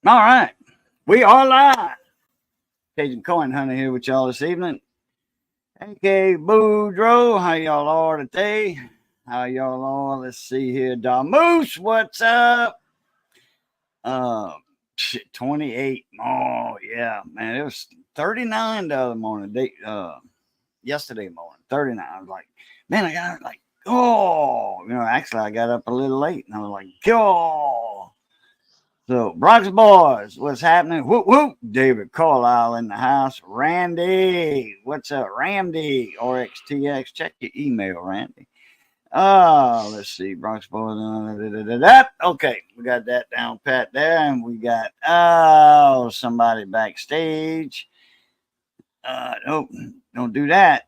All right. We are live. Cajun Coin Hunter here with y'all this evening. AK Boudreaux, how y'all are today? How y'all are? Let's see here. Moose, what's up? Uh, 28. Oh, yeah, man. It was 39 the other morning. Yesterday morning, 39. I was like, man, I got like, actually, I got up a little late and I was like, oh. So, Bronx boys, what's happening? Whoop, whoop. David Carlisle in the house. Randy, what's up? Randy, RXTX. Check your email, Randy. Let's see. Bronx boys. Okay, we got that down pat there. And we got, somebody backstage. Nope, don't do that.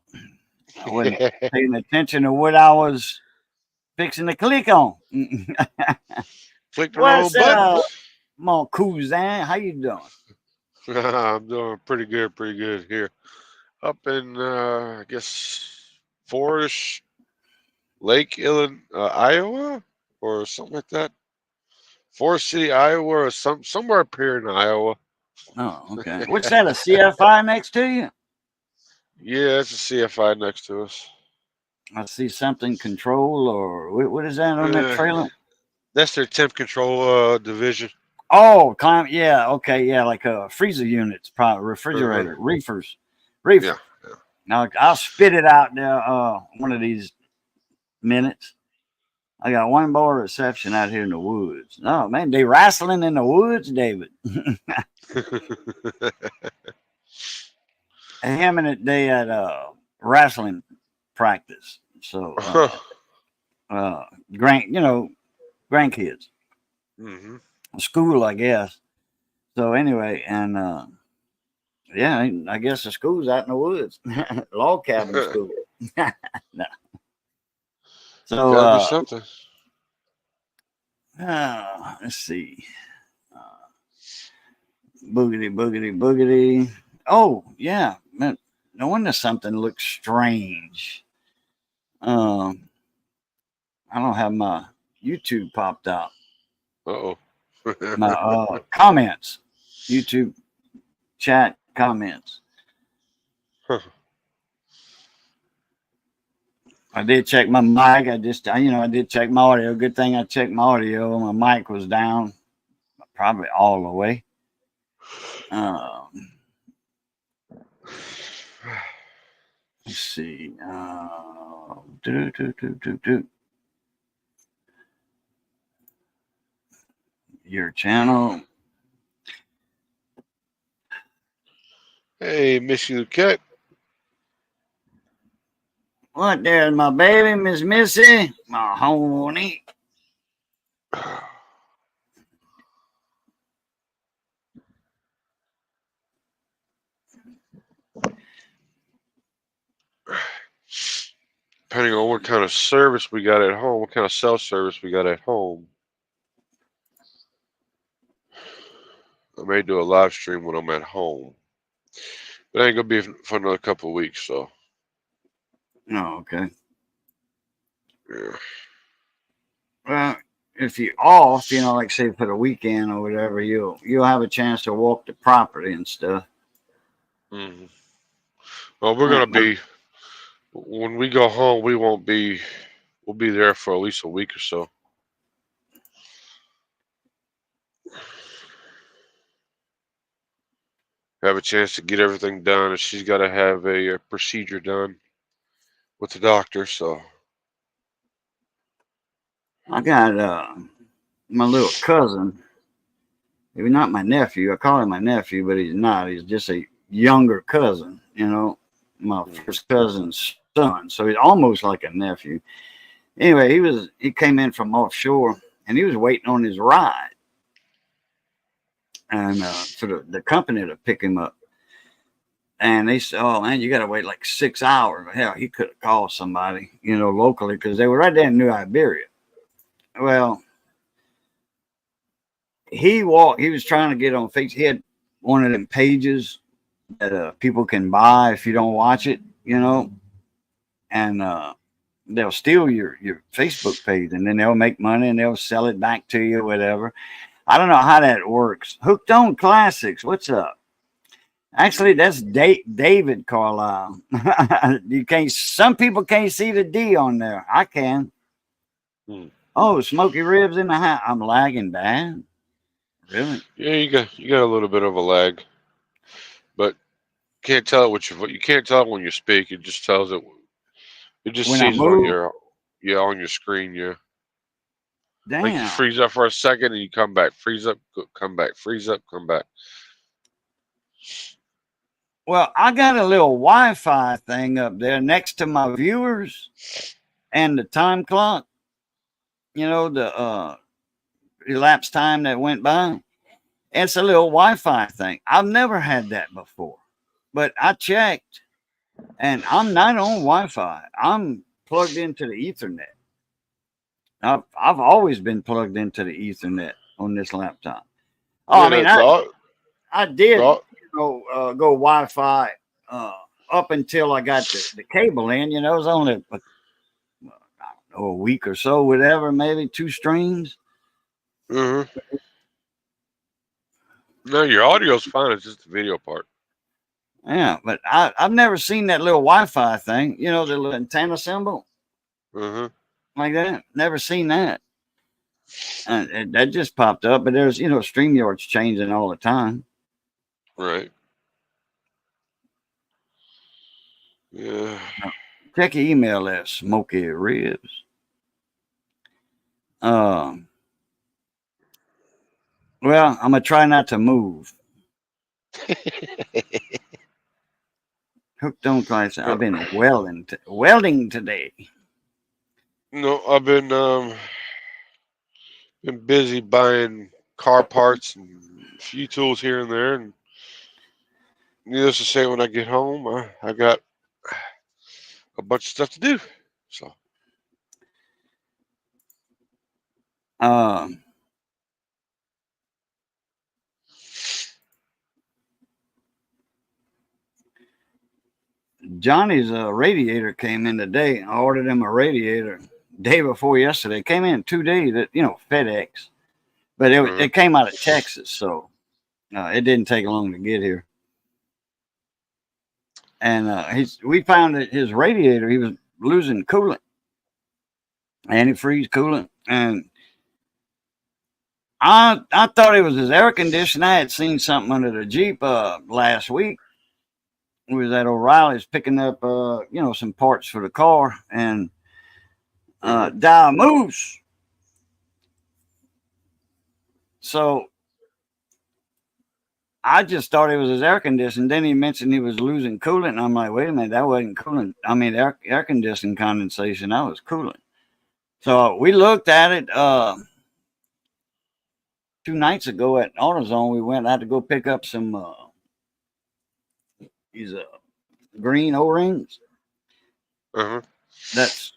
I wasn't paying attention to what I was fixing to click on. Click the wrong What's button. up? Come on, Couzan. How you doing? I'm doing pretty good here. Up in, I guess, Forest Lake, Iowa, or something like that. Forest City, Iowa, or somewhere up here in Iowa. Oh, okay. What's that? A CFI next to you? Yeah, it's a CFI next to us. I see something control or what is that on that Uh, trailer? that's their temp control division. Oh, yeah, okay, yeah, like freezer units, probably Uh-huh. refrigerator, reefers, Yeah, reefer. yeah. Now I'll spit it out there. One of these minutes. I got one more reception out here in the woods. Oh man, they wrestling in the woods, David. Him and they at wrestling practice. So grandkids, hmm school, I guess. So anyway, and yeah, I guess the school's out in the woods, log cabin school. No. So Gotta be something. let's see, uh, boogity boogity boogity. Oh yeah, man, no wonder something looks strange. Um, I don't have my YouTube popped out. Uh-oh. My comments, YouTube chat comments. I did check my mic. I did check my audio. Good thing I checked my audio. My mic was down probably all the way. Um, let's see. Your channel. Hey, Miss You Cat. What there's my baby, Miss Missy? My honey. Depending on what kind of service we got at home, what kind of cell service we got at home, I may do a live stream when I'm at home. But it ain't gonna be for another couple of weeks, so Oh, okay. yeah. Well, if you're off, like say for the weekend or whatever, you'll have a chance to walk the property and stuff. hmm Well, we're gonna be when we go home. We won't be. We'll be there for at least a week or so. Have a chance to get everything done, and she's got to have a procedure done with the doctor. So, I got my little cousin. He's not my nephew. I call him my nephew, but he's not. He's just a younger cousin. My hmm first cousin's son. So he's almost like a nephew. Anyway, he came in from offshore and he was waiting on his ride and for the company to pick him up. And they said, "Oh man, you got to wait like 6 hours." Hell, he could have called somebody, locally because they were right there in New Iberia. Well, he walked. He was trying to get on Facebook. He had one of them pages that people can buy if you don't watch it, and they'll steal your Facebook page, and then they'll make money and they'll sell it back to you, whatever. I don't know how that works. Hooked on Classics. What's up? Actually, that's David Carlisle. You can't. Some people can't see the D on there. I can. Hmm. Oh, Smoky Ribs in the house. I'm lagging bad. Really? Yeah, you got a little bit of a lag, but can't tell it you can't tell it when you speak. It just tells it. It just When I sees it on move, your on your screen. Yeah, like you damn. freeze up for a second and you come back. Freeze up, come back. Freeze up, come back. Well, I got a little Wi-Fi thing up there next to my viewers and the time clock. You know, the elapsed time that went by. It's a little Wi-Fi thing. I've never had that before, but I checked, and I'm not on Wi-Fi. I'm plugged into the Ethernet. I've always been plugged into the Ethernet on this laptop. Oh, I Yeah, mean, I did, the go Wi-Fi up until I got the cable in. You know, it was only I don't know, a week or so, whatever, maybe 2 streams. uh No, your audio's fine. It's just the video part. Yeah, but I've never seen that little Wi-Fi thing. You know, the little antenna symbol Uh-huh. like that. Never seen that. And that just popped up. But there's, StreamYard's changing all the time. Right. Yeah. Check your email there, Smoky Ribs. Um, well, I'm gonna try not to move. Hooked on class. I've No, been welding today. no, I've been busy buying car parts and a few tools here and there, and needless to say, when I get home, I got a bunch of stuff to do. So, Um, Johnny's radiator came in today. I ordered him a radiator day before yesterday. Came in 2 days. That FedEx, but uh it came out of Texas, so it didn't take long to get here. And we found that his radiator, he was losing coolant, antifreeze coolant, and I thought it was his air conditioner. I had seen something under the Jeep last week. We was at O'Reilly's picking up some parts for the car, and dial moves. So I just thought it was his air conditioning. Then he mentioned he was losing coolant, and I'm like, wait a minute, that wasn't coolant. I mean, air conditioning condensation. That was coolant. So we looked at it 2 nights ago at AutoZone. We went out to go pick up some these green O-rings. huh. That's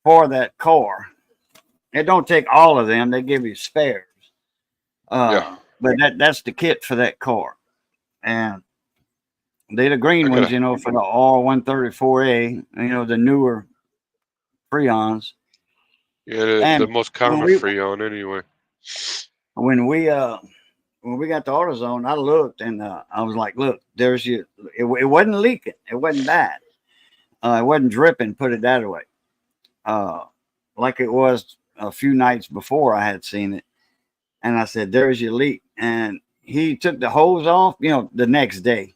for that car. It don't take all of them. They give you spares. Yeah, But that's the kit for that car. And they the I green ones, gotta. for the R134A, the newer Freons. Yeah, the And most when common we Freon anyway. when we uh when we got to AutoZone, I looked and I was like, look, there's your it wasn't leaking. It wasn't bad. It wasn't dripping, put it that way. Uh like it was a few nights before I had seen it. And I said, there's your leak. And he took the hose off, the next day.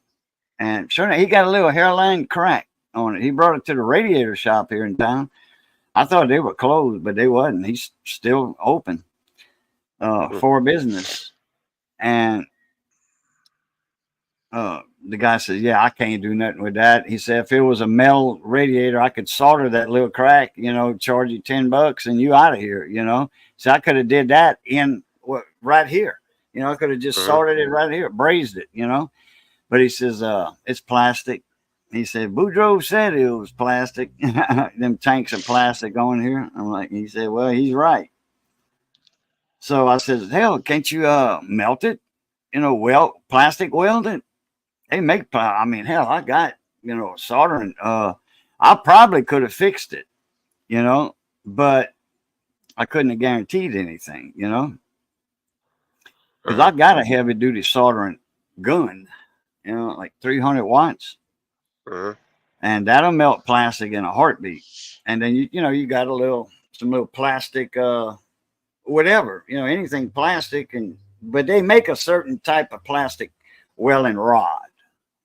And sure enough, he got a little hairline crack on it. He brought it to the radiator shop here in town. I thought they were closed, but they wasn't. He's still open Hmm. for business. And the guy says, yeah, I can't do nothing with that. He said, if it was a metal radiator, I could solder that little crack, charge you $10 and you out of here. So I could have did that right here. I could have just Uh-huh. soldered it right here, brazed it. But he says, it's plastic. He said, Boudreaux said it was plastic. Them tanks of plastic on here. He said, well, he's right. So I said, hell, can't you melt it? Plastic weld it? They make, I mean, hell, I got, soldering. I probably could have fixed it, but I couldn't have guaranteed anything. because I've got a heavy duty soldering gun, like 300 watts, and that'll melt plastic in a heartbeat. And then you got some little plastic, whatever, anything plastic, but they make a certain type of plastic welding rod.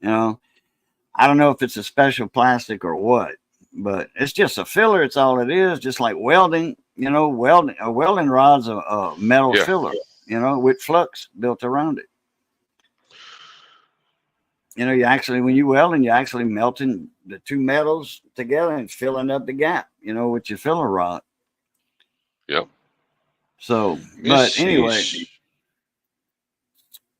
I don't know if it's a special plastic or what, but it's just a filler. It's all it is, just like welding. A welding rod's a metal filler, with flux built around it. When you welding, you're actually melting the two metals together and filling up the gap, with your filler rod. Yep. So, but anyway,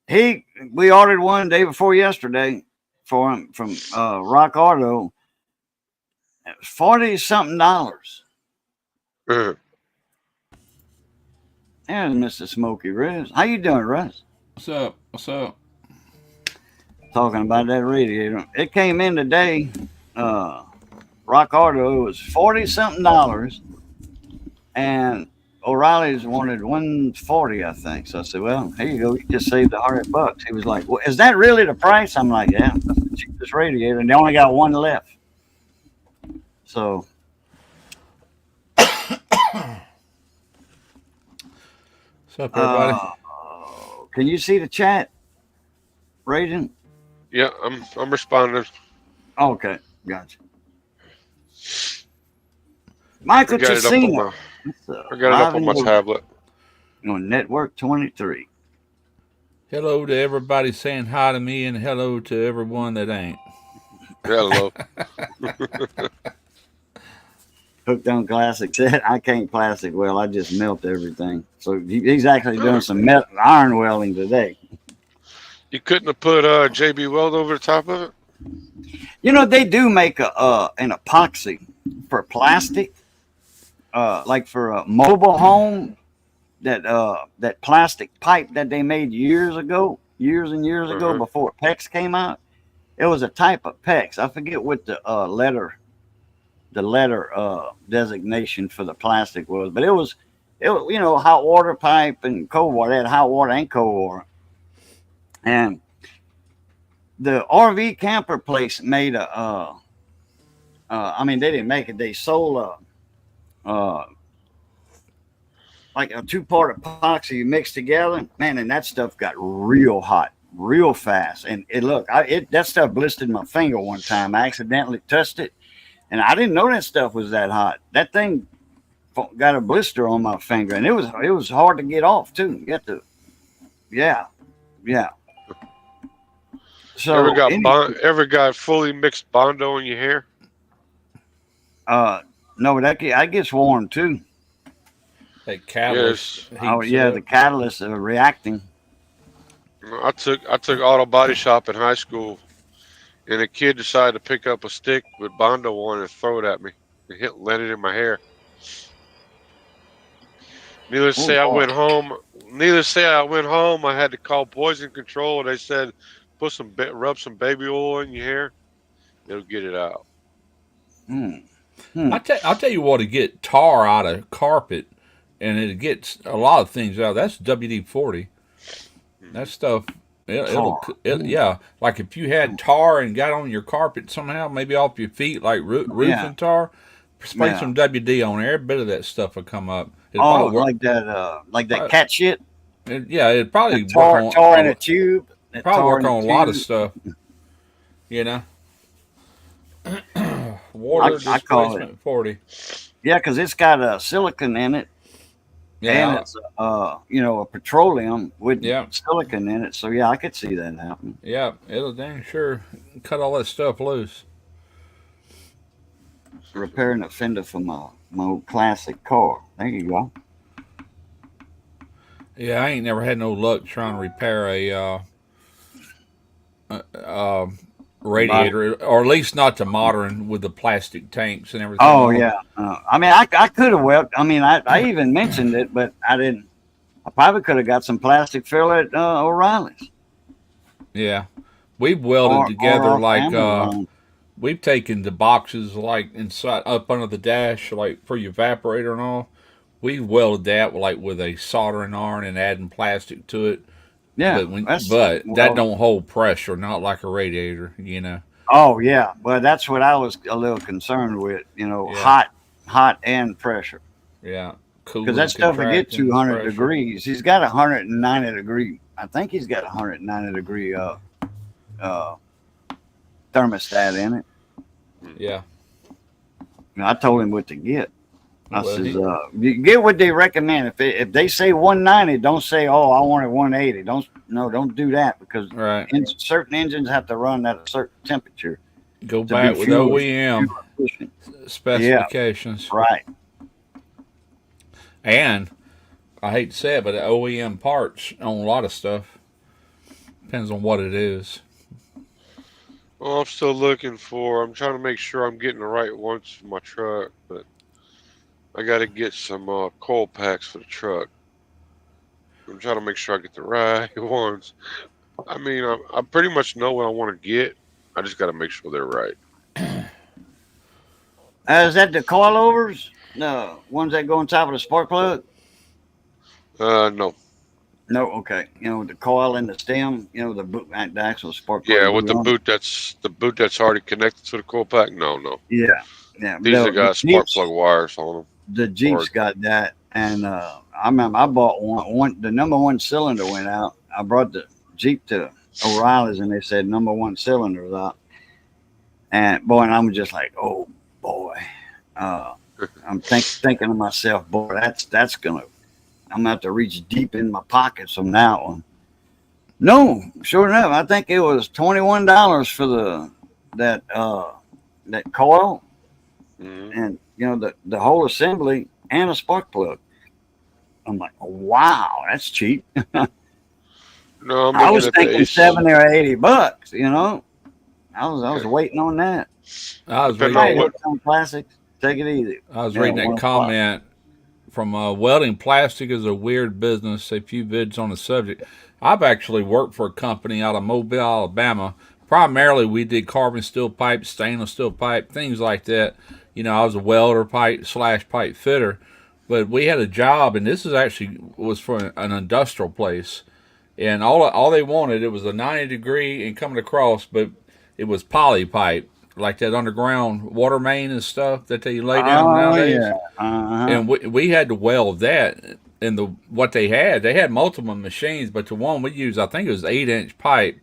we ordered one day before yesterday for him from Rock Auto. It was $40-something. And Mr. Smokey Riz. How you doing, Russ? What's up? What's up? Talking about that radiator. It came in today. Rock Auto, it was $40-something. And O'Reilly's wanted $140, I think. So I said, well, here you go. You just saved $100. He was like, well, is that really the price? I'm like, yeah, that's the cheapest radiator. And they only got one left. So. What's up, everybody? Can you see the chat, Raiden? Yeah, I'm responding. Okay, gotcha. Michael Chesina. I got it up on my tablet. On Network 23. Hello to everybody saying hi to me, and hello to everyone that ain't. Hello. Hooked on Classic said, I can't plastic weld. I just melt everything. So he's actually doing some iron welding today. You couldn't have put JB Weld over the top of it? They do make an epoxy for plastic, like for a mobile home, that plastic pipe that they made years and years ago before PEX came out. It was a type of PEX. I forget what the letter designation for the plastic was, but it was hot water pipe and cold water. They had hot water and cold water. And the RV camper place made they didn't make it. They sold like a two-part epoxy you mix together, man, and that stuff got real hot, real fast. And that stuff blistered my finger one time. I accidentally touched it, and I didn't know that stuff was that hot. That thing got a blister on my finger, and it was hard to get off too. Yeah. So ever got fully mixed Bondo in your hair? No, but that gets warm too. That catalyst. Yes. The catalyst reacting. I took auto body shop in high school, and a kid decided to pick up a stick with Bondo on and throw it at me. It landed in my hair. Needless to say, I went home. I had to call poison control, and they said, rub some baby oil in your hair. It'll get it out. I'll tell you what, to get tar out of carpet, and it gets a lot of things out. That's WD-40. That stuff, yeah. Like if you had tar and got on your carpet somehow, maybe off your feet, like roofing tar, spray some WD on there. Every bit of that stuff will come up. Like that cat shit. It'd probably work tar in a tube. Probably work on a lot of stuff. Water displacement 40. Yeah, because it's got silicon in it. Yeah. And it's a petroleum with silicon in it. So yeah, I could see that happen. Yeah, it'll dang sure cut all that stuff loose. Repairing a fender for my old classic car. There you go. Yeah, I ain't never had no luck trying to repair a radiator, or at least not the modern with the plastic tanks and everything. Oh yeah, I could have welded. I even mentioned it, but I didn't. I probably could have got some plastic filler at O'Reilly's. Yeah, we've welded together we've taken the boxes like inside up under the dash, like for your evaporator and all. We welded that with a soldering iron and adding plastic to it Yeah, but that don't hold pressure, not like a radiator, you know. Oh yeah, but that's what I was a little concerned with. Yeah, Hot and pressure, yeah. because that Cooling, stuff would get contracting, 200 pressure. degrees. He's got 190 degree. I think he's got 190 degree uh, thermostat in it. Yeah. I told him what to get. I Well, says, you get what they recommend. If they say 190, don't say, oh, I want it 180. Don't do that, because right. certain engines have to run at a certain temperature Go to be back with OEM fuel efficient. Yeah, specifications. right. And I hate to say it, but the OEM parts on a lot of stuff depends on what it is. Well, I'm still looking for. I'm trying to make sure I'm getting the right ones for my truck, but I got to get some coil packs for the truck. I'm trying to make sure I get the right ones. I mean, I pretty much know what I want to get. I just got to make sure they're right. Is that the coilovers? The ones that go on top of the spark plug? No. No, okay. The coil and the stem. The boot, the actual spark plug. Yeah, with boot the on it. boot that's already connected to the coil pack. No. Yeah, yeah. These have got spark plug wires on them. The Jeep's got that, and I remember I bought one. The number one cylinder went out. I brought the Jeep to O'Reilly's, and they said number one cylinder's out. And boy, and I'm just like, oh boy. I'm thinking to myself, boy, that's gonna. I'm gonna have to reach deep in my pockets on that one. No, sure enough, I think it was $21 for that coil, and the whole assembly and a spark plug. I'm like, wow, that's cheap. No, I was thinking $70 or $80. I was waiting on that. I was reading some plastics. Take it easy. I was reading that comment from welding plastic is a weird business. A few vids on the subject. I've actually worked for a company out of Mobile, Alabama. Primarily, we did carbon steel pipe, stainless steel pipe, things like that. I was a welder pipe / pipe fitter, but we had a job, and this is actually was for an industrial place, and all they wanted, it was a 90-degree and coming across, but it was poly pipe, like that underground water main and stuff that they lay down nowadays. Yeah. Uh-huh. And we had to weld that. And what they had multiple machines, but the one we used, I think it was 8-inch pipe.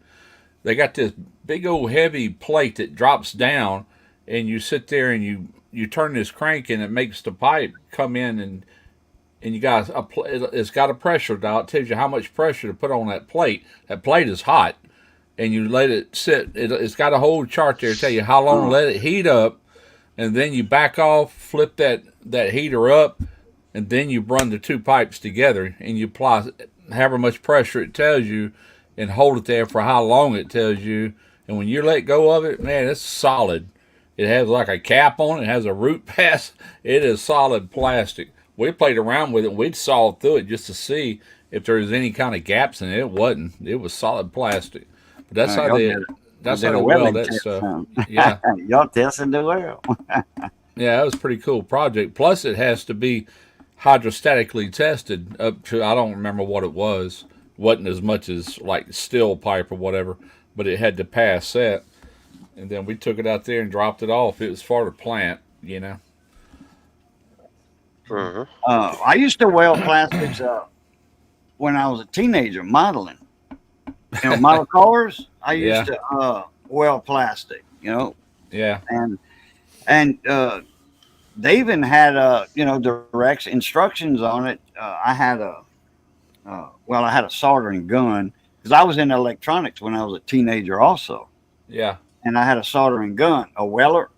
They got this big old heavy plate that drops down, and you sit there and you turn this crank and it makes the pipe come in, and you got it's got a pressure dial. It tells you how much pressure to put on that plate. That plate is hot, and you let it sit. It's got a whole chart there to tell you how long to let it heat up, and then you back off, flip that heater up, and then you run the two pipes together, and you apply however much pressure it tells you, and hold it there for how long it tells you. And when you let go of it, man, it's solid. It has like a cap on it. It has a root pass. It is solid plastic. We played around with it. We'd saw through it just to see if there was any kind of gaps in it. It wasn't. It was solid plastic. But that's how they weld that stuff. Yeah. Y'all testing the well. Yeah, that was a pretty cool project. Plus, it has to be hydrostatically tested up to, I don't remember what it was. Wasn't as much as like steel pipe or whatever, but it had to pass that. And then we took it out there and dropped it off. It was for the plant, Uh-huh. I used to weld plastics when I was a teenager modeling. Model cars. I used to weld plastic. Yeah. And they even had direct instructions on it. I had a soldering gun, because I was in electronics when I was a teenager also. Yeah. And I had a soldering gun, a Weller,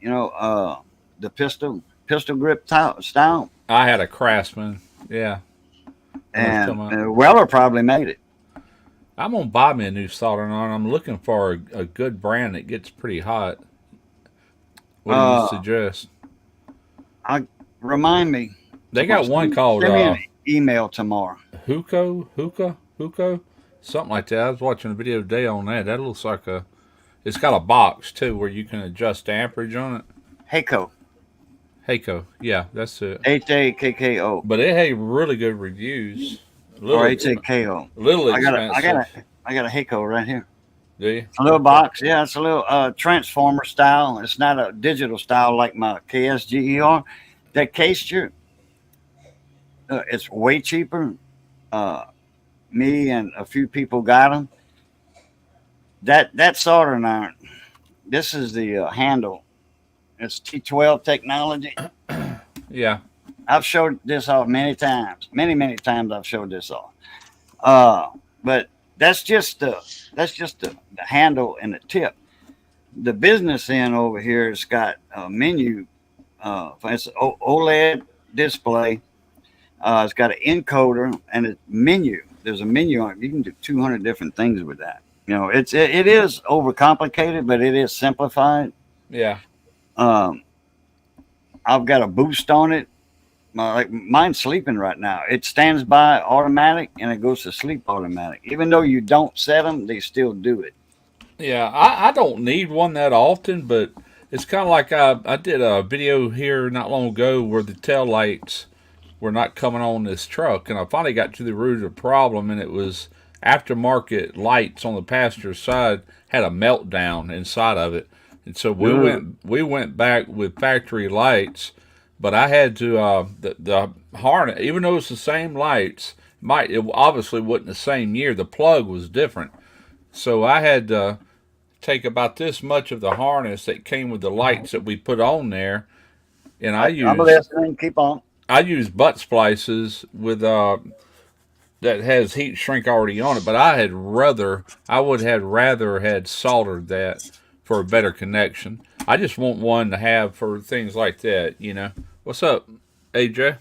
the pistol grip style. I had a Craftsman. Yeah. And Weller probably made it. I'm going to buy me a new soldering iron. I'm looking for a good brand that gets pretty hot. What do you suggest? Remind me. They got one called send me an email tomorrow. Hookah, something like that. I was watching a video today on that. That looks like it's got a box too where you can adjust the amperage on it. Hakko, yeah, that's it. HAKKO. But it had really good reviews or little HAKO. little I got expensive. I got a Hako right here. Do you? A little Okay. box. Yeah, it's a little transformer style. It's not a digital style like my KSGER. That case, it's way cheaper. Uh, Me and a few people got them. That soldering iron. This is the handle. It's T12 technology. Yeah. I've showed this off many times. Many times I've showed this off. But that's just the handle and the tip. The business end over here has got a menu. It's an OLED display. It's got an encoder and a menu. There's a menu on it. You can do 200 different things with that. You know, it is overcomplicated, but it is simplified. Yeah. Um, I've got a boost on it. Like mine's sleeping right now. It stands by automatic and it goes to sleep automatic. Even though you don't set them, they still do it. Yeah. I don't need one that often, but it's kind of like I did a video here not long ago where the tail lights were not coming on this truck, and I finally got to the root of the problem, and it was aftermarket lights on the passenger side had a meltdown inside of it, and so we went back with factory lights, but I had to the harness, even though it's the same lights, it obviously wasn't the same year. The plug was different, so I had to take about this much of the harness that came with the lights that we put on there, and I'm listening. Keep on. I use butt splices with that has heat shrink already on it, but I would have rather had soldered that for a better connection. I just want one to have for things like that, you know. What's up, AJ?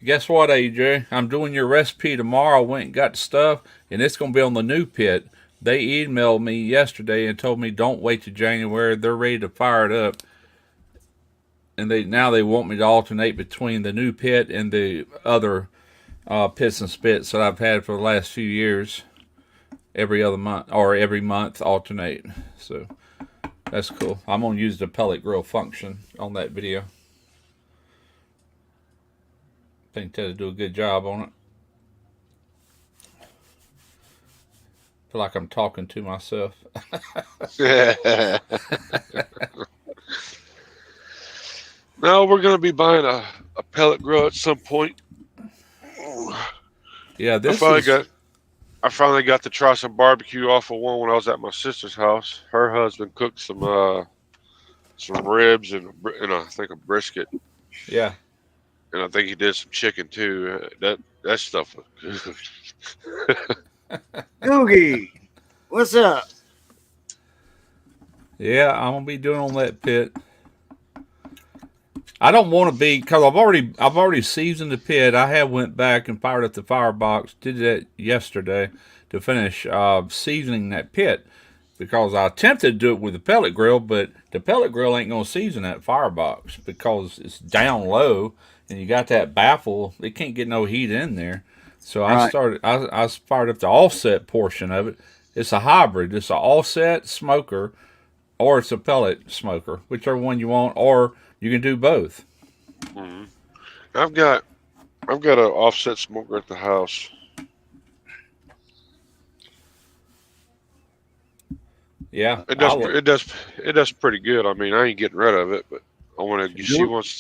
Guess what, AJ? I'm doing your recipe tomorrow. I went and got the stuff, and it's going to be on the new pit. They emailed me yesterday and told me don't wait to January. They're ready to fire it up, and they want me to alternate between the new pit and the other pits and spits that I've had for the last few years. Every other month or every month alternate. So that's cool. I'm gonna use the pellet grill function on that video. I think Ted'll do a good job on it. Feel like I'm talking to myself. No, we're gonna be buying a pellet grill at some point. Yeah, I finally got to try some barbecue off of one when I was at my sister's house. Her husband cooked some ribs and I think a brisket. Yeah. And I think he did some chicken too. That stuff was good. Googie, what's up? Yeah, I'm gonna be doing on that pit. I don't want to be because I've already seasoned the pit. I have went back and fired up the firebox. Did that yesterday to finish seasoning that pit because I attempted to do it with the pellet grill, but the pellet grill ain't gonna season that firebox because it's down low and you got that baffle. It can't get no heat in there. So I fired up the offset portion of it. It's a hybrid. It's an offset smoker or it's a pellet smoker, whichever one you want, or you can do both. Mm-hmm. I've got an offset smoker at the house. Yeah, it does pretty good. I mean, I ain't getting rid of it, but I want to. She wants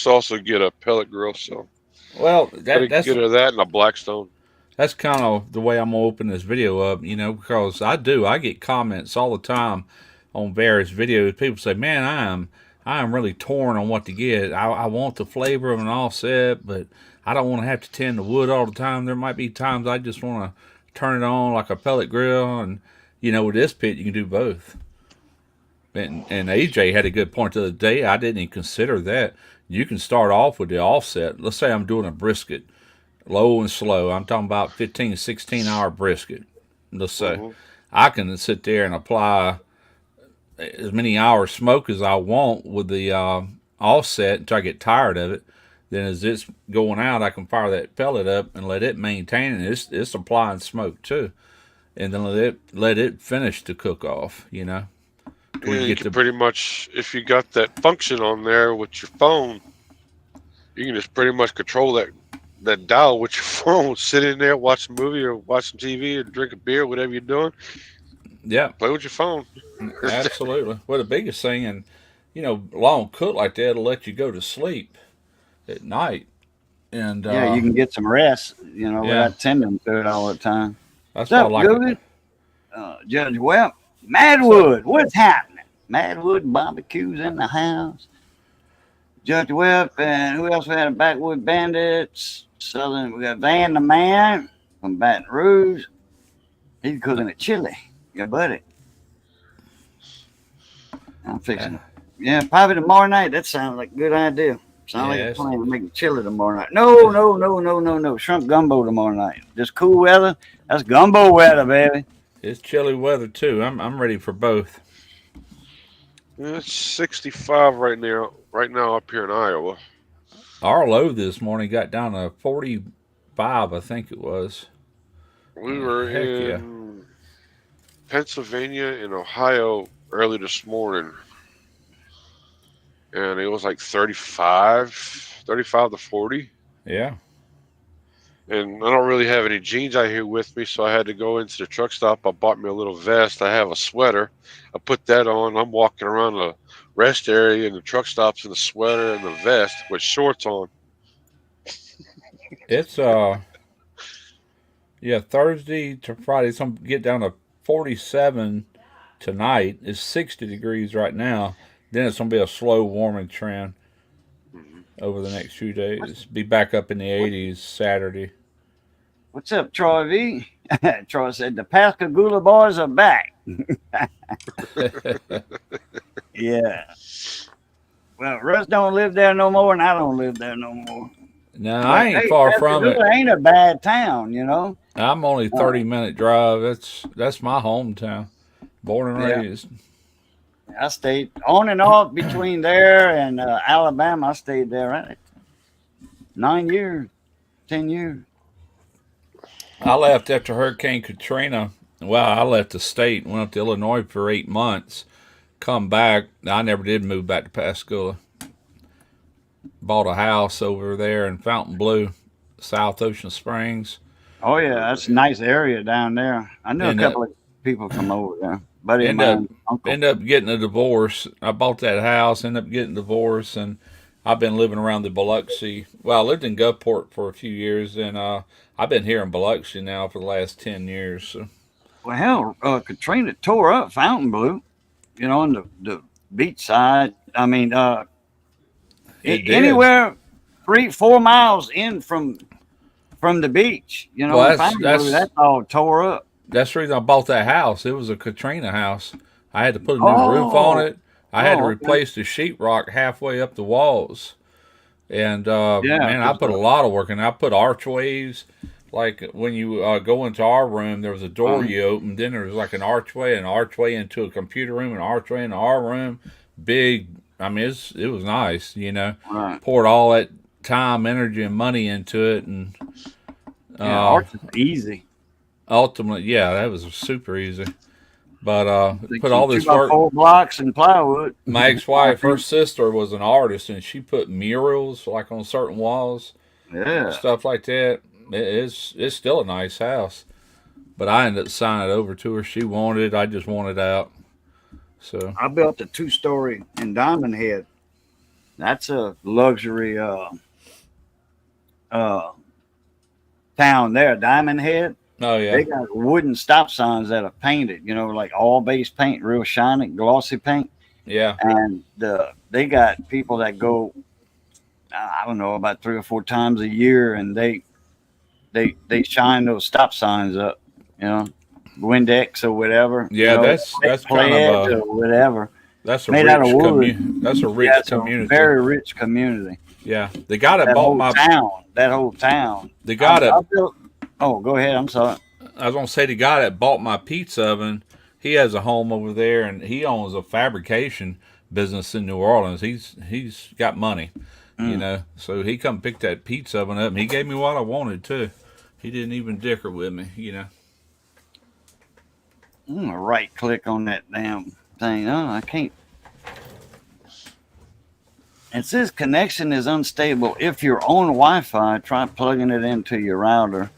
to also get a pellet grill, so well, that's get her that and a Blackstone. That's kind of the way I'm gonna open this video up, you know, because I get comments all the time on various videos. People say, "Man, I am really torn on what to get. I want the flavor of an offset, but I don't want to have to tend the wood all the time. There might be times I just want to turn it on like a pellet grill, and you know, with this pit you can do both." And AJ had a good point the other day. I didn't even consider that. You can start off with the offset. Let's say I'm doing a brisket, low and slow. I'm talking about 15, 16-hour brisket. Let's say. Mm-hmm. I can sit there and apply as many hours smoke as I want with the offset until I get tired of it. Then as it's going out, I can fire that pellet up and let it maintain it. It's applying smoke too. And then let it finish to cook off, you know, Yeah, you can pretty much, if you got that function on there with your phone, you can just pretty much control that dial with your phone. Sit in there, watch a movie or watch some TV or drink a beer, whatever you're doing. Yeah, Play with your phone. absolutely. Well, the biggest thing, and long cook like that will let you go to sleep at night, and Yeah, you can get some rest, yeah, without tending to it all the time. that's What's why I up, like it. Goody? Judge Webb. So Madwood, what's happening? Madwood barbecues in the house. Judge Webb, and who else we had? Backwood Bandits. Southern, we got Van the Man from Baton Rouge. He's cooking a chili. Your buddy. I'm fixing it. Yeah, probably tomorrow night. That sounds like a good idea. Sound like a yes, plan to make chili tomorrow night. No. Shrimp gumbo tomorrow night. Just cool weather. That's gumbo weather, baby. it's chilly weather too. I'm ready for both. Yeah, it's 65 right now up here in Iowa. Our low this morning got down to 45, I think it was. We were Heck yeah. in Pennsylvania and Ohio early this morning, and it was like 35 to 40. Yeah. And I don't really have any jeans out here with me, so I had to go into the truck stop. I bought me a little vest. I have a sweater. I put that on. I'm walking around the rest area in the truck stops in the sweater and the vest with shorts on. It's yeah, Thursday to Friday, some get down to 47 tonight. It's 60 degrees right now. Then it's gonna be a slow warming trend over the next few days. Be back up in the 80s Saturday. What's up, Troy V? Troy said the Pascagoula boys are back. Yeah. Well, Russ don't live there no more, and I don't live there no more. No, I ain't far from it. Pascagoula ain't a bad town, I'm only 30-minute drive. That's my hometown. Born and Yeah. raised. I stayed on and off between there and Alabama. I stayed there, right? 9 years, 10 years. I left after Hurricane Katrina. Well, I left the state and went up to Illinois for 8 months. Come back. I never did move back to Pascagoula. Bought a house over there in Fontainebleau, South Ocean Springs. Oh yeah, that's a nice area down there. I knew And a couple of people come over there. Buddy of end up mine, uncle. end up getting a divorce. I bought that house, ended up getting a divorce, and I've been living around the Biloxi. Well, I lived in Gulfport for a few years, and I've been here in Biloxi now for the last 10 years. So. Well, hell, Katrina tore up Fontainebleau, on the beach side. I mean, It did. anywhere 3-4 miles in from the beach, Well, Fontainebleau, that's all tore up. That's the reason I bought that house. It was a Katrina house. I had to put a new roof on it. I had to replace the sheetrock halfway up the walls. And, man, I put a lot of work in. I put archways. Like when you go into our room, there was a door you opened. Then there was like an archway into a computer room, an archway into our room. Big. I mean, it was nice, Right. Poured all that time, energy, and money into it. And Arch is easy. ultimately, yeah, that was super easy. But put all this work. 4 blocks and plywood. My ex-wife, her sister was an artist, and she put murals like on certain walls, Yeah. stuff like that. It's still a nice house, but I ended up signing it over to her. She wanted it. I just wanted out. So I built a 2-story in Diamond Head. That's a luxury town there, Diamond Head. oh yeah, They got wooden stop signs that are painted, like all base paint, real shiny, glossy paint. yeah. And they got people that go, I don't know, about 3 or 4 times a year, and they shine those stop signs up, Windex or whatever. Yeah, that's kind of or whatever. That's a Made rich out of wood. That's a rich It's a community. very rich community. Yeah, the guy that That bought whole my town. That whole town. the guy that Oh, go ahead. I'm sorry. I was gonna say the guy that bought my pizza oven, he has a home over there, and he owns a fabrication business in New Orleans. He's got money, So he come pick that pizza oven up, and he gave me what I wanted too. He didn't even dicker with me, I'm gonna right click on that damn thing. No, I can't. It says connection is unstable. If you're on Wi-Fi, try plugging it into your router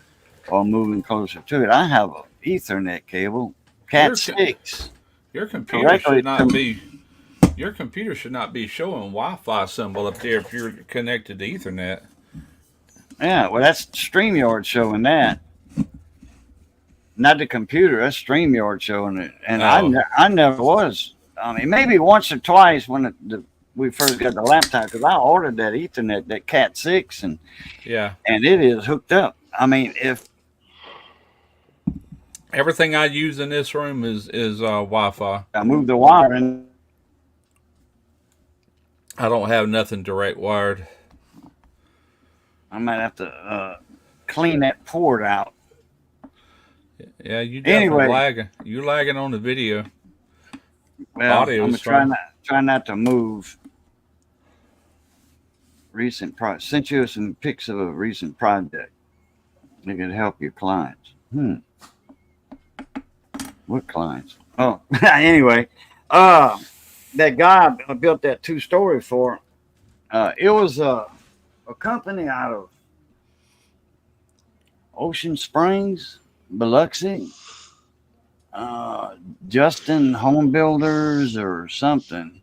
or moving closer to it. I have an Ethernet cable, Your Cat 6, your computer directly should not to. be your computer should not be showing Wi-Fi symbol up there if you're connected to Ethernet. Yeah, well, that's StreamYard showing that. Not the computer. That's StreamYard showing it. And Oh, I never was. I mean, maybe once or twice when we first got the laptop, because I ordered that Ethernet, that Cat 6, yeah. and it is hooked up. I mean, if Everything I use in this room is Wi-Fi. I move the wire, and I don't have nothing direct wired. I might have to clean that port out. Yeah, you definitely Anyway, lagging. You lagging on the video. well, Audio I'm gonna is fine. try not to move. Recent project. Sent you some pics of a recent project that could help your clients. What clients? Oh, anyway, that guy I built that 2-story for. It was a company out of Ocean Springs, Biloxi, Justin Home Builders or something.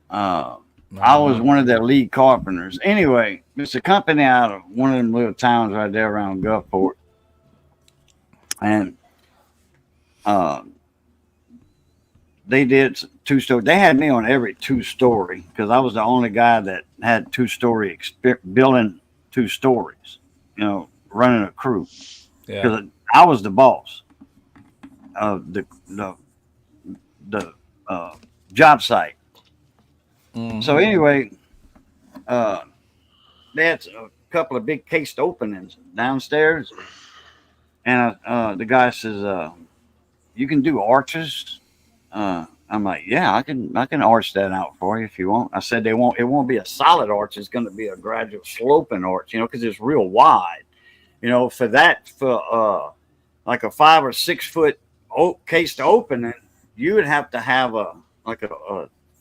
I was one of their lead carpenters. Anyway, it's a company out of one of them little towns right there around Gulfport. And they did 2-story. They had me on every 2-story because I was the only guy that had 2-story building 2 stories, running a crew. Yeah. Because I was the boss of the job site. Mhm. So anyway, they had a couple of big cased openings downstairs, and the guy says, "You can do arches." I'm like, "Yeah, I can arch that out for you if you want." I said, "It won't be a solid arch. It's going to be a gradual sloping arch, because it's real wide. For like a 5 or 6 foot cased opening, you would have to have a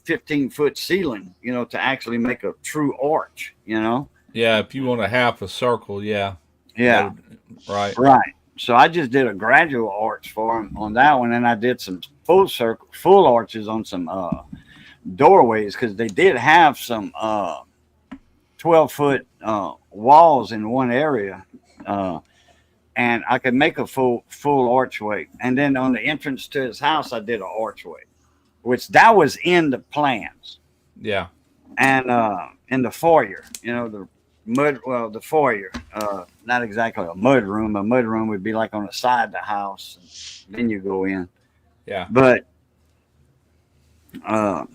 15-foot ceiling, to actually make a true arch, Yeah, if you want a half a circle, yeah. Yeah, Right. right. So I just did a gradual arch for him on that one, and I did some full arches on some doorways because they did have some 12-foot walls in one area, and I could make a full archway. And then on the entrance to his house, I did an archway, which that was in the plans. Yeah. And in the foyer, the foyer, not exactly a mud room. A mud room would be like on the side of the house, and then you go in. Yeah. But I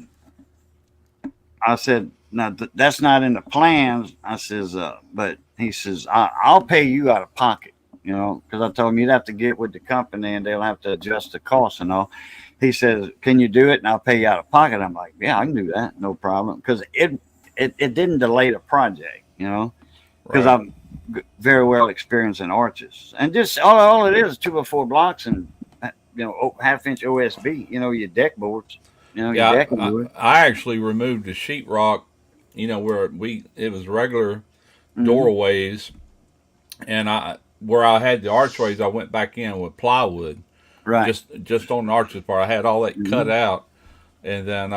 said, no, that's not in the plans. I says, but he says, I'll pay you out of pocket, because I told him you'd have to get with the company and they'll have to adjust the cost and all. He says, can you do it? And I'll pay you out of pocket. I'm like, yeah, I can do that. No problem. Because it didn't delay the project, because Right. I'm very well experienced in arches. And just all it is 2 or 4 blocks and, half-inch OSB, your deck boards, your Yeah, decking board. I actually removed the sheetrock, where it was regular doorways, and where I had the archways, I went back in with plywood, Right. just on the arches part. I had all that cut out, and then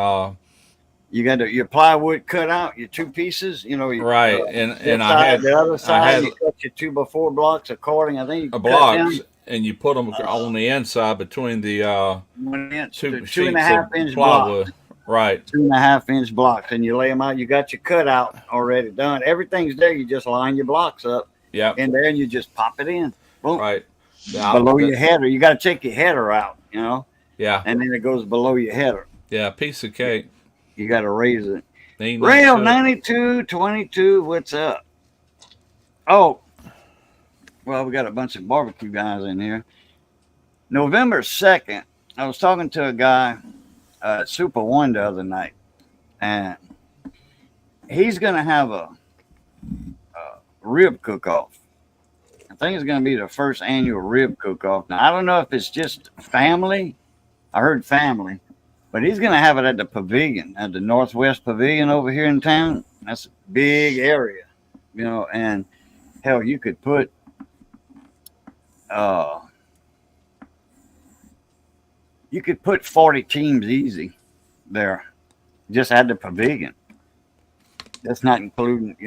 You got your plywood cut out, your 2 pieces, right, and this I side, had the other I side, had you cut your 2x4 blocks according. I think you cut blocks, down and you put them on the inside between the 1 inch, two two and a sheets half of inch blocks, plywood. Right. 2.5 inch blocks, and you lay them out. You got your cutout already done. Everything's there. You just line your blocks up Yep. in there, and you just pop it in. Boom. Right. Below your header, you got to check your header out, Yeah. and then it goes below your header. Yeah. Piece of cake. You got to raise it. Ain't Rail nothing to it. 9222, what's up? Oh, well, we got a bunch of barbecue guys in here. November 2nd, I was talking to a guy at Super One the other night, and he's going to have a rib cook-off. I think it's going to be the first annual rib cook-off. Now, I don't know if it's just family I heard family, but he's going to have it at the pavilion, at the Northwest Pavilion over here in town. That's a big area, and hell, you could put uh, 40 teams easy there, just at the pavilion. That's not including,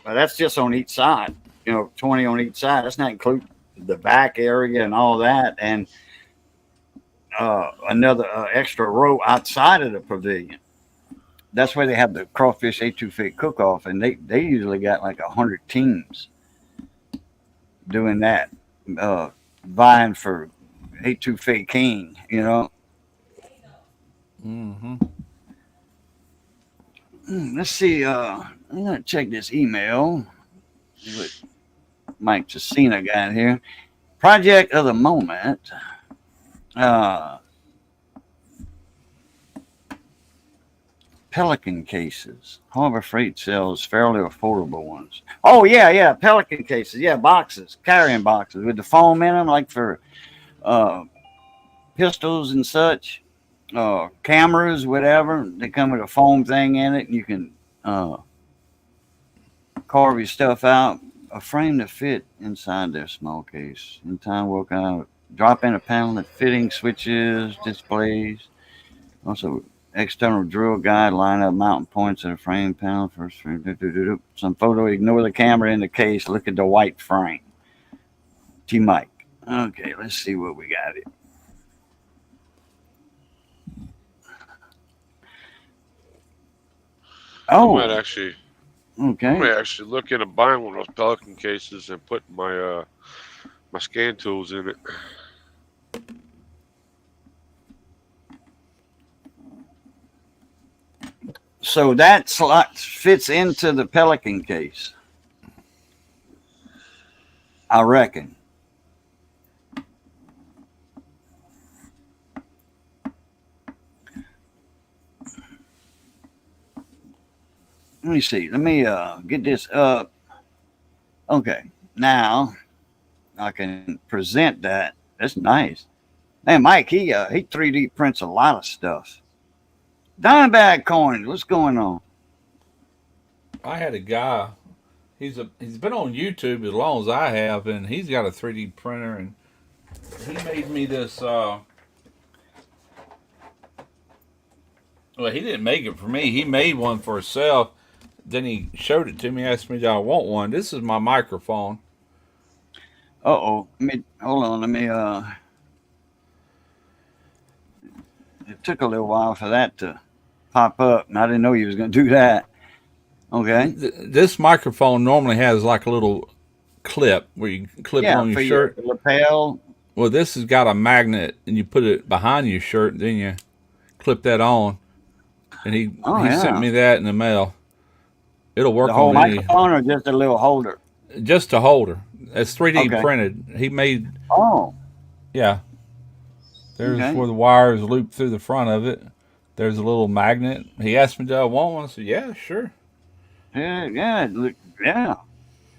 that's just on each side, 20 on each side. That's not including the back area and all that, and another extra row outside of the pavilion. That's where they have the crawfish etouffee cook-off, and they usually got like 100 teams doing that, vying for etouffee king, Mm-hmm. Let's see. I'm gonna check this email. See what Mike Chesina got here. Project of the moment. Pelican cases. Harbor Freight sells fairly affordable ones. Oh yeah, Pelican cases. Yeah, boxes, carrying boxes with the foam in them, like for pistols and such. Cameras, whatever. They come with a foam thing in it, and you can carve your stuff out. A frame to fit inside their small case. In time, work out. Drop in a panel that fitting switches, displays. Also, external drill guide, line up mounting points in a frame panel. First frame. Some photo. Ignore the camera in the case. Look at the white frame. T. Mike. Okay, let's see what we got here. Oh, I might actually look into buying one of those Pelican cases and put my my scan tools in it. So that slot fits into the Pelican case, I reckon. Let me see. Let me get this up. Okay, now I can present that. That's nice. Man, Mike, he 3D prints a lot of stuff. Diamondback coins. What's going on? I had a guy. He's been on YouTube as long as I have, and he's got a 3D printer, and he made me this. Well, he didn't make it for me. He made one for himself. Then he showed it to me. Asked me, "Do I want one?" This is my microphone. Hold on. Let me. It took a little while for that to pop up, and I didn't know you was going to do that. Okay. This microphone normally has like a little clip where you clip it on your shirt. Your lapel. Well, this has got a magnet, and you put it behind your shirt, and then you clip that on. And he sent me that in the mail. It'll work the whole on any microphone or just a little holder. Just a holder. It's 3D printed. He made. Oh. Yeah. There's where the wires loop through the front of it. There's a little magnet. He asked me, "Do I want one?" I said, "Yeah, sure." Yeah.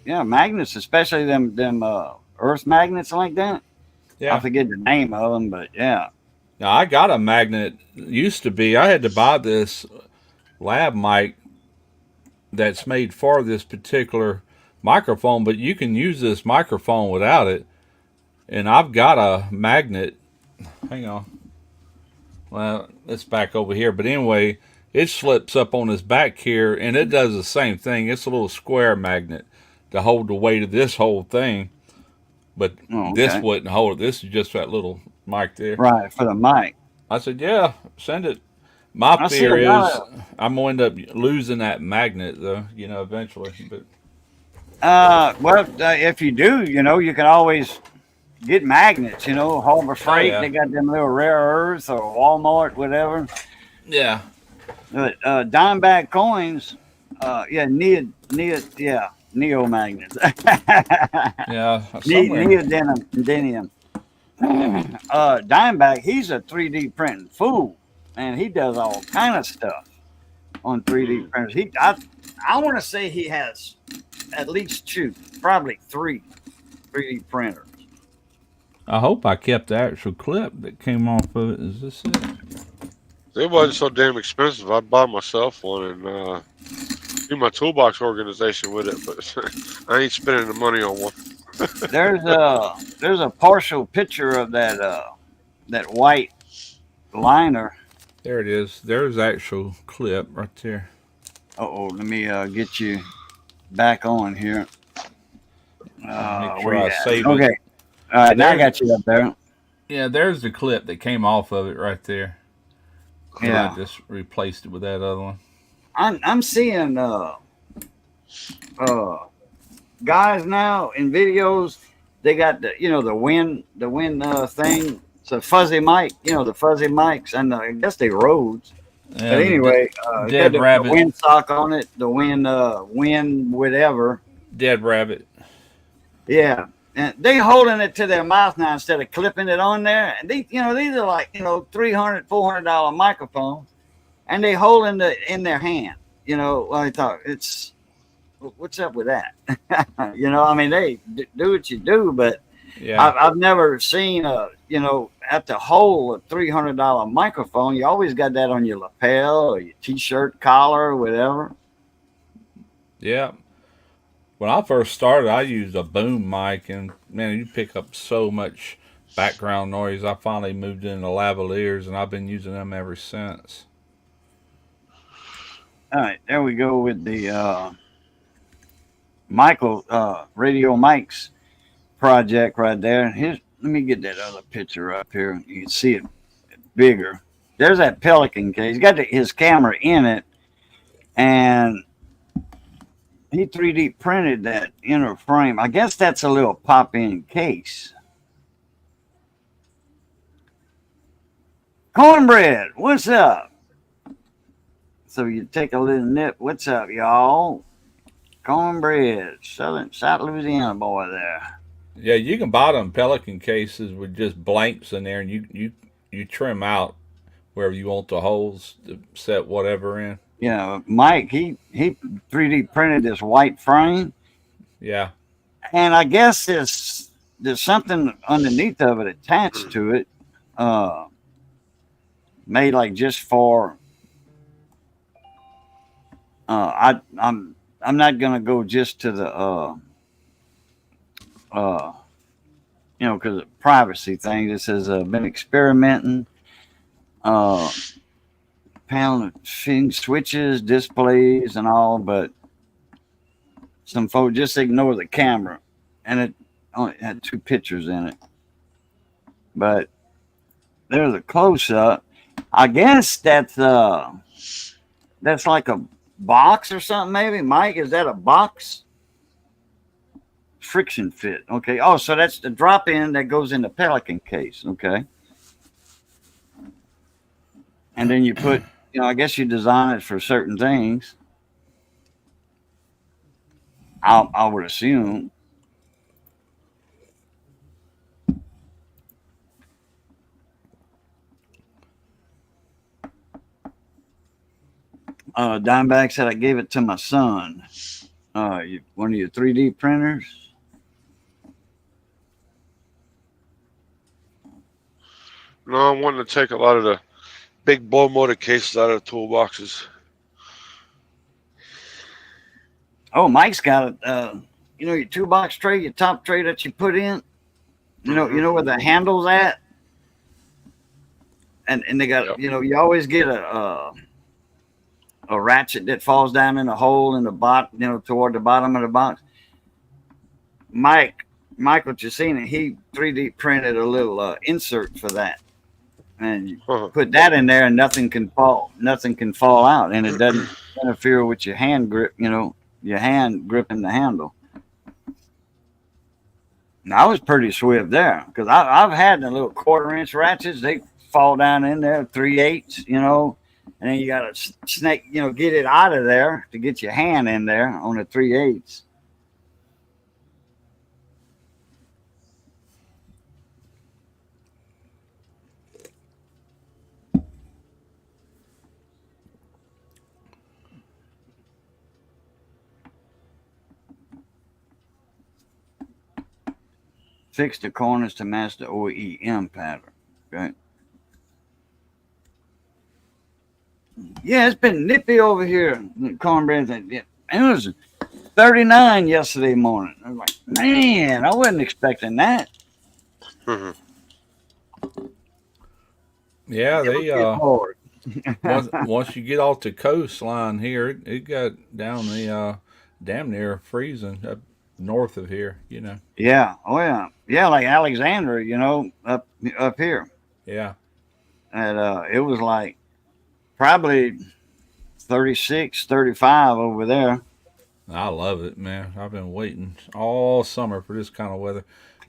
Magnets, especially them earth magnets like that. Yeah. I forget the name of them, but yeah. Now I got a magnet. Used to be, I had to buy this lab mic that's made for this particular microphone, but you can use this microphone without it. And I've got a magnet. Hang on. Well, it's back over here. But anyway, it slips up on this back here, and it does the same thing. It's a little square magnet to hold the weight of this whole thing. But this wouldn't hold it. This is just that little mic there. Right, for the mic. I said, yeah, send it. My fear is I'm going to end up losing that magnet, though, eventually. But if you do, you can always get magnets, Harbor Freight. They got them little rare earths, or Walmart, whatever. Yeah. But Diamondback coins, neo magnets. Yeah. Neodymium. Diamondback, he's a 3D printing fool, and he does all kind of stuff on 3D printers. I want to say he has at least 2, probably 3 3D printers. I hope I kept the actual clip that came off of it. Is this it? It wasn't so damn expensive. I bought myself one and do my toolbox organization with it, but I ain't spending the money on one. There's a partial picture of that white liner. There it is. There's the actual clip right there. Oh, let me get you back on here. Make sure Where you I at? save it. Okay. All right, now I There's got you up there. yeah, there's the clip that came off of it right there. And I Yeah. just replaced it with that other one. I'm seeing uh guys now in videos, they got the wind thing. It's a fuzzy mic, the fuzzy mics, and I guess they Rhodes. But Yeah, anyway, it got dead the rabbit, wind sock on it, the wind whatever. dead rabbit. Yeah. And they holding it to their mouth now instead of clipping it on there. And these are like, $300, $400 microphones, and they holding it in their hand. I thought what's up with that? I mean, they do what you do, but Yeah, I've never seen at the hole a $300 microphone. You always got that on your lapel or your t-shirt collar or whatever. yeah. When I first started, I used a boom mic, and man, you pick up so much background noise. I finally moved into lavaliers, and I've been using them ever since. All right, there we go with the Michael Radio Mics project right there. Let me get that other picture up here. You can see it bigger. There's that Pelican case. He's got his camera in it, and he 3D printed that inner frame. I guess that's a little pop-in case. Cornbread, what's up? So you take a little nip. What's up, y'all? Cornbread, South Louisiana boy there. Yeah, you can buy them Pelican cases with just blanks in there, and you trim out wherever you want the holes to set whatever in. Mike, he 3D printed this white frame, Yeah, and I guess there's something underneath of it attached to it, uh, made like just for. I'm not gonna go just to the uh, because of privacy thing. This has been experimenting. Uh, Panel switches, displays, and all, but some folks just ignore the camera, and it only had two pictures in it. But there's a close up. I guess that's like a box or something, maybe. Mike, is that a box? Friction fit. Okay. Oh, so that's the drop in that goes in the Pelican case. Okay. And then you put, I guess you design it for certain things. I would assume. Dimeback said I gave it to my son. One of your 3D printers. No, I'm wanting to take a lot of the big blow motor cases out of the toolboxes. Oh, Mike's got it. Your toolbox tray, your top tray that you put in. You know where the handle's at, and they got Yep. you always get a ratchet that falls down in a hole in the bottom, toward the bottom of the box. Michael Chesina, he 3D printed a little insert for that, and you put that in there, and nothing can fall out, and it doesn't interfere with your hand grip. Your hand gripping the handle. And I was pretty swift there because I've had the little 1/4 inch ratchets. They fall down in there 3/8, and then you got to snake, get it out of there to get your hand in there on the 3/8. Fix the corners to match the OEM pattern. Okay. Yeah, it's been nippy over here. Cornbread. And it was 39 yesterday morning. I was like, man, I wasn't expecting that. Mhm. Yeah, It was they getting hard. once you get off the coastline here, it got down the damn near freezing up north of here. Yeah. Oh yeah. Yeah, like Alexandria, up here. Yeah, And it was like probably 36, 35 over there. I love it, man. I've been waiting all summer for this kind of weather.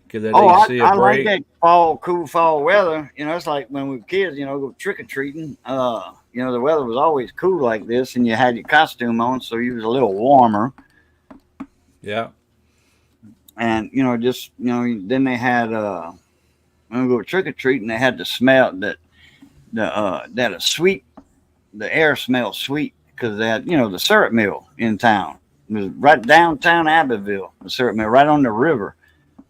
Give that Oh, AC a I like break. that fall, cool fall weather. It's like when we were kids, go trick or treating. The weather was always cool like this, and you had your costume on, so you was a little warmer. Yeah, And then they had when we go trick or treating, they had the smell that a sweet, the air smelled sweet because they had the syrup mill in town. It was right downtown Abbeville, the syrup mill, right on the river.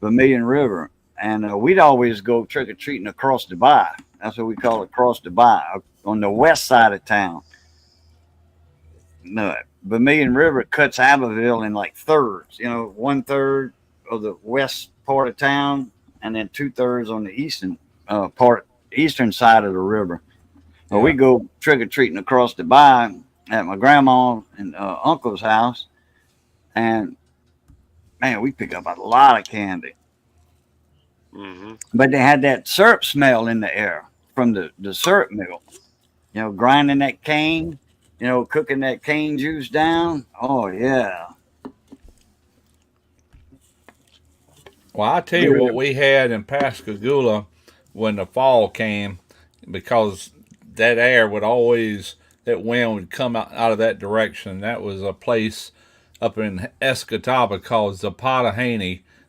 Vermilion River, and we'd always go trick or treating across the bay. That's what we call it, across the bay, on the west side of town. The Vermilion River cuts Abbeville in like thirds. 1/3 of the west part of town, and then 2/3 on the eastern side of the river. Well, we yeah. go trick or treating across the bay at my grandma and uncle's house, and man, we pick up a lot of candy. Mhm. But they had that syrup smell in the air from the syrup mill. Grinding that cane, cooking that cane juice down. Oh yeah. Well, I tell you Really? what we had in Pascagoula when the fall came, because that air would always, that wind would come out of that direction. That was a place up in Escatawpa called Zapata.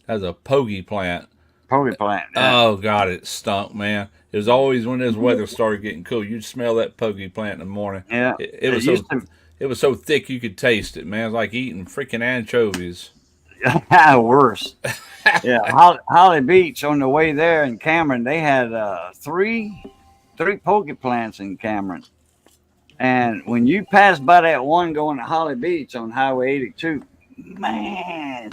That's a pogie plant. Poly plant. Yeah. Oh God, it stunk, man. It was always when this weather started getting cool, you'd smell that pogie plant in the morning. Yeah. It It was used so to it was so thick you could taste it, man. It was like eating freaking anchovies. worse. Yeah. Holly Beach on the way there in Cameron, they had three poke plants in Cameron. And when you pass by that one going to Holly Beach on Highway 82, man,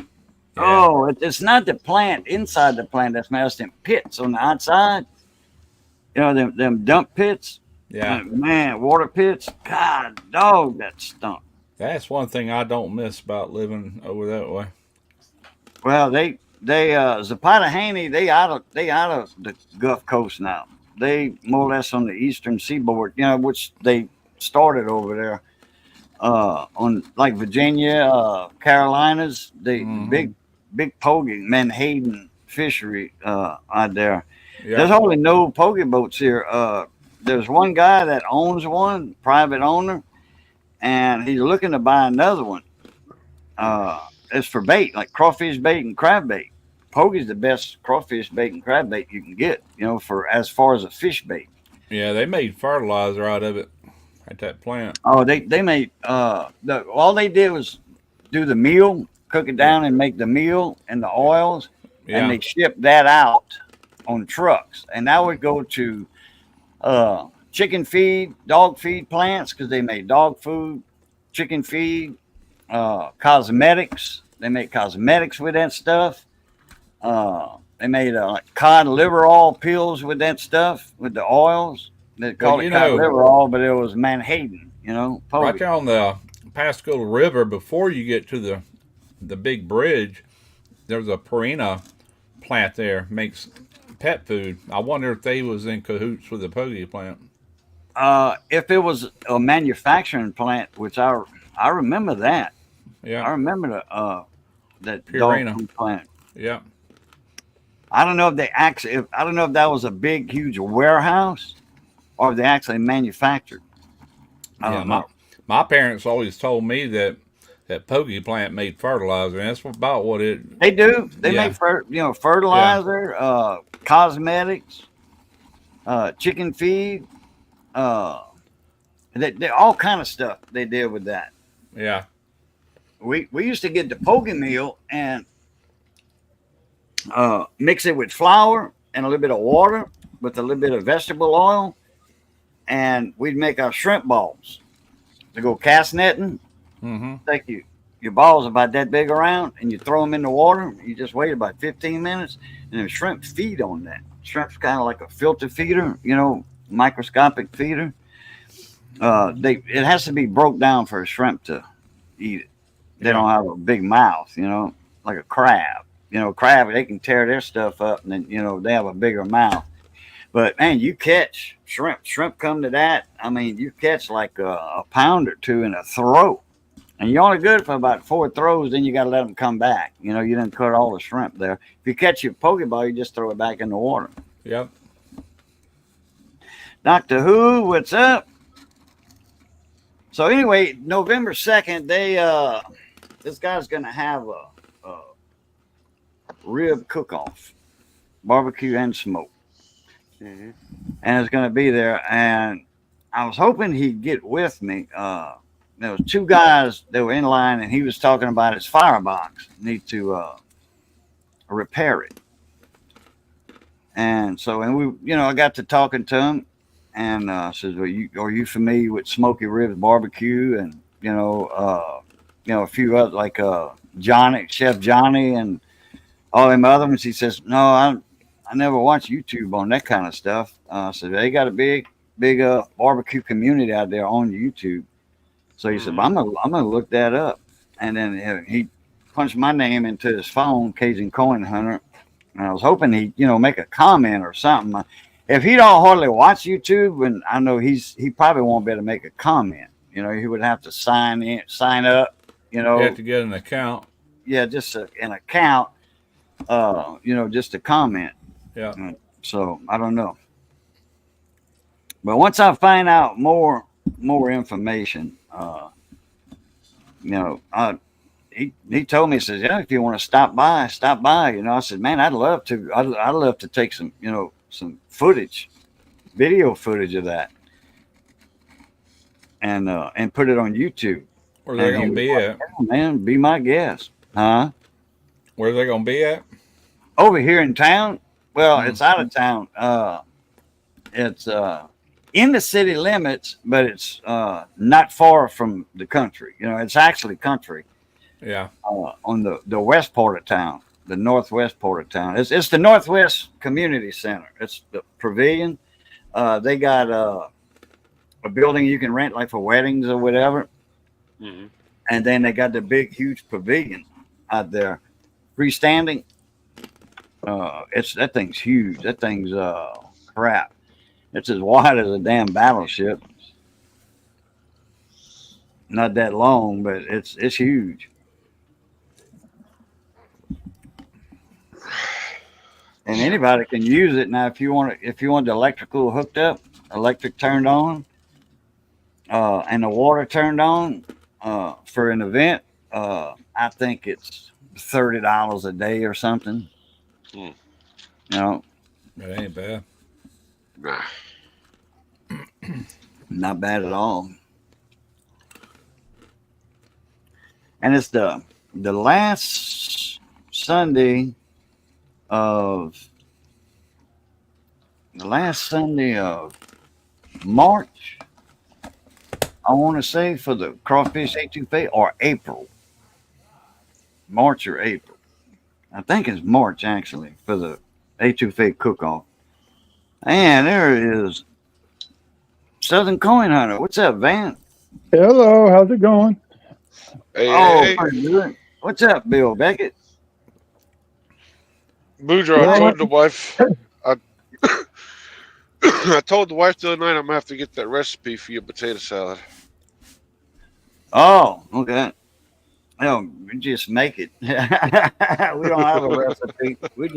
Yeah, oh, it's not the plant inside the plant that smells, them pits on the outside. Them dump pits. yeah. Man, water pits. God, dog, that stunk. That's one thing I don't miss about living over that way. Well, they Zapata Haney, they out of the Gulf Coast now. They more or less on the eastern seaboard, which they started over there. On like Virginia, Carolinas, the Hmm. big pogie Menhaden fishery out there. There's Yeah, only no pogie boats here. There's one guy that owns one, private owner, and he's looking to buy another one. It's for bait, like crawfish bait and crab bait. Pogie's the best crawfish bait and crab bait you can get, for as far as a fish bait. yeah. They made fertilizer out of it at that plant. Oh, they made all they did was do the meal, cook it Yeah, down, and make the meal and the oils, and yeah, they shipped that out on trucks, and that would go to chicken feed, dog feed plants because they made dog food, chicken feed, cosmetics. They make cosmetics with that stuff. They made like cod liver oil pills with that stuff, with the oils. They well, called it cod liver oil, but it was Manhattan, right Pogie. there on the Pascagoula River, before you get to the big bridge, there's a Purina plant there, makes pet food. I wonder if they was in cahoots with the pogie plant. If it was a manufacturing plant, which I remember that. Yeah, I remember that dog Purina. food plant. Yeah, I don't know if they actually. I don't know if that was a big, huge warehouse or if they actually manufactured. I yeah. don't My know. my parents always told me that pogie plant made fertilizer, and that's about what it. They do. They make Yeah, yeah, fertilizer, cosmetics, chicken feed, uh, they all kind of stuff they did with that. yeah. We used to get the pogie meal, and Mix it with flour and a little bit of water with a little bit of vegetable oil, and we'd make our shrimp balls to go cast netting. Mm-hmm. Take your balls about that big around, and you throw them in the water. You just wait about 15 minutes, and the shrimp feed on that. Shrimp's kind of like a filter feeder, microscopic feeder. It has to be broke down for a shrimp to eat it. They don't have a big mouth, like a crab. Crab, they can tear their stuff up, and then they have a bigger mouth. But man, you catch shrimp. Shrimp come to that. I mean, you catch like a pound or two in a throw, and you're only good for about 4 throws. Then you got to let them come back. You didn't cut all the shrimp there. If you catch your pokeball, you just throw it back in the water. Yep. Doctor Who, what's up? So anyway, November 2nd, this guy's gonna have a rib cook-off, barbecue and smoke, and it's gonna be there. And I was hoping he'd get with me. There was 2 guys that were in line, and he was talking about his firebox. Need to repair it. And so, I got to talking to him, and says, "Well, are you familiar with Smoky Ribs Barbecue?" And a few other like Chef Johnny, and all them other ones. He says, "No, I never watch YouTube on that kind of stuff." So they got a big barbecue community out there on YouTube. So he said, "I'm gonna look that up," and then he punched my name into his phone, Cajun Coin Hunter, and I was hoping he'd make a comment or something. If he don't hardly watch YouTube, and I know he probably won't be able to make a comment. He would have to sign up. You have to get an account. Yeah, just an account. Just a comment. Yeah. So I don't know. But once I find out more information, he told me, he says, "Yeah, if you want to stop by. I said, "Man, I'd love to. I'd love to take some some footage, video footage of that, and put it on YouTube." Where's they gonna be at? "Oh, man, be my guest, huh?" Where's they gonna be at? Over here in town. Well, it's out of town. It's in the city limits, but it's not far from the country. It's actually country. Yeah. On the west part of town, the northwest part of town. It's the Northwest Community Center. It's the pavilion. They got a building you can rent like for weddings or whatever. Mm-hmm. And then they got the big, huge pavilion out there, freestanding. That thing's huge. That thing's crap. It's as wide as a damn battleship. Not that long, but it's huge. And anybody can use it now. If you want the electrical hooked up, electric turned on, and the water turned on for an event, I think it's $30 a day or something. That ain't bad. Nah. Not bad at all. And it's the last Sunday of March, I want to say, for the crawfish etouffee, or April. March or April. I think it's March, actually, for the etouffee cook-off. And there is Southern Coin Hunter. What's up, Van? Hello, how's it going? Hey. Pretty good. What's up, Bill Beckett? Boudreaux, I told the wife. I told the wife the other night I'm gonna have to get that recipe for your potato salad. Oh, okay. No, we just make it. We don't have a recipe. We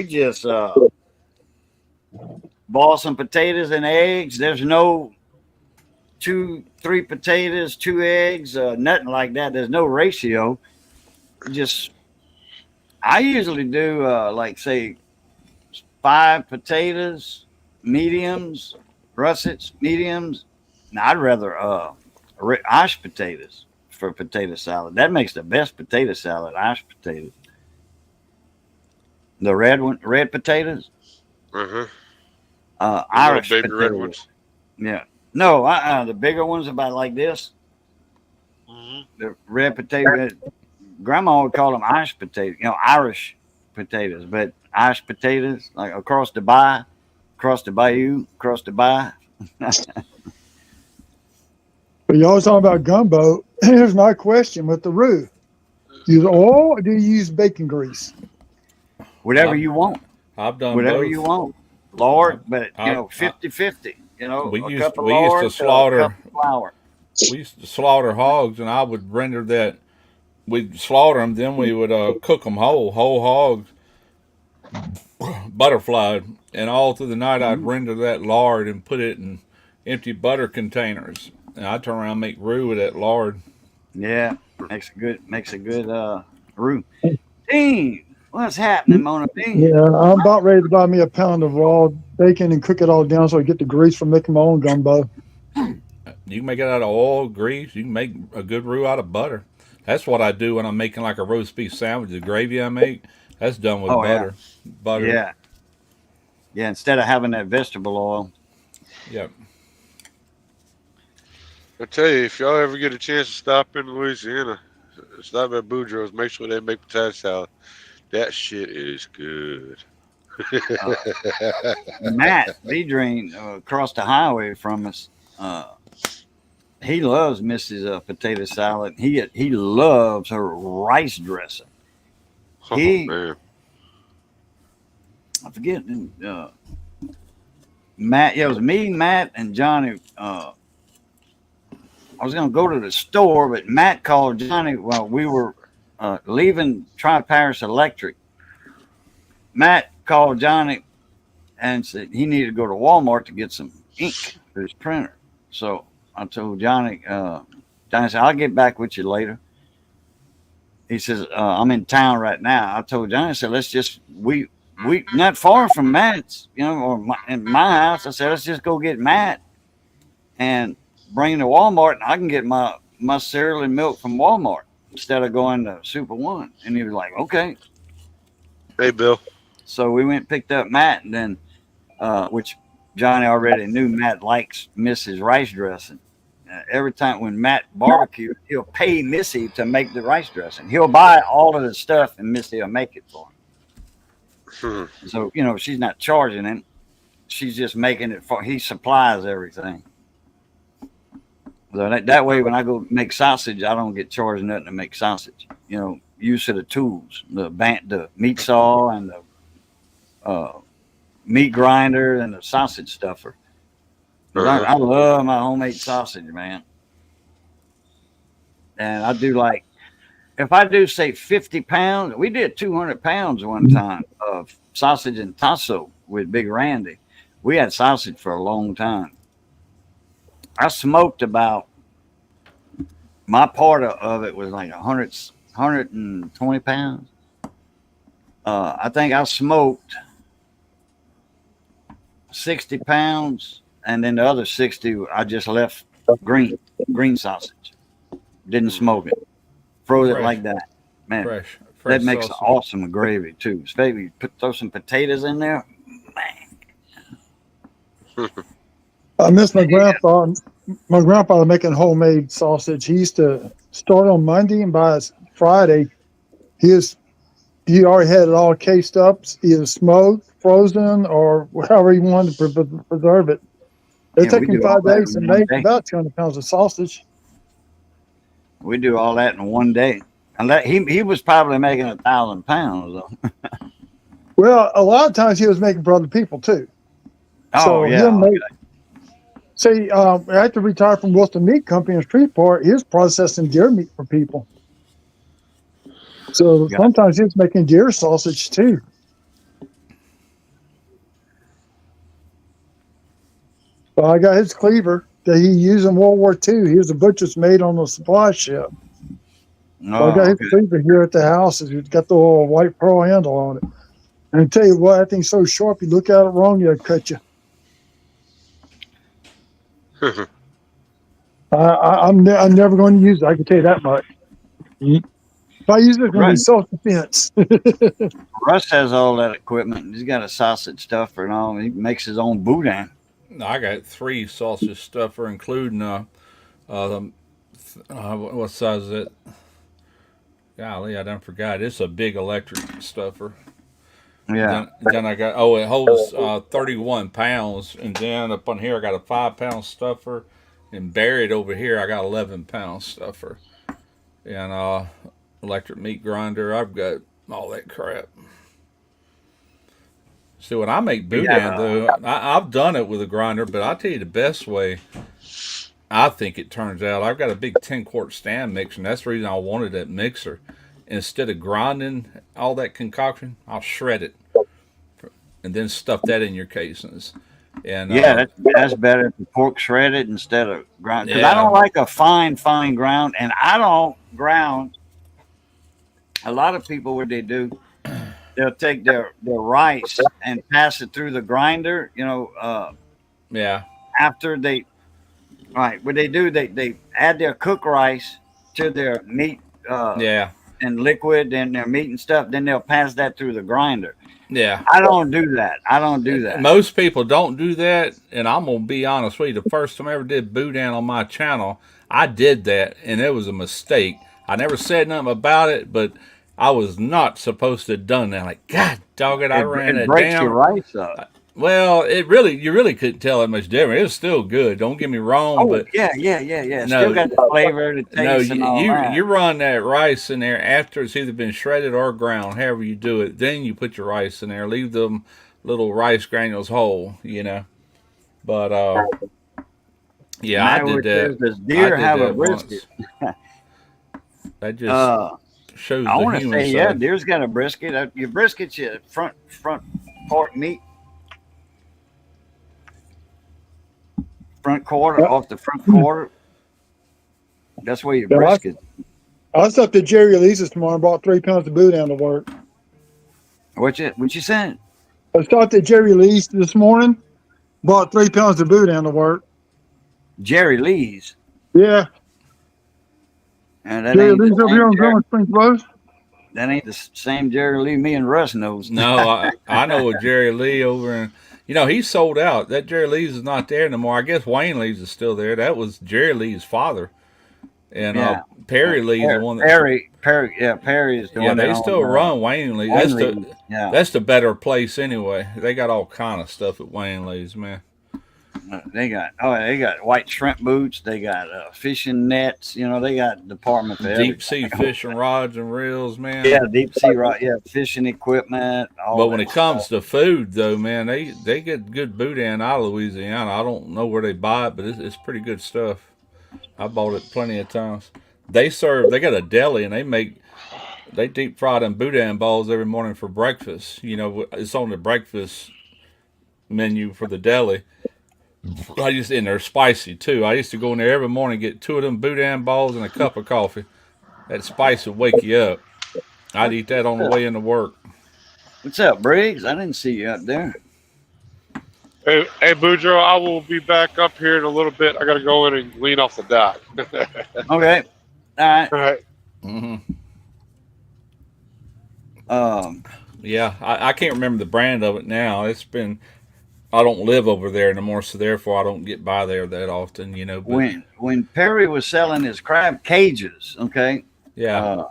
just boil some potatoes and eggs. There's no 3 potatoes, 2 eggs, nothing like that. There's no ratio. I usually do like say 5 potatoes, mediums, russets, mediums. Now I'd rather mashed potatoes for potato salad. That makes the best potato salad, mashed potatoes. The red potatoes, Uh-huh. The little Irish baby red potatoes. ones. Yeah. No, the bigger ones about like this. Mm-hmm. The red potato. Grandma would call them Irish potatoes. Irish potatoes, but Irish potatoes like across the bayou, across the bay. But you always talking about gumbo. Here's my question with the roux. Do you use oil or do you use bacon grease? Whatever you want. I've done Whatever you both. want. Lord, but I 50-50. A cup of we used to lard to a cup slaughter of flour. hogs, and I would render that. We'd slaughter them, then we would cook them whole hogs, butterflied, and all through the night I'd render that lard and put it in empty butter containers, and I'd turn around and make roux with that lard. Yeah, makes a good roux. Dean, what's happening, Mona B? Yeah, I'm about ready to buy me a pound of raw bacon and cook it all down so I get the grease for making my own gumbo. You can make it out of oil, grease. You can make a good roux out of butter. That's what I do when I'm making like a roast beef sandwich. The gravy I make, that's done with Oh yeah, butter. Butter. yeah, yeah. Instead of having that vegetable oil. Yep. I tell you, if y'all ever get a chance to stop in Louisiana, stop at Boudreaux's. Make sure they make potato salad. That shit is good. Matt Bedrein across the highway from us. He loves Mrs. Potato Salad. He loves her rice dressing. Oh He man. I forget Matt. Yeah, it was me, Matt, and Johnny. I was going to go to the store, but Matt called Johnny while we were leaving Tri-Paris Electric. Matt called Johnny and said he needed to go to Walmart to get some ink for his printer. So I told Johnny, Johnny said, I'll get back with you later. He says, I'm in town right now. I told Johnny, I said, we not far from Matt's, or in my house. I said, let's just go get Matt and bring him to Walmart, and I can get my cereal and milk from Walmart instead of going to Super One. And he was like, okay. Hey, Bill. So we went and picked up Matt, and then, which Johnny already knew Matt likes Mrs. Rice dressing. Every time when Matt barbecues, he'll pay Missy to make the rice dressing. He'll buy all of the stuff, and Missy will make it for him. So, she's not charging him. She's just making it for he supplies everything. So that way, when I go make sausage, I don't get charged nothing to make sausage. Use of the tools, the meat saw and the meat grinder and the sausage stuffer. I love my homemade sausage, man. And I do if I do say 50 pounds, we did 200 pounds one time of sausage and tasso with Big Randy. We had sausage for a long time. I smoked my part of it was like 120 pounds. I think I smoked 60 pounds, and then the other 60 I just left green sausage. Didn't smoke it. Froze it like that. Man, Fresh that makes sausage. awesome gravy too. Especially throw some potatoes in there. Man. I miss my grandpa. My grandfather making homemade sausage. He used to start on Monday, and by Friday, he already had it all cased up, either smoked, frozen, or however he wanted to preserve it. It took him 5 days to make about 200 pounds of sausage. We do all that in one day. And he was probably making 1,000 pounds though. Well, a lot of times he was making for other people too. Oh so yeah. See, after retired from Wilson Meat Company in Shreveport, he was processing deer meat for people. So sometimes he was making deer sausage too. So I got his cleaver that he used in World War II. He was a butcher's mate on the supply ship. So I got his cleaver here at the house. It's got the little white pearl handle on it. And I tell you what, that thing's so sharp, you look at it wrong, it'll cut you. I'm never going to use it. I can tell you that much. If I use it, it's going to be Right. self-defense. Russ has all that equipment. He's got a sausage stuffer and all. He makes his own boudin. I got 3 sausage stuffer, including what size is it? Golly, I done forgot. It's a big electric stuffer. Yeah. Then I got it holds 31 pounds, and then up on here I got a 5-pound stuffer, and buried over here I got 11-pound stuffer, and electric meat grinder. I've got all that crap. See, when I make boudin, though, I've done it with a grinder, but I'll tell you the best way I think it turns out. I've got a big 10-quart stand mixer, and that's the reason I wanted that mixer. Instead of grinding all that concoction, I'll shred it and then stuff that in your casings. And Yeah, that's better to pork shredded instead of ground. Because I Yeah. don't like a fine ground, and I don't ground. A lot of people, what they do, they'll take their rice and pass it through the grinder. yeah, After they, right, what they do, they add their cooked rice to their meat yeah, and liquid and their meat and stuff. Then they'll pass that through the grinder. yeah. I don't do that. I don't do that. Most people don't do that, and I'm gonna be honest with you. The first time I ever did boudin on my channel, I did that, and it was a mistake. I never said nothing about it, but I was not supposed to have done that. Like, God dog it, I ran It that breaks down. your rice up. Well, you really couldn't tell that much different. It was still good. Don't get me wrong, Oh, but yeah. No, Still got the flavor, the no, taste, and all that. you run that rice in there after it's either been shredded or ground, however you do it. Then you put your rice in there. Leave them little rice granules whole, But yeah, I did that. Does deer I did have a that brisket? once. That just shows I the want to human say, side. yeah, deer's got a brisket. Your brisket's your front part meat, front quarter off the front quarter. That's where your Yeah, brisket. I was up to Jerry Lee's tomorrow and brought 3 pounds of boudin to work. What you saying? I stopped at Jerry Lee's this morning, bought 3 pounds of boudin to work. Jerry Lee's. Yeah, And that Jerry ain't Lee's the over here same on Jerry, Growing Springs Road. that ain't the same Jerry Lee me and Russ knows. No, I know a Jerry Lee over in. He's sold out. That Jerry Lee's is not there anymore. I guess Wayne Lee's is still there. That was Jerry Lee's father, and Yeah. Perry Lee's the one that. Perry is the Yeah, one that they owns still run Wayne Lee. That's Lee's. Yeah. that's the better place anyway. They got all kind of stuff at Wayne Lee's, man. They got white shrimp boots. They got fishing nets. They got department for Deep sea fishing rods and reels, man. Yeah, deep sea rod. Yeah, fishing equipment. But when it comes to food, though, man, they get good boudin out of Louisiana. I don't know where they buy it, but it's pretty good stuff. I bought it plenty of times. They got a deli, and they deep fry them boudin balls every morning for breakfast. It's on the breakfast menu for the deli. And they're spicy too. I used to go in there every morning and get 2 of them boudin balls and a cup of coffee. That spice would wake you up. I'd eat that on the way into work. What's up, Briggs? I didn't see you up there. Hey, Boudreaux, I will be back up here in a little bit. I got to go in and lean off the dock. Okay. All right. All right. Mm-hmm. Yeah, I can't remember the brand of it now. I don't live over there anymore, so therefore I don't get by there that often, But when Perry was selling his crab cages, okay, yeah,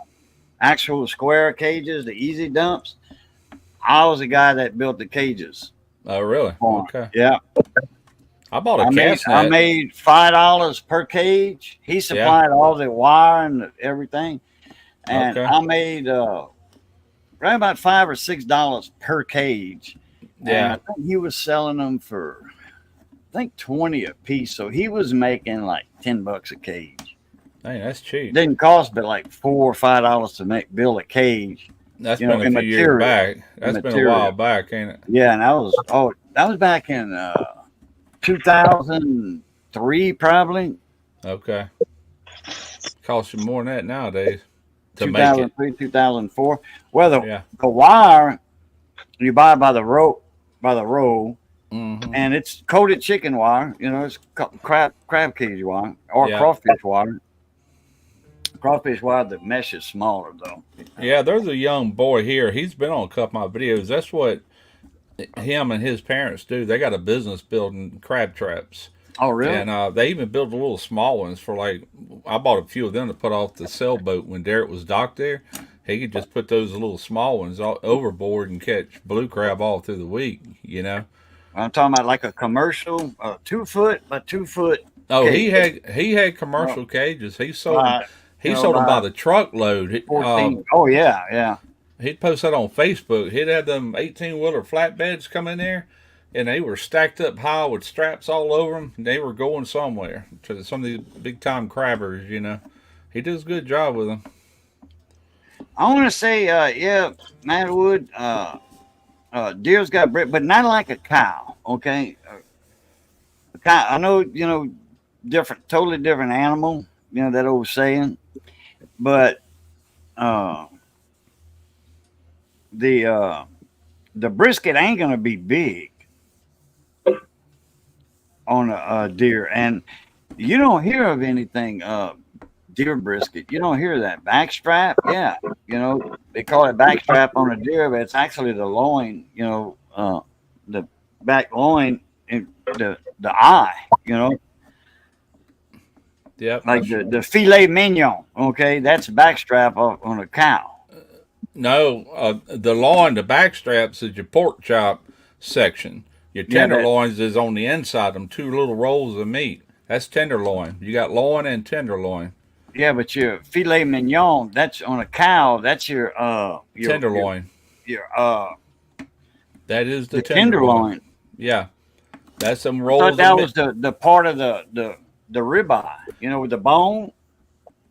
actual square cages, the easy dumps, I was the guy that built the cages. oh really? Okay. Yeah, I bought a cast net. I made $5 per cage. He supplied all the wire and everything, and I made right about $5 or $6 per cage. Yeah, and I think he was selling them for, I think 20 a piece. So he was making like $10 a cage. Hey, that's cheap. Didn't cost but like $4 or $5 to build a cage. That's been a few years back. That's been a while back, ain't it? Yeah, and that was back in 2003 probably. Okay. Costs you more than that nowadays to make it. 2003, 2004. Well, the wire you buy by the roll, Mm-hmm. and it's coated chicken wire. It's crab cage wire or crawfish wire. Crawfish wild, the mesh is smaller though. Yeah, there's a young boy here. He's been on a couple of my videos. That's what him and his parents do. They got a business building crab traps. Oh, really? And they even built little small ones for like, I bought a few of them to put off the sailboat when Derek was docked there. He could just put those little small ones overboard and catch blue crab all through the week, you know. I'm talking about like a commercial, 2 foot by 2 foot. Oh, cage. he had commercial cages. He sold By, he sold them by the truckload. 14. Oh yeah, yeah. He'd post that on Facebook. He'd have them 18-wheeler flatbeds come in there, and they were stacked up high with straps all over them. They were going somewhere to some of these big time crabbers, you know. He does a good job with them. I want to say, yeah, Matterwood, deer's got bread, but not like a cow. Okay, a cow. I know, different, totally different animal. You know that old saying, but the brisket ain't gonna be big on a deer, and you don't hear of anything deer brisket. You don't hear that backstrap. Yeah, they call it backstrap on a deer, but it's actually the loin. The back loin and the eye. Yep. Like the filet mignon. Okay, that's backstrap on a cow. No, the loin, the backstraps is your pork chop section. Your tenderloins is on the inside, them 2 little rolls of meat. That's tenderloin. You got loin and tenderloin. Yeah, but your filet mignon, that's on a cow. That's your tenderloin. That is the tenderloin. Yeah, that's some I rolls. thought that was the part of the ribeye. With the bone,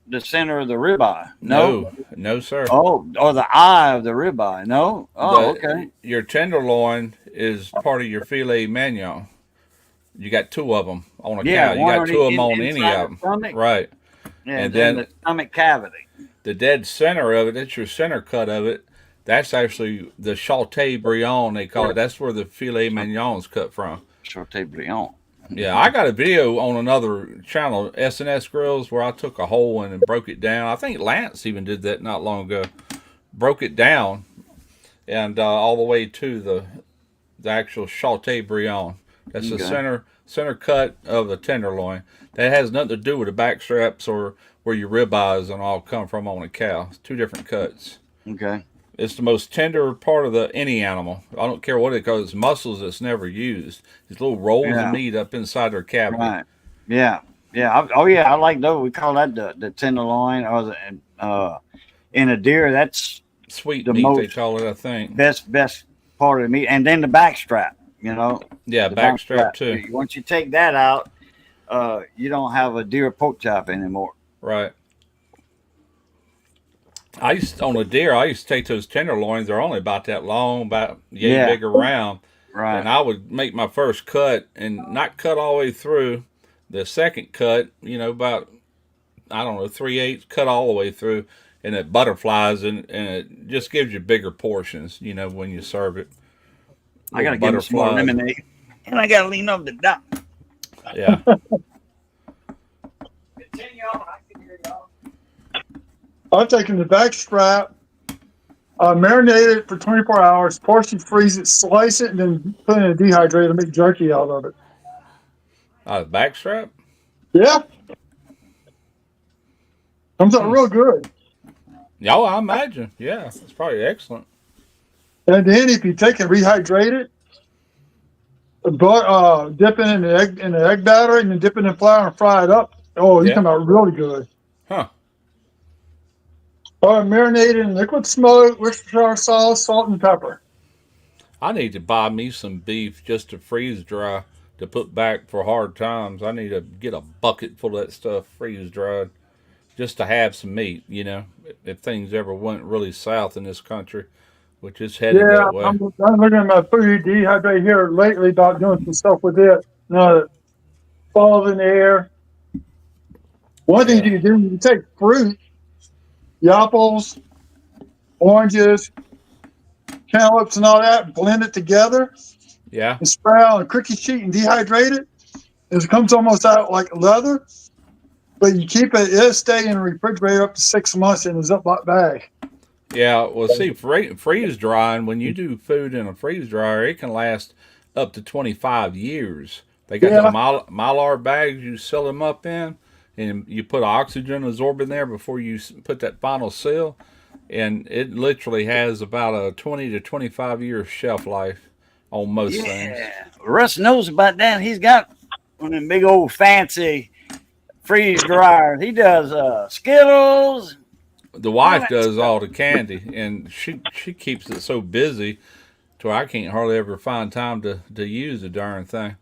the center of the ribeye. No, sir. Oh, or the eye of the ribeye. No. Oh, okay. Your tenderloin is part of your filet mignon. You got 2 of them on a cow. You got 2 of them on any of them. Stomach. Right. Yeah, and then the stomach cavity. The dead center of it, that's your center cut of it. That's actually the Chateaubriand, they call it. That's where the filet mignon's cut from. Chateaubriand. Yeah, I got a video on another channel, SNS Grills, where I took a whole one and broke it down. I think Lance even did that not long ago. Broke it down and all the way to the actual Chateaubriand. That's the center cut of the tenderloin. That has nothing to do with the back straps or where your ribeyes and all come from on a cow. It's 2 different cuts. Okay. It's the most tender part of any animal. I don't care what it calls. It's muscles that's never used. These little rolls of meat up inside their cavity. Right. Yeah. Yeah. Oh, yeah. I like those. We call that the tenderloin, or in a deer. That's sweet meat. They call it, I think. Best part of the meat, and then the backstrap. Yeah, backstrap too. Once you take that out, you don't have a deer pork chop anymore. Right. On a deer, I used to take those tenderloins. They're only about that long, about big around. Right. And I would make my first cut and not cut all the way through. The second cut, about, 3/8, cut all the way through. And it butterflies and it just gives you bigger portions, when you serve it. I got to get some more lemonade. And I got to lean over the dock. Yeah. Continue on. I can hear y'all. I've taken the back strap, marinate it for 24 hours, portion freeze it, slice it, and then put it in a dehydrator and make jerky out of it. The back strap? Yeah. Comes out real good. Yeah, I imagine. Yeah, it's probably excellent. And then if you take and rehydrate it, dip it in the egg batter and then dip it in flour and fry it up. Oh, you come out really good. Huh. Marinated in liquid smoke, Worcestershire sauce, salt, and pepper. I need to buy me some beef just to freeze dry to put back for hard times. I need to get a bucket full of that stuff freeze dried just to have some meat, if things ever went really south in this country, which is headed that way. I'm looking at my food dehydrate here lately about doing some stuff with it. Falls in the air. One thing you can do, you take fruit, apples, oranges, cantaloupes, and all that, blend it together. Yeah. And spray it on a cookie sheet and dehydrate it. It comes almost out like leather. But you keep it, it'll stay in the refrigerator up to 6 months in a Ziploc bag. Yeah, well, see, freeze drying, when you do food in a freeze dryer, it can last up to 25 years. They got them Yeah. mylar bags you seal them up in, and you put oxygen absorber in there before you put that final seal, and it literally has about a 20 to 25-year shelf life on most things. Yeah, Russ knows about that. He's got one of them big old fancy freeze dryers. He does Skittles, The all wife that does stuff. all the candy, and she keeps it so busy to where I can't hardly ever find time to use the darn thing.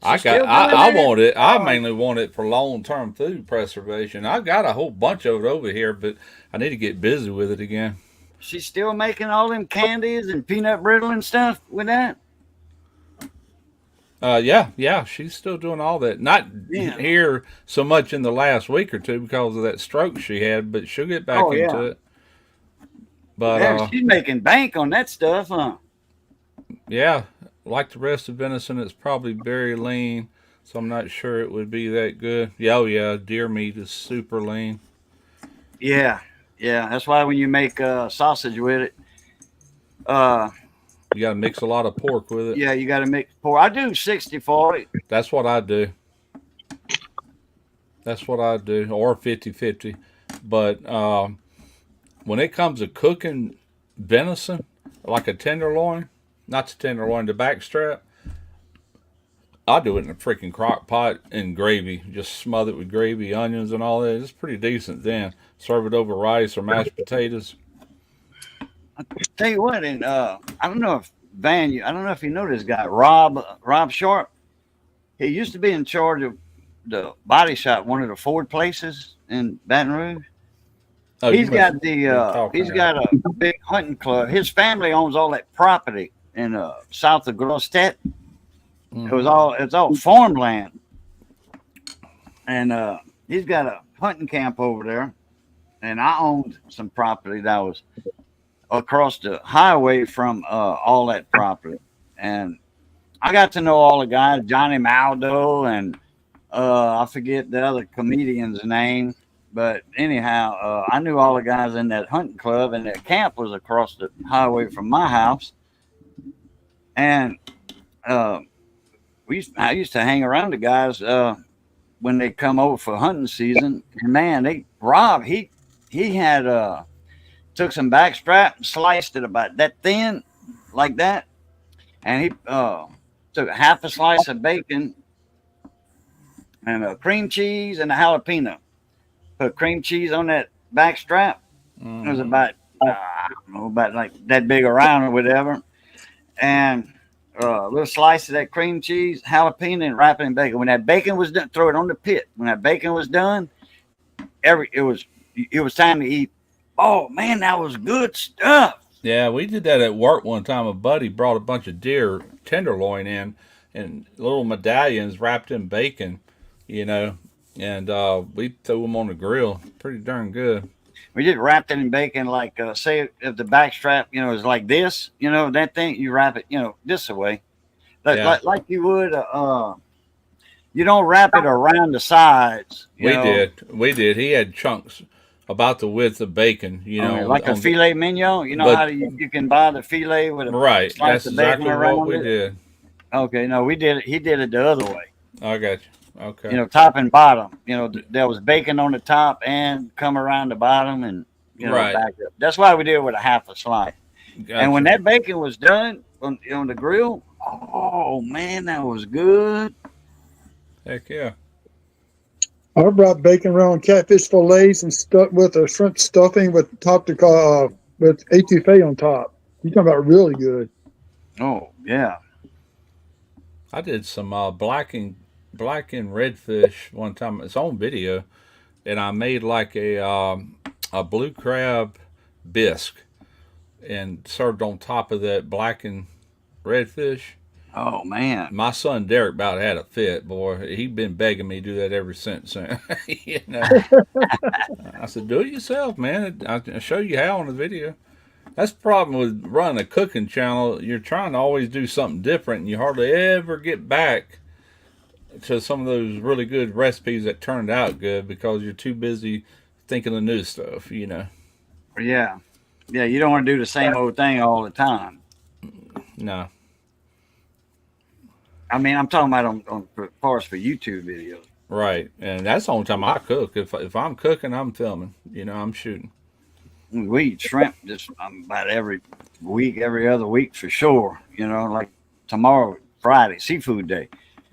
She's still doing I that. want it. I Oh, mainly want it for long term food preservation. I've got a whole bunch of it over here, but I need to get busy with it again. she's still making all them candies and peanut brittle and stuff with that. Yeah, she's still doing all that. Not Yeah. here so much in the last week or two because of that stroke she had, but she'll get back Oh into yeah. it. But Yeah, she's making bank on that stuff, huh? yeah, like the rest of venison, it's probably very lean, so I'm not sure it would be that good. Yeah, oh yeah, deer meat is super lean. Yeah. Yeah. That's why when you make sausage with it, uh, You got to mix a lot of pork with it. yeah, you got to mix pork. I do 60-40. That's what I do. That's what I do, or 50-50. But when it comes to cooking venison, like a tenderloin, not the tenderloin, the backstrap, I do it in a freaking crock pot in gravy. Just smother it with gravy, onions, and all that. It's pretty decent then. Serve it over rice or mashed potatoes. Tell you what, and I don't know if I don't know if you know this guy, Rob Sharp. He used to be in charge of the body shop, one of the Ford places in Baton Rouge. Oh, He's you must got be he's talking. got a big hunting club. His family owns all that property in south of Grostet. It's all farmland, and he's got a hunting camp over there. And I owned some property that was across the highway from all that property, and I got to know all the guys, Johnny Maldo, and I forget the other comedian's name. But anyhow, I knew all the guys in that hunting club, and that camp was across the highway from my house. And uh, I used to hang around the guys when they come over for hunting season. And man, Rob, he had took some backstrap and sliced it about that thin, like that, and he took half a slice of bacon and a cream cheese and a jalapeno. Put cream cheese on that back strap. It was about I don't know, about like that big around or whatever, and a little slice of that cream cheese, jalapeno, and wrap it in bacon. When that bacon was done, throw it on the pit. When that bacon was done, it was time to eat. Oh man, that was good stuff. Yeah, we did that at work one time. A buddy brought a bunch of deer tenderloin in and little medallions wrapped in bacon, you know, and we threw them on the grill. Pretty darn good. We just wrapped it in bacon, like say if the back strap, is like this, that thing. You wrap it, this way, Yeah, like you would. You don't wrap it around the sides, we did. He had chunks about the width of bacon, Okay, like a on the, filet mignon. You know but how you can buy the filet with a right, slice that's of bacon exactly what around we it. did. Okay, no, we did it. He did it the other way. I got you. Okay. Top and bottom. There was bacon on the top and come around the bottom and Right. back up. That's why we did it with a half a slice. And when Gotcha. that bacon was done on the grill, oh man, that was good. Heck yeah. I brought bacon around catfish fillets and stuck with a shrimp stuffing with with etouffee on top. You talking about really good? Oh yeah. I did some black and redfish one time. It's on video, and I made like a blue crab bisque and served on top of that black and redfish. Oh man. My son Derek about had a fit, boy. He'd been begging me to do that ever since. I said, "Do it yourself, man. I'll show you how on the video." That's the problem with running a cooking channel. You're trying to always do something different, and you hardly ever get back to some of those really good recipes that turned out good because you're too busy thinking of new stuff, you know. Yeah. Yeah, you don't want to do the same old thing all the time. No. I mean, I'm talking about on as far as for YouTube videos. Right. And that's the only time I cook. If I'm cooking, I'm filming. You know, I'm shooting. We eat shrimp just about every week, every other week for sure. You know, like tomorrow, Friday, seafood day.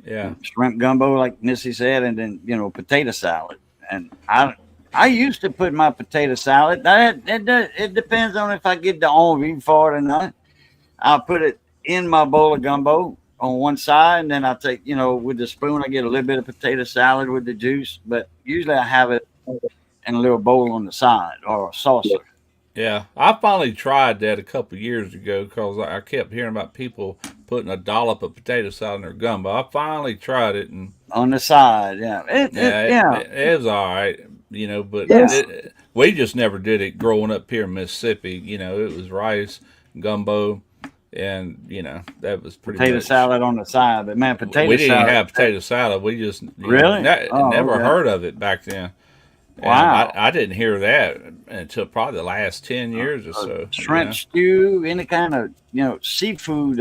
Yeah. Shrimp gumbo, like Missy said, and then potato salad. And I used to put my potato salad. It depends on if I get the envie for it or not. I'll put it in my bowl of gumbo on one side, and then I take with the spoon I get a little bit of potato salad with the juice. But usually I have it in a little bowl on the side or a saucer. Yeah, I finally tried that a couple years ago because I kept hearing about people putting a dollop of potato salad in their gumbo. I finally tried it, and On the side, yeah. it was all right, but Yes. we just never did it growing up here in Mississippi. It was rice, gumbo, and that was pretty Potato much. salad on the side. But man, potato We didn't salad. have potato salad. We just Really? Oh, never okay. heard of it back then. And Wow. I didn't hear that until probably the last 10 years or so. Shrimp stew, any kind of seafood,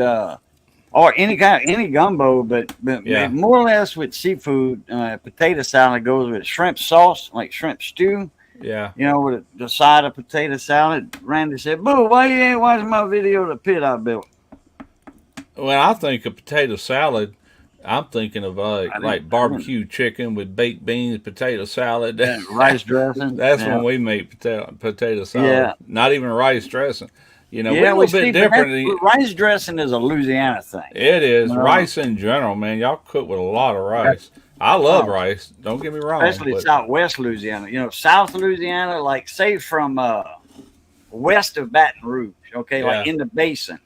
or any gumbo, but Yeah. more or less with seafood. Potato salad goes with shrimp sauce, like shrimp stew. Yeah. With the side of potato salad. Randy said, "Boo, why you ain't watching my video of the pit I built?" When I think of potato salad, I'm thinking of like barbecue chicken with baked beans, potato salad, and rice dressing. That's when we make potato salad. Yeah. Not even rice dressing. We're a we little see, bit but different. rice dressing is a Louisiana thing. It is. No. Rice in general, man. Y'all cook with a lot of rice. I love rice. Don't get me wrong. Especially Southwest Louisiana. South Louisiana, like say from west of Baton Rouge, okay, like in the basin.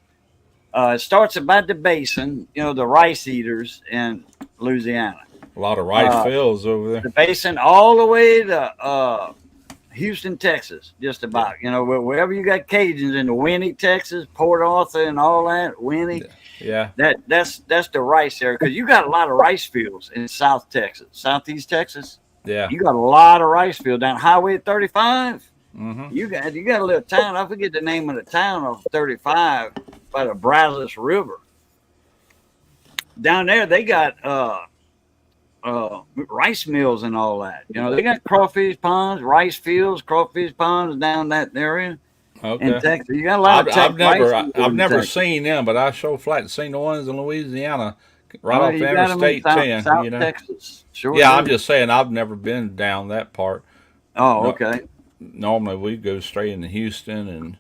It starts about the basin, the rice eaters in Louisiana. A lot of rice fields over there. The basin all the way to Houston, Texas, just about. Wherever you got Cajuns in the Winnie, Texas, Port Arthur and all that, Winnie. Yeah. That's the rice area because you got a lot of rice fields in South Texas, Southeast Texas. Yeah. You got a lot of rice fields down Highway 35. Mm-hmm. You got a little town. I forget the name of the town of 35 by the Brazos River. Down there, they got rice mills and all that. They got crawfish ponds, rice fields, crawfish ponds down that area. Okay. In Texas, you got a lot of I've never seen them, but I sure flat seen the ones in Louisiana, right off Interstate 10. South Texas. Sure. Yeah, I'm just saying I've never been down that part. Oh, okay. Normally we go straight into Houston, and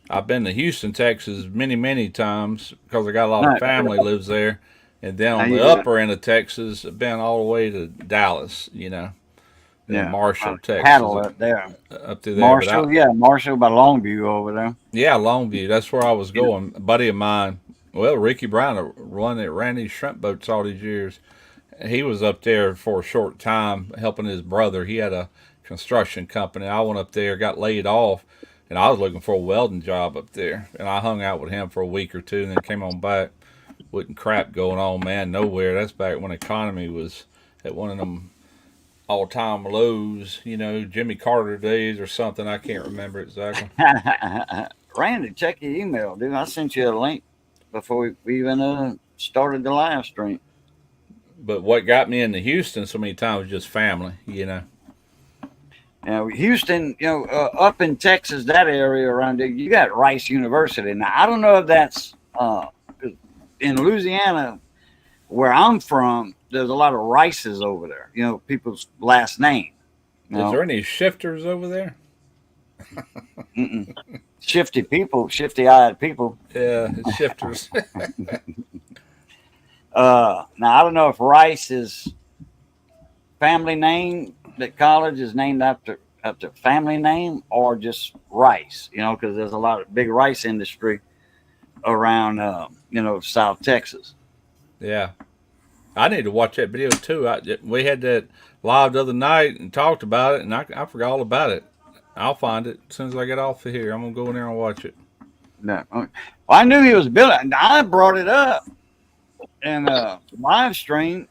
I've been to Houston, Texas many times because I got a lot of family lives there. And then on the upper end of Texas, I've been all the way to Dallas, Marshall, Texas. Cattle up there. Up to there. Marshall, Marshall by Longview over there. Yeah, Longview. That's where I was going. A buddy of mine, Ricky Brown, ran these shrimp boats all these years. He was up there for a short time helping his brother. He had a construction company. I went up there, got laid off, and I was looking for a welding job up there. And I hung out with him for a week or two and then came on back. Wasn't crap going on, man, nowhere. That's back when the economy was at one of them all-time lows, Jimmy Carter days or something. I can't remember exactly. Randy, check your email, dude. I sent you a link before we even started the live stream. But what got me into Houston so many times was just family, Houston, up in Texas, that area around there, you got Rice University. Now, I don't know if that's in Louisiana, where I'm from, there's a lot of Rices over there, people's last name. Is there any shifters over there? Shifty-eyed people. Yeah, shifters. Now, I don't know if Rice is family name, that college is named after family name or just rice, because there's a lot of big rice industry around, South Texas. Yeah. I need to watch that video too. We had that live the other night and talked about it, and I forgot all about it. I'll find it as soon as I get off of here. I'm going to go in there and watch it. No. Well, I knew he was building. I brought it up in a live stream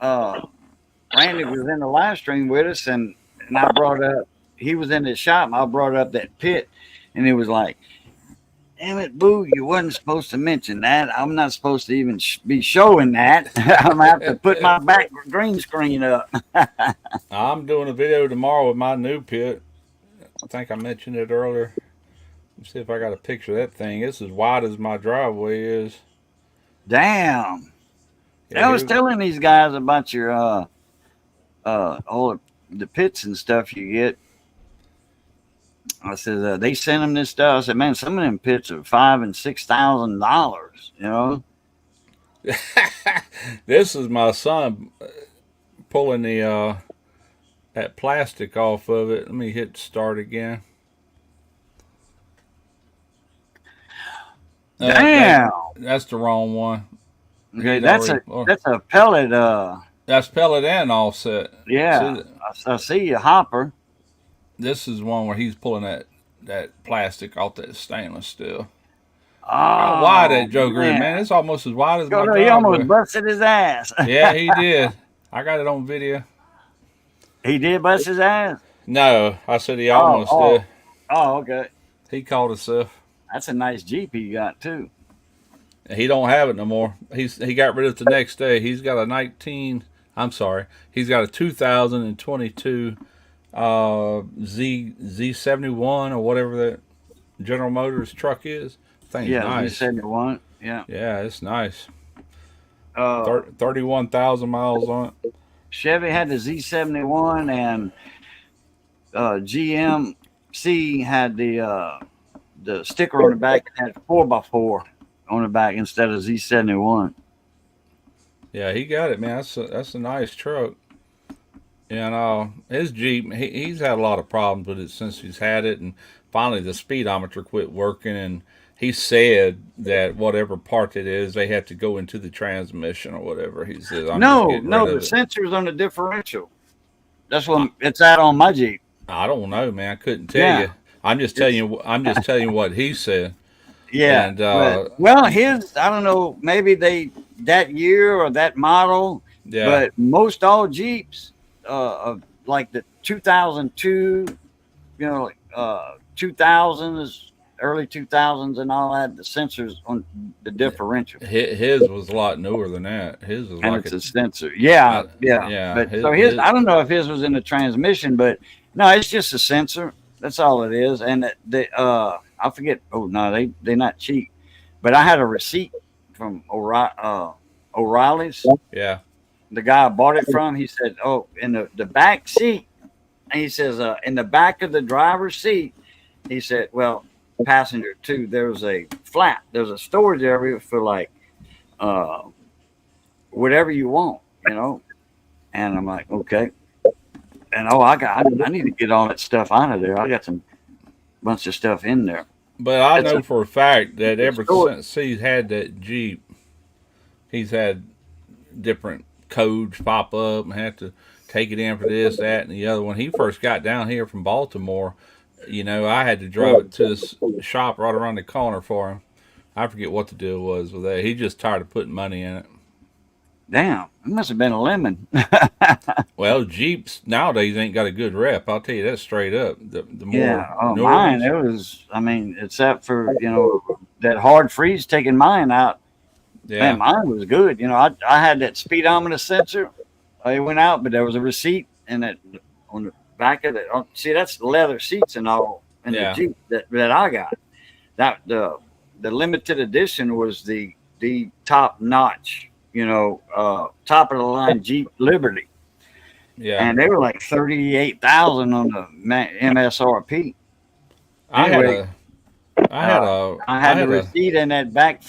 Randy was in the live stream with us, and I brought up he was in the shop. And I brought up that pit, and he was like, "Damn it, Boo! You wasn't supposed to mention that. I'm not supposed to even be showing that. I'm gonna have to put my back green screen up." I'm doing a video tomorrow with my new pit. I think I mentioned it earlier. Let's see if I got a picture of that thing. It's as wide as my driveway is. Damn! Yeah, I was telling these guys about your all the pits and stuff you get. I said they sent them this stuff. I said, man, some of them pits are $5,000 and $6,000. You know. this is my son pulling the that plastic off of it. Let me hit start again. Damn. That's the wrong one. Okay, that's a pellet. That's pellet and offset. Yeah, I see a hopper. This is one where he's pulling that plastic off that stainless steel. Oh, How wide that joker is, man. It's almost as wide as my driveway. He almost busted his ass. Yeah, he did. I got it on video. He did bust his ass? No, I said he almost did. Oh, okay. He called himself. That's a nice Jeep he got, too. He don't have it no more. He got rid of it the next day. He's got a he's got a 2022 Z71 or whatever that General Motors truck is. Thing's nice. Z71. Yeah. Yeah, it's nice. 31,000 miles on it. Chevy had the Z71 and GMC had the sticker on the back and had 4x4 on the back instead of Z71. Yeah, he got it, man. That's a nice truck. And his Jeep, he's had a lot of problems with it since he's had it, and finally the speedometer quit working, and he said that whatever part it is, they have to go into the transmission or whatever. He said, the sensor's on the differential. That's what it's at on my Jeep. I don't know, man. I couldn't tell you. I'm just telling you what he said. Yeah. And, well, his, I don't know, maybe that year or that model. Yeah. But most all Jeeps, like the 2002, 2000s, early 2000s and all that, the sensors on the differential. His was a lot newer than that. His was like a sensor. Yeah. But his, I don't know if his was in the transmission, but no, it's just a sensor. That's all it is. And I forget. Oh no, they're not cheap. But I had a receipt from O'Reilly's. Yeah. The guy I bought it from, he said, "Oh, in the back seat," and he says, "In the back of the driver's seat," he said, "Well, passenger too. There's a storage area for like, whatever you want, And I'm like, okay. And I need to get all that stuff out of there. I got some bunch of stuff in there. But I know for a fact that ever since he's had that Jeep, he's had different codes pop up and had to take it in for this, that, and the other. When he first got down here from Baltimore, I had to drive it to this shop right around the corner for him. I forget what the deal was with that. He just tired of putting money in it. Damn, it must have been a lemon. Well, Jeeps nowadays ain't got a good rep. I'll tell you that straight up. The more mine, it was, except for, that hard freeze taking mine out. Yeah. Man, mine was good. I had that speedometer sensor. It went out, but there was a receipt and that on the back of it. See, that's the leather seats and all in the Jeep that I got. That the limited edition was the top notch. Top of the line Jeep Liberty. Yeah. And they were like 38,000 on the MSRP. I had a receipt in that back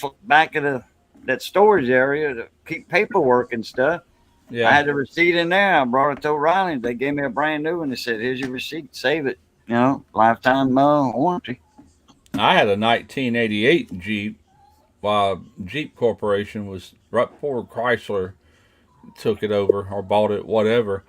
of that storage area to keep paperwork and stuff. Yeah. I had the receipt in there. I brought it to O'Reilly. They gave me a brand new one. They said, "Here's your receipt. Save it. Lifetime warranty." I had a 1988 Jeep while Jeep Corporation was right before Chrysler took it over or bought it, whatever.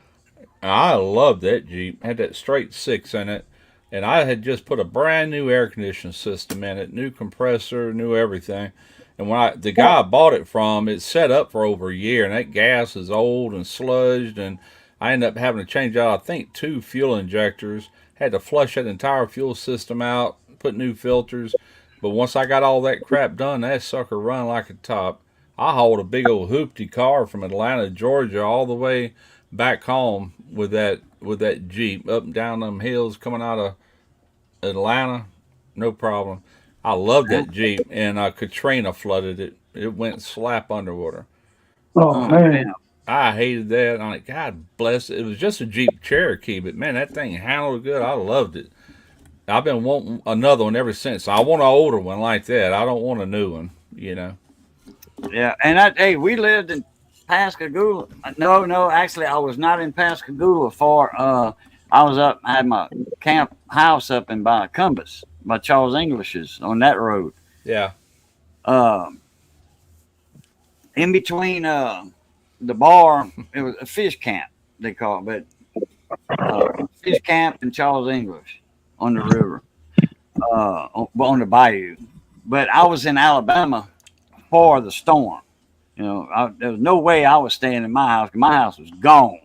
And I loved that Jeep. Had that straight six in it. And I had just put a brand new air conditioning system in it, new compressor, new everything. And when the guy I bought it from, it's set up for over a year, and that gas is old and sludged, and I ended up having to change out, I think, 2 fuel injectors. Had to flush that entire fuel system out, put new filters. But once I got all that crap done, that sucker run like a top. I hauled a big old hoopty car from Atlanta, Georgia, all the way back home with that Jeep up and down them hills coming out of Atlanta, no problem. I loved that Jeep, and Katrina flooded it. It went slap underwater. Oh, Oh, man. damn. I hated that. I'm like, God bless it. It was just a Jeep Cherokee, but man, that thing handled good. I loved it. I've been wanting another one ever since. I want an older one like that. I don't want a new one, you know. Yeah, and hey, we lived in Pascagoula. No, actually, I was not in Pascagoula for. I was up. I had my camp house up in by Cumbus, by Charles English's on that road. Yeah. Um, in between the bar, it was a fish camp they call it, but fish camp and Charles English on the river, on the bayou. But I was in Alabama for the storm. There was no way I was staying in my house. My house was gone,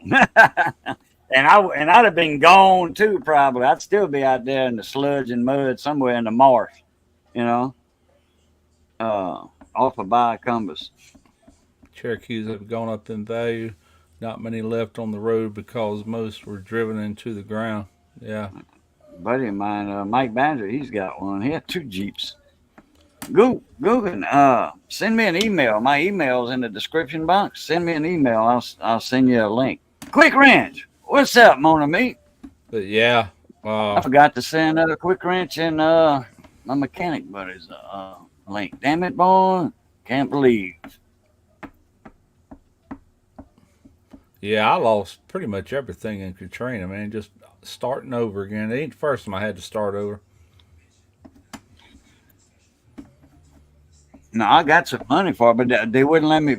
and I'd have been gone too. Probably, I'd still be out there in the sludge and mud somewhere in the marsh, you know, off of Cumbus. Cherokees have gone up in value. Not many left on the road because most were driven into the ground. Yeah. Buddy of mine, Mike Badger, he's got one. He had 2 Jeeps. Google, send me an email. My email's in the description box. Send me an email. I'll send you a link. Quick Wrench, what's up, Mona Me? But yeah. I forgot to send Quick Wrench and my mechanic buddies link. Damn it, boy! Can't believe. Yeah, I lost pretty much everything in Katrina, man. Just starting over again. It ain't the first time I had to start over. No, I got some money for it, but they wouldn't let me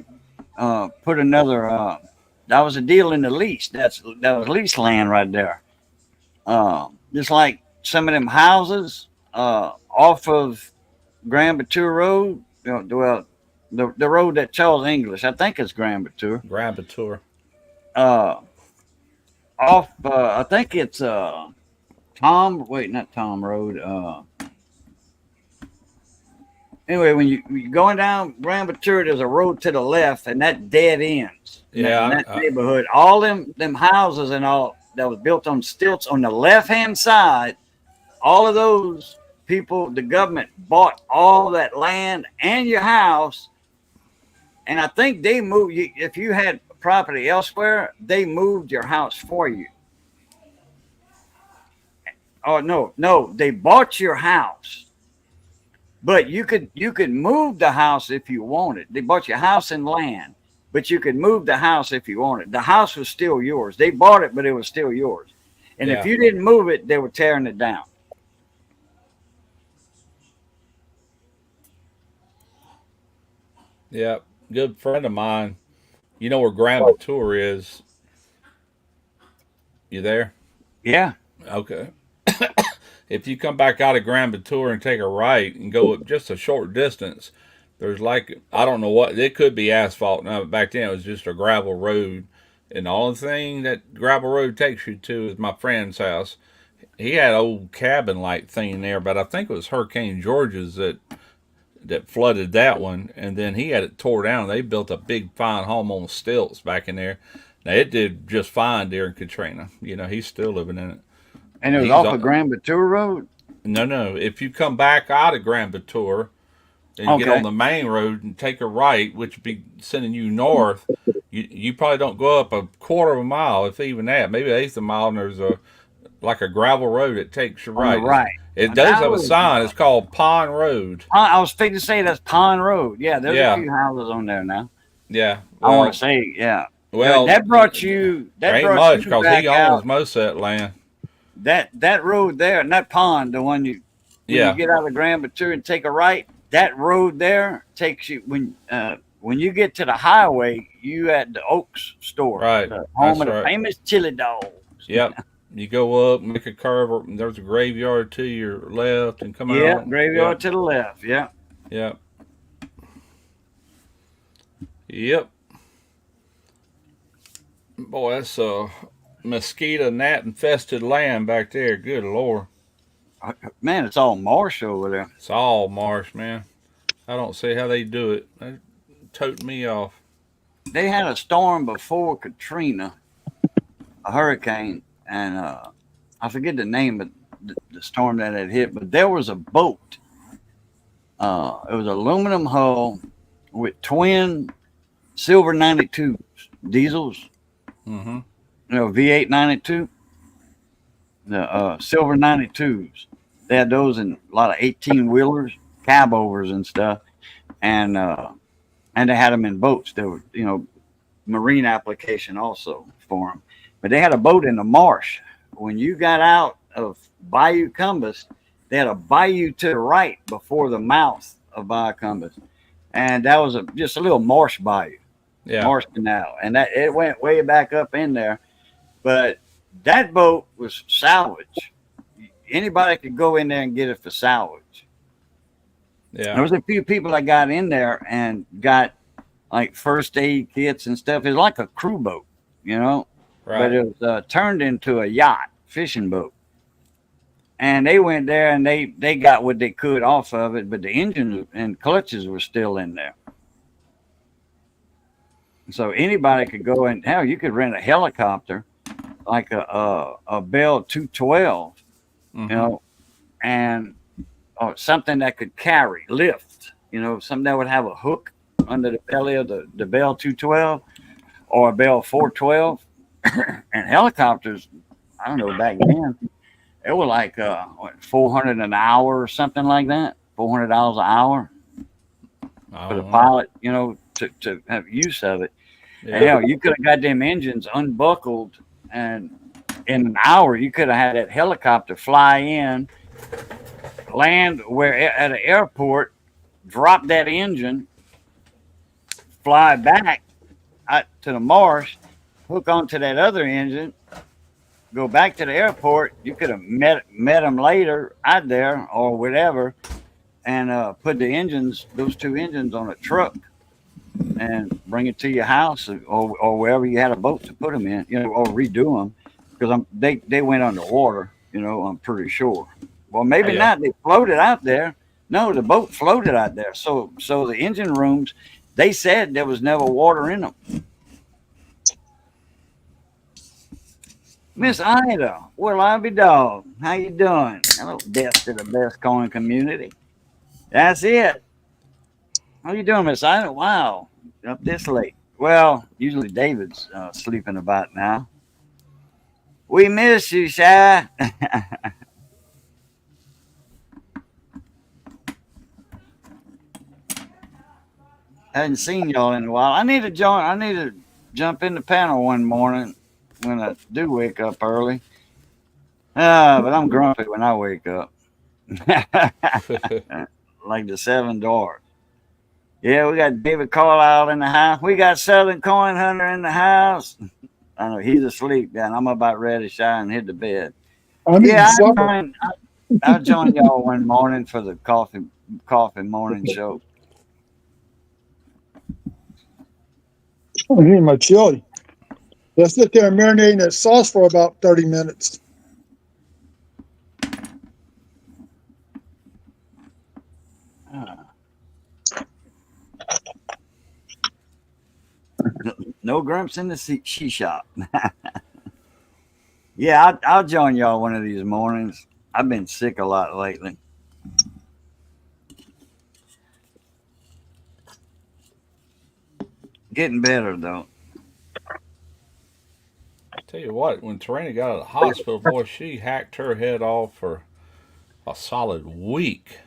put another. That was a deal in the lease. That was lease land right there. Just like some of them houses off of Grand Batur Road. Well, the road that Charles English, I think it's Grand Batur. Grand Batur. Off, I think it's Tom. Wait, not Tom Road. Anyway, when you're going down Grand Batur, there's a road to the left, and that dead ends. Yeah, in that neighborhood. All them houses and all that was built on stilts on the left hand side. All of those people, the government bought all that land and your house, and I think they moved you. If you had property elsewhere, they moved your house for you. Oh no, they bought your house. But you could move the house if you wanted. They bought your house and land, but you could move the house if you wanted. The house was still yours. They bought it, but it was still yours. And if you didn't move it, they were tearing it down. Yeah, good friend of mine. You know where Grand Batur is? You there? Yeah. Okay. If you come back out of Grand Batur and take a right and go up just a short distance, there's like, I don't know what, it could be asphalt now, but back then it was just a gravel road. And the only thing that gravel road takes you to is my friend's house. He had an old cabin like thing there, but I think it was Hurricane George's that flooded that one, and then he had it tore down. They built a big fine home on stilts back in there. Now it did just fine during Katrina. He's still living in it. And it was off of Grand Batur Road? No. If you come back out of Grand Batur and get on the main road and take a right, which would be sending you north, you probably don't go up a quarter of a mile, if even that, maybe an eighth of a mile, and there's a gravel road that takes you right. Right. It does have a sign. It's called Pond Road. I was thinking to say that's Pond Road. Yeah, there's a few houses on there now. Yeah. Well, I want to say, yeah. Well, that brought you. That ain't much because he owns most of that land. That road there and that pond, the one you get out of Grand Batur and take a right, that road there takes you when you get to the highway, you at the Oaks store, right? The home of the famous chili dogs. Yep. You go up, make a curve. There's a graveyard to your left, and come out. Yeah, graveyard to the left. Yeah. Yeah. Yep. Boy, that's a mosquito gnat infested land back there. Good Lord. Man, it's all marsh over there. It's all marsh, man. I don't see how they do it. They tote me off. They had a storm before Katrina, a hurricane, and I forget the name of the storm that had hit, but there was a boat. It was aluminum hull with twin silver 92 diesels, Mm-hmm. V8 92, the silver 92s. They had those in a lot of 18 wheelers, cab overs, and stuff, and they had them in boats. They were, marine application also for them. But they had a boat in the marsh. When you got out of Bayou Cumbus, they had a bayou to the right before the mouth of Bayou Cumbus, and that was just a little marsh bayou, Yeah. marsh canal, and that it went way back up in there. But that boat was salvage. Anybody could go in there and get it for salvage. Yeah. There was a few people that got in there and got like first aid kits and stuff. It's like a crew boat, Right. but it was turned into a yacht, fishing boat. And they went there and they got what they could off of it, but the engines and clutches were still in there. So anybody could go and hell, you could rent a helicopter, like a Bell 212, Mm-hmm. and or something that could carry, lift, something that would have a hook under the belly of the Bell 212 or a Bell 412. And helicopters, I don't know, back then, it was like 400 an hour or something like that, $400 an hour I for the don't know. pilot, to have use of it. And Yeah. hell, you could have got them engines unbuckled, and in an hour, you could have had that helicopter fly in, land at an airport, drop that engine, fly back out to the marsh, hook onto that other engine, go back to the airport. You could have met them later out there or whatever, and put those two engines on a truck and bring it to your house or wherever you had a boat to put them in, or redo them because they went underwater. I'm pretty sure. Well, maybe Yeah. not. They floated out there. No, the boat floated out there. So the engine rooms, they said there was never water in them. Miss Ida, well, I be dog. How you doing? Hello, best of the best coin community. That's it. How you doing, Miss Ida? Wow, up this late. Well, usually David's sleeping about now. We miss you, Shy. Hadn't seen y'all in a while. I need to join. I need to jump in the panel one morning when I do wake up early. But I'm grumpy when I wake up. Like the seven dwarfs. Yeah, we got David Carlisle in the house. We got Southern Coin Hunter in the house. I know he's asleep, man. I'm about ready to shy and hit the bed. I'm eating Yeah, supper. I'll join y'all one morning for the coffee morning show. I'm eating my chili. Let's sit there and marinate in that sauce for about 30 minutes. No grumps in the she shop. Yeah, I'll join y'all one of these mornings. I've been sick a lot lately. Getting better though. Tell you what, when Tarina got out of the hospital, boy, she hacked her head off for a solid week.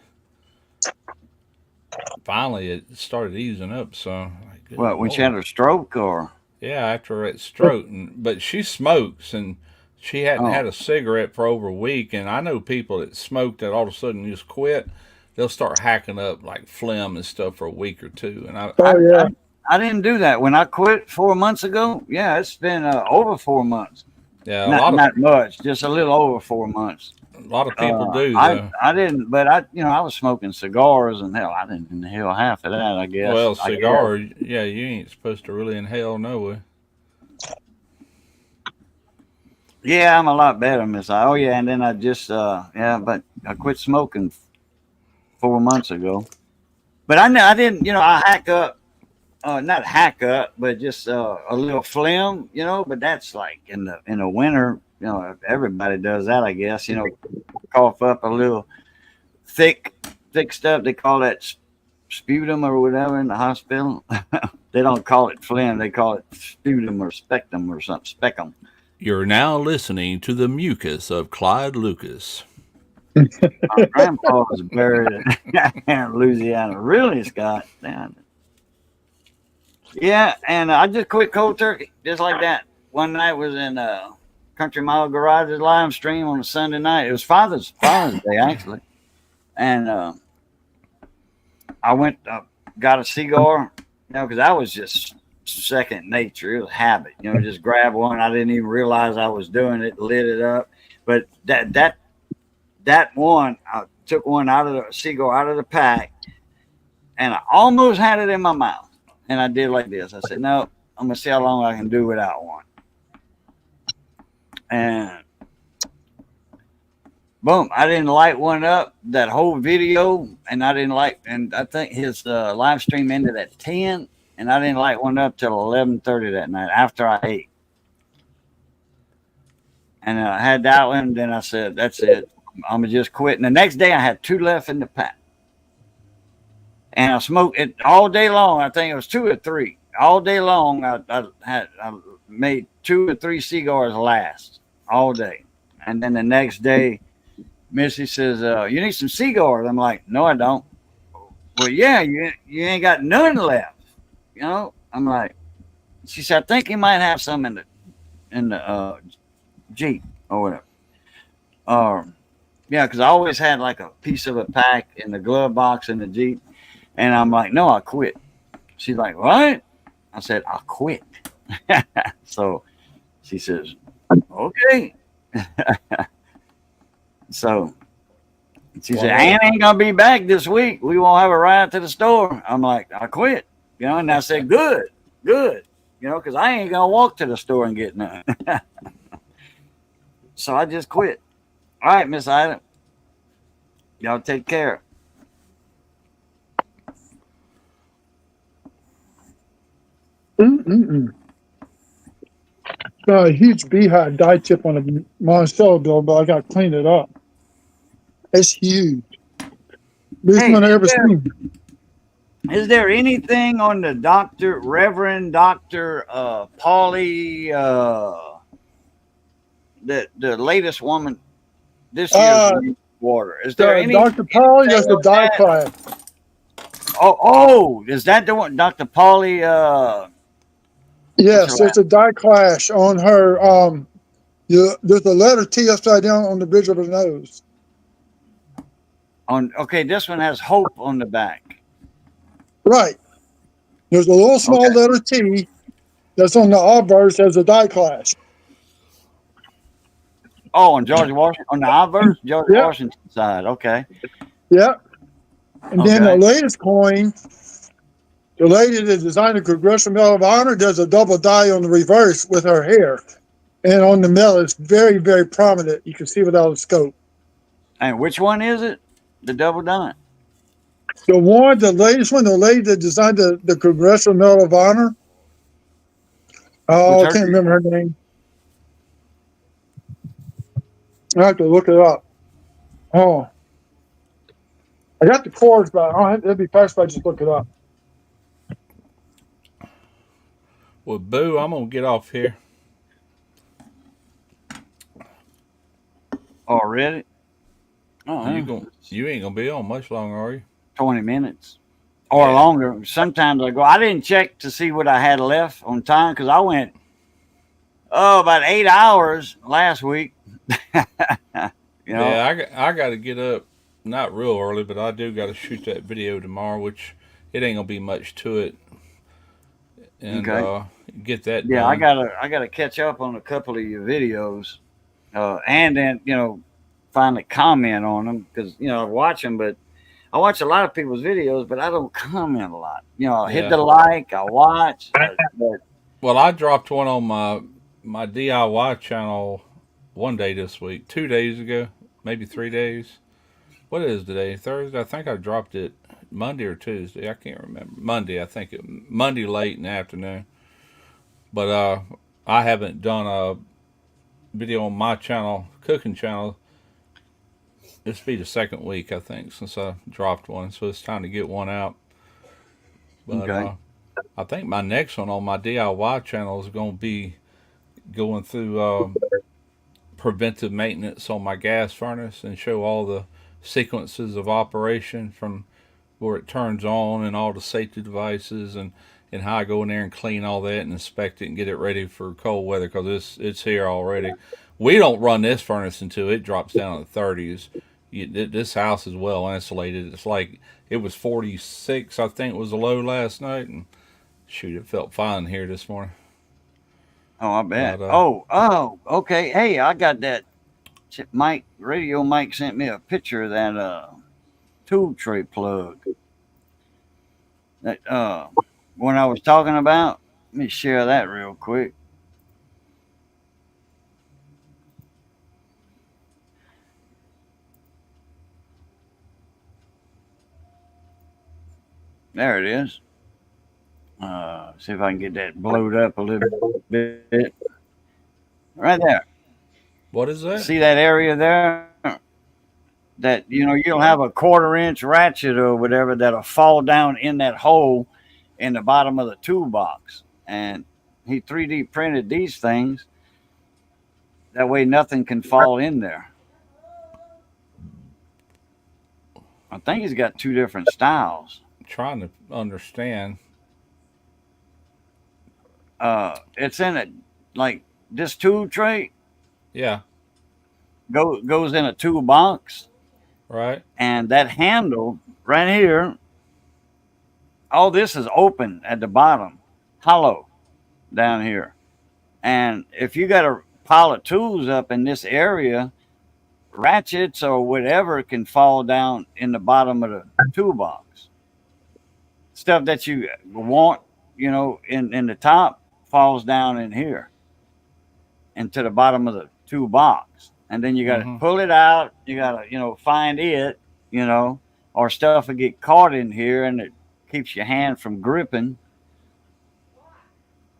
Finally, it started easing up. So, good What, when she had Lord. her stroke or? Yeah, after that stroke, but she smokes, and she hadn't Oh, had a cigarette for over a week. And I know people that smoke that all of a sudden just quit. They'll start hacking up like phlegm and stuff for a week or two. And I, Oh, yeah. I didn't do that when I quit 4 months ago. Yeah, it's been over 4 months. Yeah, Not much, just a little over 4 months. a lot of people do I though. I didn't, but I was smoking cigars and hell, I didn't inhale half of that. I guess. Well, cigars, yeah, you ain't supposed to really inhale no way. Yeah, I'm a lot better, Miss. Oh yeah, and then I just but I quit smoking 4 months ago. But I didn't, I hack up, not hack up, but just a little phlegm, But that's like in the winter, everybody does that, I guess. Cough up a little thick thick stuff. They call that sputum or whatever in the hospital. They don't call it phlegm. They call it sputum or spectum or something. Specum. You're now listening to the mucus of Clyde Lucas. My grandpa was buried in Louisiana. Really, Scott? Yeah, and I just quit cold turkey just like that. One night was in Country Mile Garage's live stream on a Sunday night. It was Father's Day actually, and I went got a cigar, because I was just second nature. It was habit, just grab one. I didn't even realize I was doing it. Lit it up, but that one, I took one out of the cigar out of the pack, and I almost had it in my mouth, and I did like this. I said, "No, I'm gonna see how long I can do without one." And boom, I didn't light one up that whole video, and I think his live stream ended at 10, and I didn't light one up till 11:30 that night after I ate. And I had that one, and then I said, "That's it. I'm gonna just quit." And the next day, I had two left in the pack, and I smoked it all day long. I think it was two or three all day long. I made two or three cigars last all day, and then the next day, Missy says, "You need some cigars." I'm like, "No, I don't." "Well, yeah, you ain't got none left. I'm like, she said, "I think you might have some in the Jeep or whatever." Yeah, because I always had like a piece of a pack in the glove box in the Jeep. And I'm like, "No, I quit." She's like, "What?" I said, "I quit." So she says, "Okay." So she said, "Ann ain't gonna be back this week. We won't have a ride to the store." I'm like, "I quit." And I said, "Good, good." Because I ain't gonna walk to the store and get none. So I just quit. All right, Miss Ida. Y'all take care. Mm-mm-mm. Got a huge beehive dye tip on the Monticello bill, but I got to clean it up. It's huge. Biggest Hey, one I ever seen. is there anything on the Reverend Doctor Paulie, the latest woman this year's water? Is there any Dr. Polly, that's the on dye that? class. Oh, is that the one, Dr. Paulie? Yes, there's a dye clash on her. There's a letter T upside down on the bridge of her nose. Okay, this one has hope on the back. Right. There's a little small letter T that's on the obverse as a dye clash. Oh, on George Washington, on the obverse, George Washington side. Okay. Yep. And then the latest coin, the lady that designed the Congressional Medal of Honor does a double dye on the reverse with her hair. And on the medal, it's very, very prominent. You can see without a scope. And which one is it? The double dye? The latest one, the lady that designed the Congressional Medal of Honor. Oh, I can't remember her name. I have to look it up. Oh, I got the cords, but it'd be faster if I just look it up. Well, Boo, I'm gonna get off here. Already? Oh, you ain't gonna be on much longer, are you? 20 minutes or longer. Sometimes I go. I didn't check to see what I had left on time because I went about 8 hours last week. Yeah, I got to get up not real early, but I do got to shoot that video tomorrow, which it ain't gonna be much to it. And get that Yeah, done. I gotta catch up on a couple of your videos, and then finally comment on them because I watch them, but I watch a lot of people's videos, but I don't comment a lot. I hit Yeah. the like, I watch, but Well, I dropped one on my DIY channel one day this week, 2 days ago, maybe 3 days. What is today? Thursday. I think I dropped it Monday or Tuesday. I can't remember. Monday. I think Monday late in the afternoon. But I haven't done a video on my channel, cooking channel. This will be the second week I think since I dropped one, so it's time to get one out. But okay, I think my next one on my DIY channel is going to be going through preventive maintenance on my gas furnace and show all the sequences of operation from where it turns on and all the safety devices and how I go in there and clean all that and inspect it and get it ready for cold weather because it's here already. We don't run this furnace until it drops down to the 30s. This house is well insulated. It's like it was 46, I think, was the low last night, and shoot, it felt fine here this morning. oh I bet. But Oh, okay. Hey, I got that. Mike Radio Mike sent me a picture of that tool tray plug that when I was talking about. Let me share that real quick. There it is. See if I can get that blowed up a little bit. Right there. what is that? See that area there? That you'll have a 1/4 inch ratchet or whatever that'll fall down in that hole in the bottom of the toolbox. And he 3D printed these things. That way nothing can fall in there. I think he's got two different styles. Trying to understand. It's in it like this tool tray Yeah, goes in a toolbox, right. and that handle right here, all this is open at the bottom, hollow down here. And if you got a pile of tools up in this area, ratchets or whatever can fall down in the bottom of the toolbox. Stuff that you want, in the top falls down in here into the bottom of the toolbox. And then you got to Mm-hmm. pull it out. You got to, find it, or stuff will get caught in here and it keeps your hand from gripping.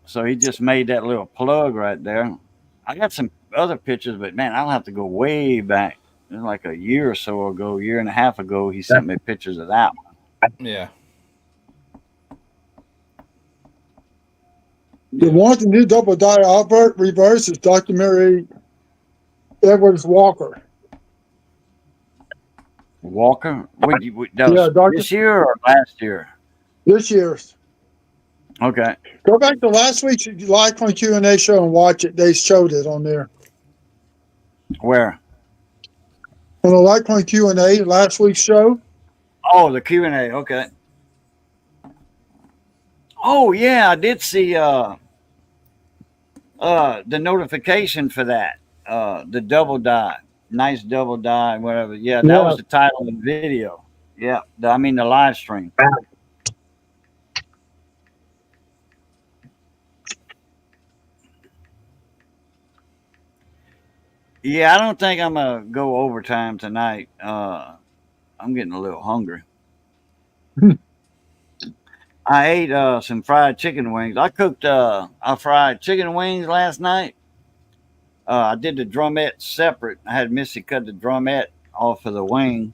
So he just made that little plug right there. I got some other pictures, but man, I'll have to go way back. It was like a year or so ago, year and a half ago, he sent me pictures of that one. Yeah. The one the new double die Albert reverse is Dr. Mary Edwards Walker. Walker? That Yeah, was Dr. this year or last year? This year's. Okay. Go back to last week's Litecoin Q&A show and watch it. They showed it on there. Where? On the Litecoin Q&A, last week's show. Oh, the Q&A. Okay. Oh, yeah, I did see the notification for that. The double die. Nice double die, whatever. Yeah, that Yeah. was the title of the video. Yeah, the live stream. Yeah, I don't think I'm gonna go overtime tonight. I'm getting a little hungry. I ate some fried chicken wings. I fried chicken wings last night. I did the drumette separate. I had Missy cut the drumette off of the wing,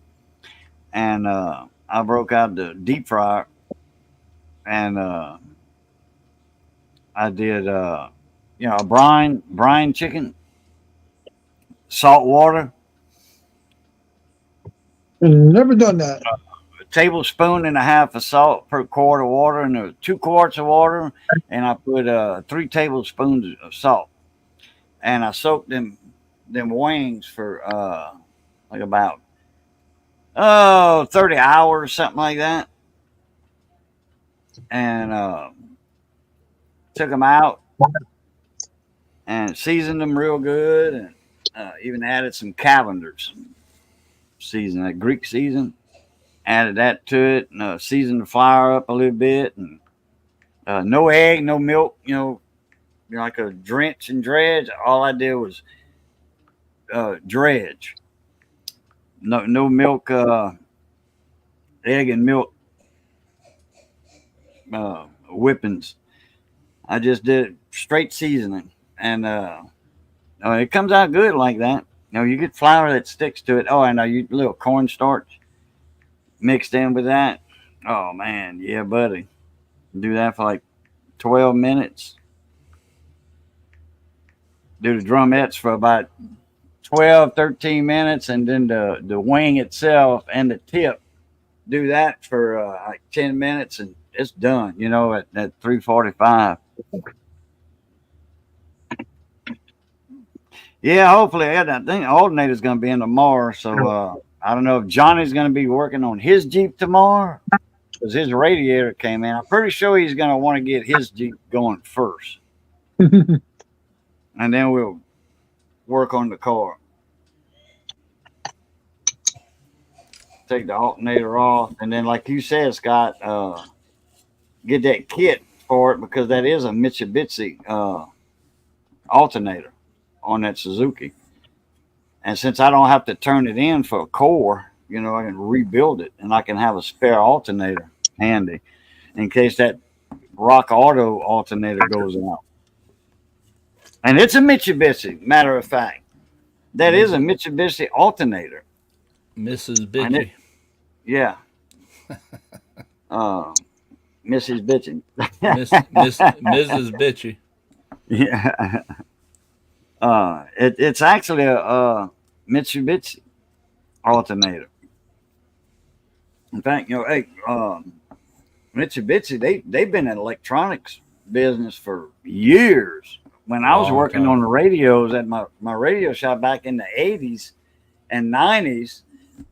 and I broke out the deep fryer, and I did a brine chicken, salt water, Never done that. a tablespoon and a half of salt per quart of water, and 2 quarts of water, and I put 3 tablespoons of salt, and I soaked them wings for like about 30 hours, something like that. And took them out and seasoned them real good, and even added some Cavender's season, that Greek season. Added that to it, and seasoned the flour up a little bit, and no egg, no milk. Like a drench and dredge. All I did was dredge. No milk, egg and milk whippings. I just did straight seasoning, and it comes out good like that. You get flour that sticks to it. Oh, and you little cornstarch mixed in with that. Oh man, yeah, buddy. Do that for like 12 minutes. Do the drumettes for about 12, 13 minutes, and then the wing itself and the tip. Do that for like 10 minutes, and it's done. At 345. Yeah, hopefully. I think the alternator's going to be in tomorrow, so I don't know if Johnny's going to be working on his Jeep tomorrow because his radiator came in. I'm pretty sure he's going to want to get his Jeep going first, and then we'll work on the car. Take the alternator off, and then, like you said, Scott, get that kit for it because that is a Mitsubishi alternator on that Suzuki. And since I don't have to turn it in for a core, I can rebuild it, and I can have a spare alternator handy in case that Rock Auto alternator goes out. And it's a Mitsubishi, matter of fact. That is a Mitsubishi alternator. Mrs. Bitchy. Yeah. Mrs. Bitchy. Mrs. Bitchy. Yeah. It's actually a Mitsubishi alternator. In fact, Mitsubishi, they've been in electronics business for years. When I was working on the radios at my radio shop back in the 80s and 90s,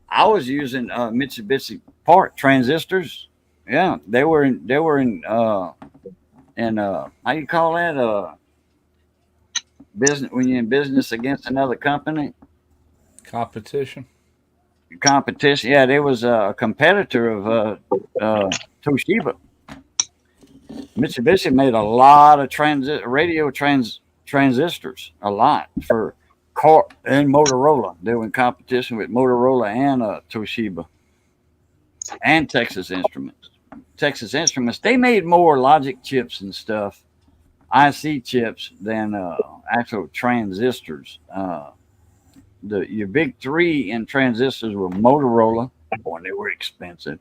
I was using Mitsubishi part transistors. Yeah, they were in how you call that, business when you're in business against another company. Competition. Yeah, there was a competitor of Toshiba. Mitsubishi made a lot of radio transistors, a lot for car and Motorola. They were in competition with Motorola and Toshiba and Texas Instruments. Texas Instruments, they made more logic chips and stuff, IC chips, than actual transistors. Your big three in transistors were Motorola. Boy, they were expensive.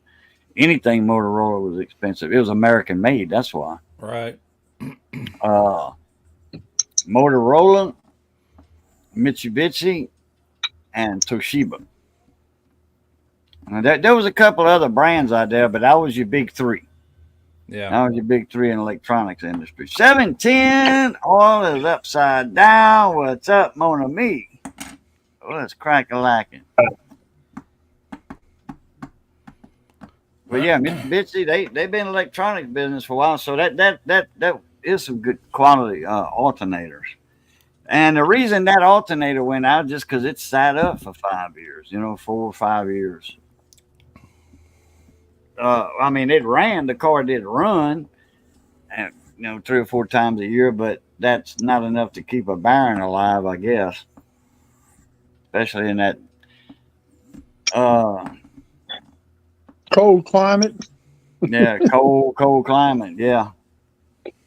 Anything Motorola was expensive. It was American made. That's why. Right. Motorola, Mitsubishi, and Toshiba. There was a couple other brands out there, but that was your big three. Yeah. That was your big three in the electronics industry. 710, oil is upside down. What's up, Mona Me? Oh, let's crack a lacking. But yeah, Mitsubishi, they've been in electronics business for a while, so that is some good quality alternators. And the reason that alternator went out just because it sat up for 5 years, 4 or 5 years. It ran. The car did run, and 3 or 4 times a year, but that's not enough to keep a bearing alive, I guess. Especially in that cold climate. Yeah, cold climate. Yeah.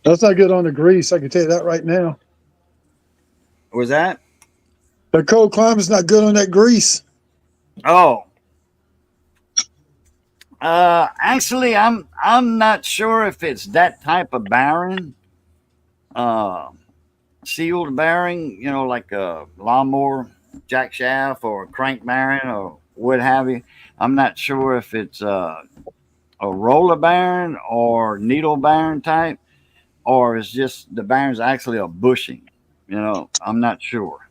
That's not good on the grease. I can tell you that right now. Was that? The cold climate's not good on that grease. Oh. Actually, I'm not sure if it's that type of bearing. Sealed bearing, like a lawnmower jack shaft or a crank bearing or what have you. I'm not sure if it's a roller bearing or needle bearing type, or it's just the bearing's actually a bushing. I'm not sure.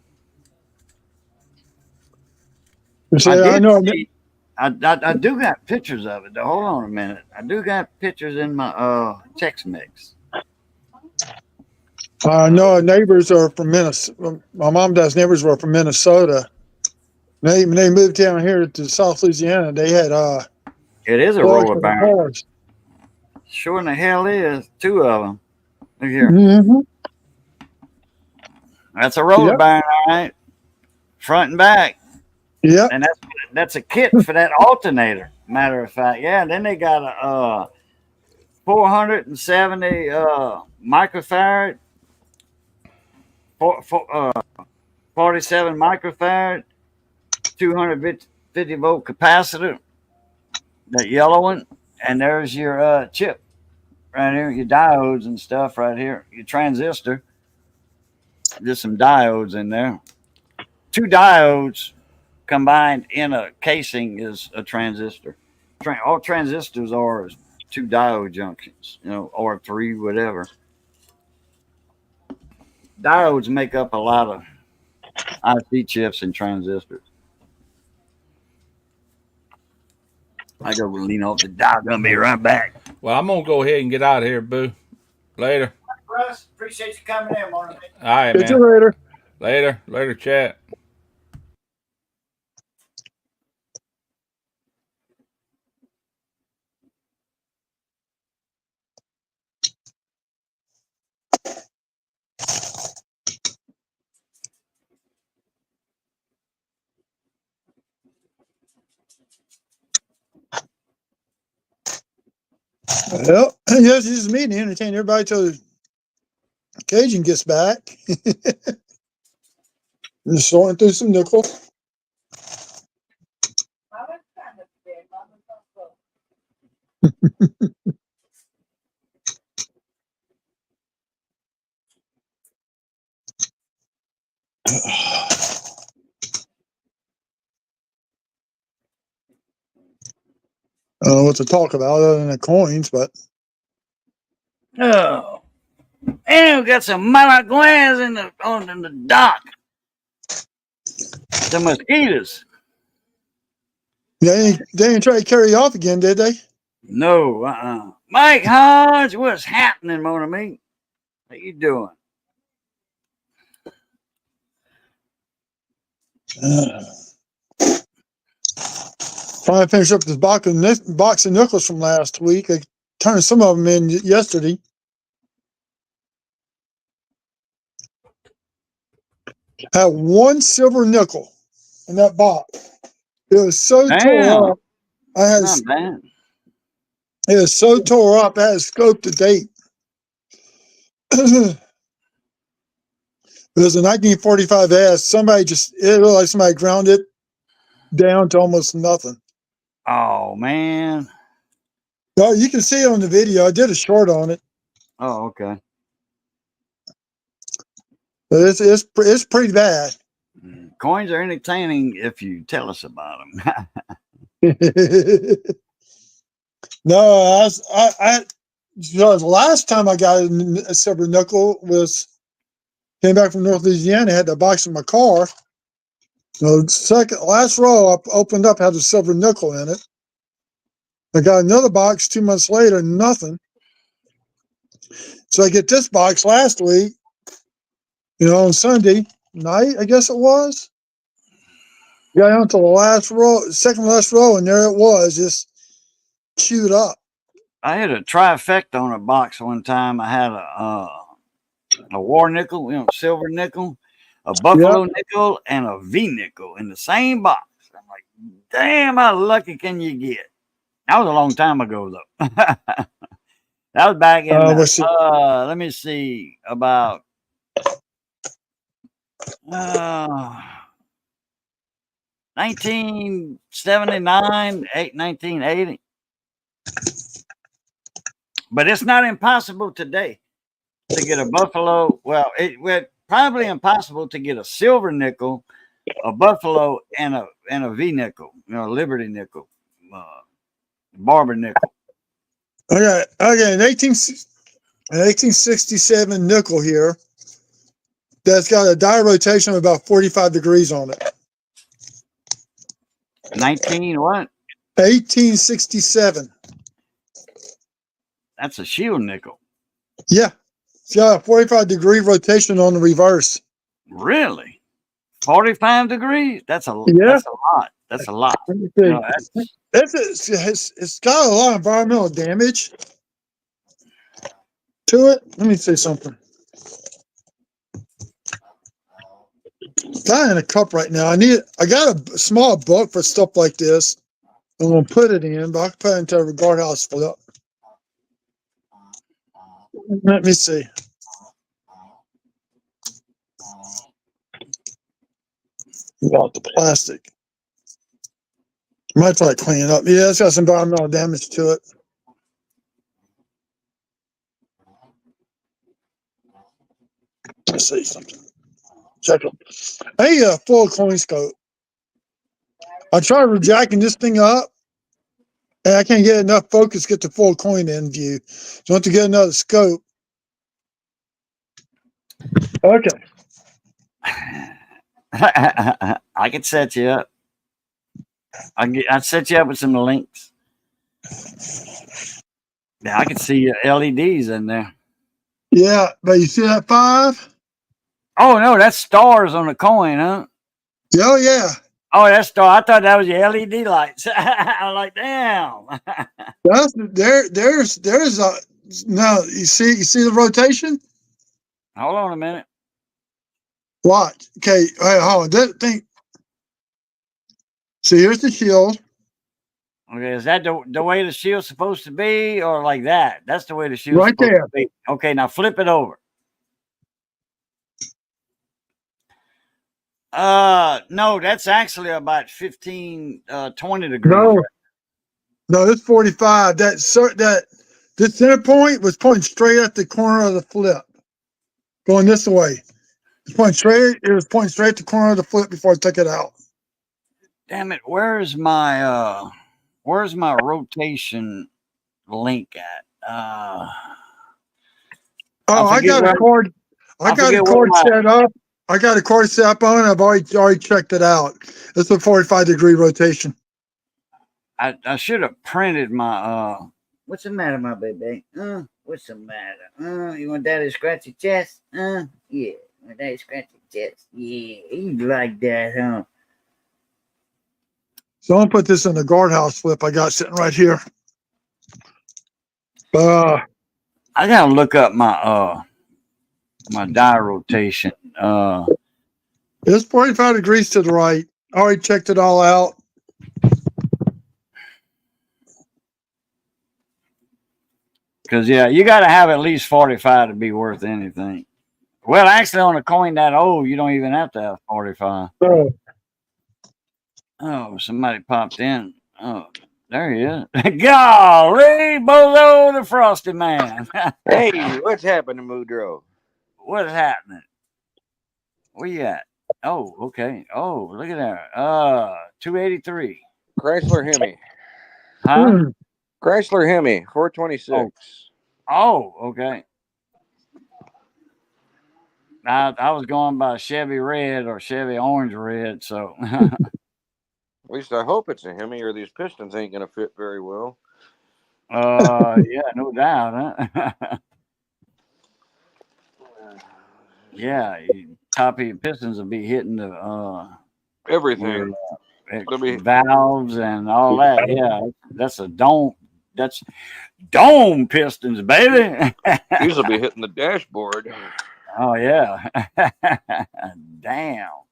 I do got pictures of it. Hold on a minute. I do got pictures in my text mix. No, neighbors are from Minnesota. My mom and dad's neighbors were from Minnesota. When they moved down here to South Louisiana, they had It is a plugs roller for the barn. cars. Sure in the hell is. 2 of them. Look here. Mm-hmm. That's a roller Yep. barn, all right. Front and back. Yep. And that's a kit for that alternator. Matter of fact. Yeah, and then they got a 470 microfarad, 47 microfarad, 250 volt capacitor, that yellow one. And there's your chip right here, your diodes and stuff right here, your transistor. Just some diodes in there. 2 diodes combined in a casing is a transistor. All transistors are is 2 diode junctions, or 3, whatever. Diodes make up a lot of IC chips and transistors. I go lean off the dock. Gonna be right back. Well, I'm gonna go ahead and get out of here, Boo. Later. Russ, appreciate you coming in, morning. All right, Catch you man. later. Later, chat. Well, yes, this is me to entertain everybody till Cajun gets back. Just sorting through some nickel. I don't know what to talk about other than the coins, but Oh, and we got some malaguas in the dock. The mosquitoes. they didn't try to carry you off again, did they? No, Mike Hodge, what's happening, mon ami? How you doing? Trying to finish up this box of nickels from last week. I turned some of them in yesterday. I had 1 silver nickel in that box. It was so tore up. Not bad. It was so tore up. I had to scope the date. It was a 1945 S. It looked like somebody ground it down to almost nothing. Oh man. Oh, you can see it on the video. I did a short on it. Oh, okay. But it's pretty bad. Coins are entertaining if you tell us about them. No, the last time I got a silver nickel came back from North Louisiana, had the box in my car. The last row I opened up had a silver nickel in it. I got another box 2 months later, nothing. So I get this box last week, on Sunday night, I guess it was. Got down to the last row, second last row, and there it was, just chewed up. I had a trifecta on a box one time. I had a war nickel, silver nickel, a buffalo nickel, and a V nickel in the same box. I'm like, damn, how lucky can you get? That was a long time ago, though. That was back in, let me see, about 1979, 1980. But it's not impossible today to get a buffalo. Well, it's probably impossible to get a silver nickel, a buffalo, and a V nickel, a Liberty nickel, Barber nickel. Okay, an 1867 nickel here that's got a die rotation of about 45 degrees on it. 19 what? 1867. That's a shield nickel. Yeah. It's got a 45-degree rotation on the reverse. Really? 45 degrees? That's a Yeah. that's a lot. That's a lot. Let me You see. know, that's, It's got a lot of environmental damage to it. Let me say something. Got in a cup right now. I got a small book for stuff like this. I'm gonna put it in, but I can put it into a guardhouse flip. Let me see. About the plastic. Might try to clean it up. Yeah, it's got some environmental damage to it. Let's see something. Check it. Hey, full coin scope. I tried rejacking this thing up, and I can't get enough focus to get the full coin in view. So I have to get another scope. Okay. I could set you up. I'd set you up with some links. Yeah, I could see LEDs in there. Yeah, but you see that 5? Oh no, that's stars on the coin, huh? Oh, yeah. Oh, that's star. I thought that was your LED lights. I was like, damn. That's there's a no. You see the rotation. Hold on a minute. Watch. Okay, hey, hold on. That thing. See, here's the shield. Okay, is that the way the shield's supposed to be, or like that? That's the way the shield's Right supposed there. to be. Okay, now flip it over. No, that's actually about 15, 20 degrees. No, it's 45. That this center point was pointing straight at the corner of the flip, going this way. It's pointing straight. It was pointing straight at the corner of the flip before I took it out. Damn it! Where's my rotation link at? Oh, I got a cord. I got a forget cord set up. I got a cord set up on it. I've already checked it out. It's a 45-degree rotation. I should have printed my what's the matter, my baby? What's the matter? You want daddy to scratch your chest? Yeah. You want daddy to scratch your chest? Yeah. You like that, huh? So I'm gonna put this in the guardhouse flip I got sitting right here. I gotta look up my my die rotation. It's 45 degrees to the right. I already checked it all out. Because yeah, you got to have at least 45 to be worth anything. Well, actually, on a coin that old, you don't even have to have 45. Oh, somebody popped in. Oh, there he is. Golly, Bozo the Frosty Man. Hey, what's happening, Moudreau? What's happening? Where you at? Oh, okay. Oh, look at that. 283. Chrysler Hemi. Huh? Chrysler Hemi, 426. Oh, okay. I was going by Chevy Red or Chevy Orange Red, so. At least I hope it's a Hemi, or these pistons ain't going to fit very well. Yeah, no doubt, huh? Yeah, top of your pistons will be hitting the Everything. valves and all that. Yeah, that's a dome. That's dome pistons, baby. These will be hitting the dashboard. Oh yeah. Damn. All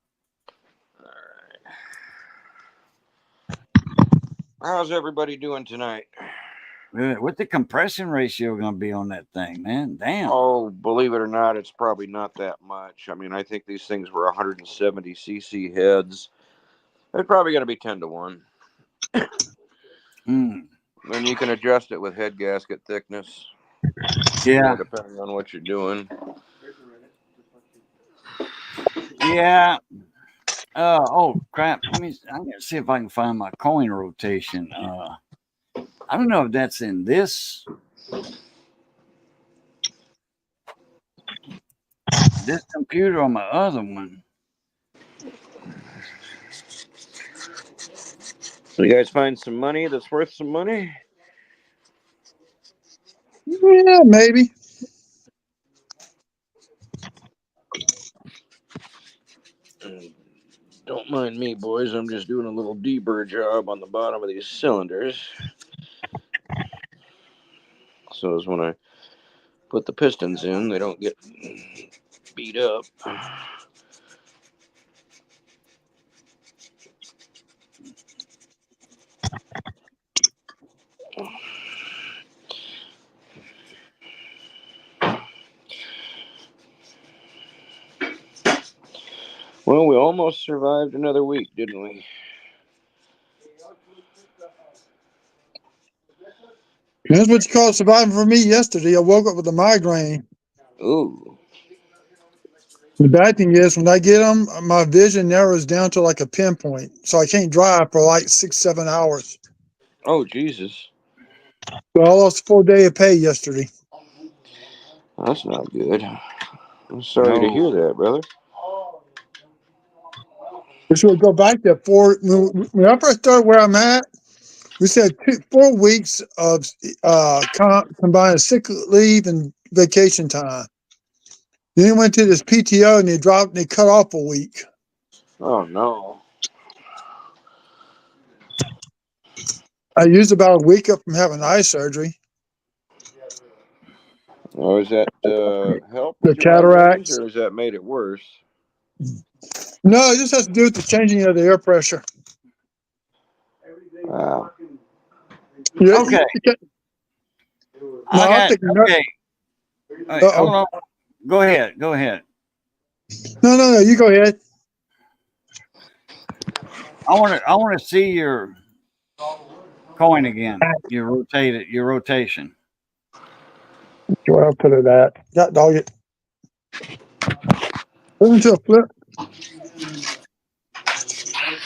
right. How's everybody doing tonight? What's the compression ratio going to be on that thing, man? Damn. Oh, believe it or not, it's probably not that much. I mean, I think these things were 170 cc heads. They're probably going to be 10 to 1. Mm. Then you can adjust it with head gasket thickness. Yeah. Depending on what you're doing. Yeah. Oh crap! I'm gonna see if I can find my coin rotation. I don't know if that's in this computer or my other one. So you guys find some money that's worth some money? Yeah, maybe. Don't mind me, boys. I'm just doing a little deburr job on the bottom of these cylinders. So as when I put the pistons in, they don't get beat up. Well, we almost survived another week, didn't we? That's what you call surviving for me yesterday. I woke up with a migraine. Ooh. The bad thing is when I get them, my vision narrows down to like a pinpoint. So I can't drive for like 6-7 hours. Oh, Jesus. So I lost a full day of pay yesterday. That's not good. I'm sorry to No. hear that, brother. We should go back to when I first started where I'm at, we said 4 weeks of combined sick leave and vacation time. Then he went to this PTO and they cut off a week. Oh, no. I used about a week up from having eye surgery. Oh, is that help The with your migraines, cataracts. or has that made it worse? No, it just has to do with the changing of the air pressure. Wow. Okay. No, I I'm got thinking. okay. All right, hold on. Go ahead. Go ahead. No. You go ahead. I want to see your coin again. Your rotation. Where I'll put it at. God dog it. Put it into a flip.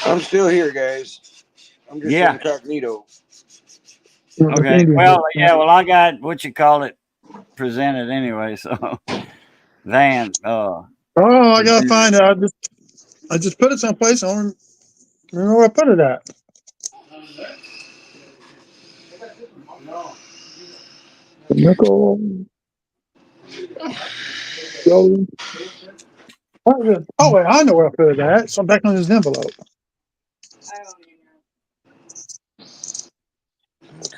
I'm still here, guys. I'm just Yeah. incognito. Okay. Well, yeah. Well, I got what you call it presented anyway. So, Van. Oh, I gotta find it. I just put it someplace. I don't remember where I put it at. Nickel. Gold. Oh wait, I know where I put it at. So I'm back on this envelope.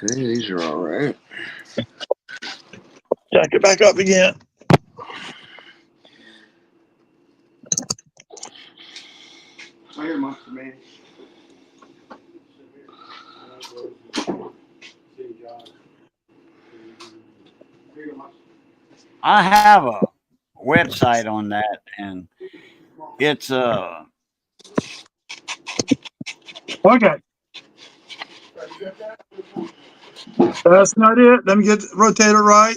Okay, these are all right. Jack it back up again. I have a website on that, and it's Okay. That's not it. Let me rotate it right.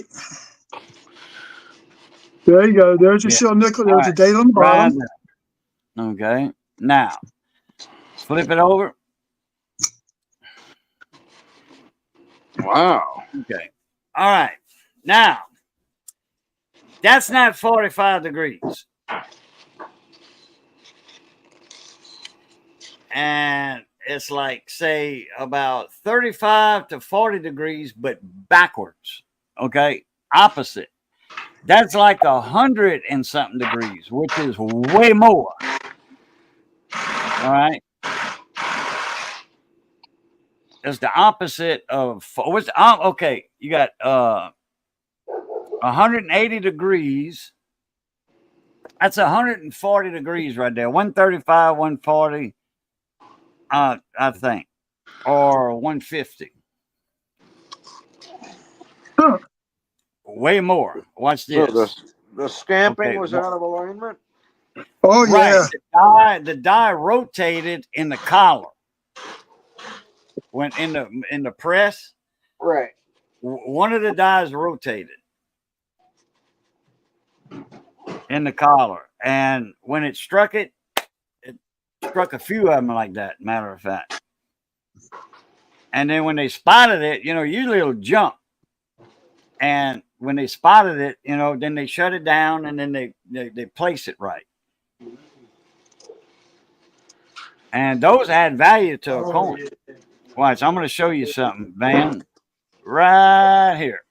There you go. There's your yeah. shield nickel. All There's the right. date on the Right bottom. there. Okay. Now, flip it over. Wow. Okay. All right. Now, that's not 45 degrees. And it's like, say, about 35 to 40 degrees, but backwards. Okay. Opposite. That's like 100 and something degrees, which is way more. All right. It's the opposite of what's okay. You got 180 degrees. That's 140 degrees right there. 135, 140, I think, or 150. Huh. Way more. Watch So this. the stamping Okay. was out of alignment? Oh Right. yeah. The die rotated in the collar. When in the press, Right. one of the dies rotated in the collar. And when it struck it struck a few of them like that, matter of fact. And then when they spotted it, usually it'll jump. And when they spotted it, then they shut it down and then they place it right. And those add value to a coin. Watch, I'm going to show you something, Van. Right here.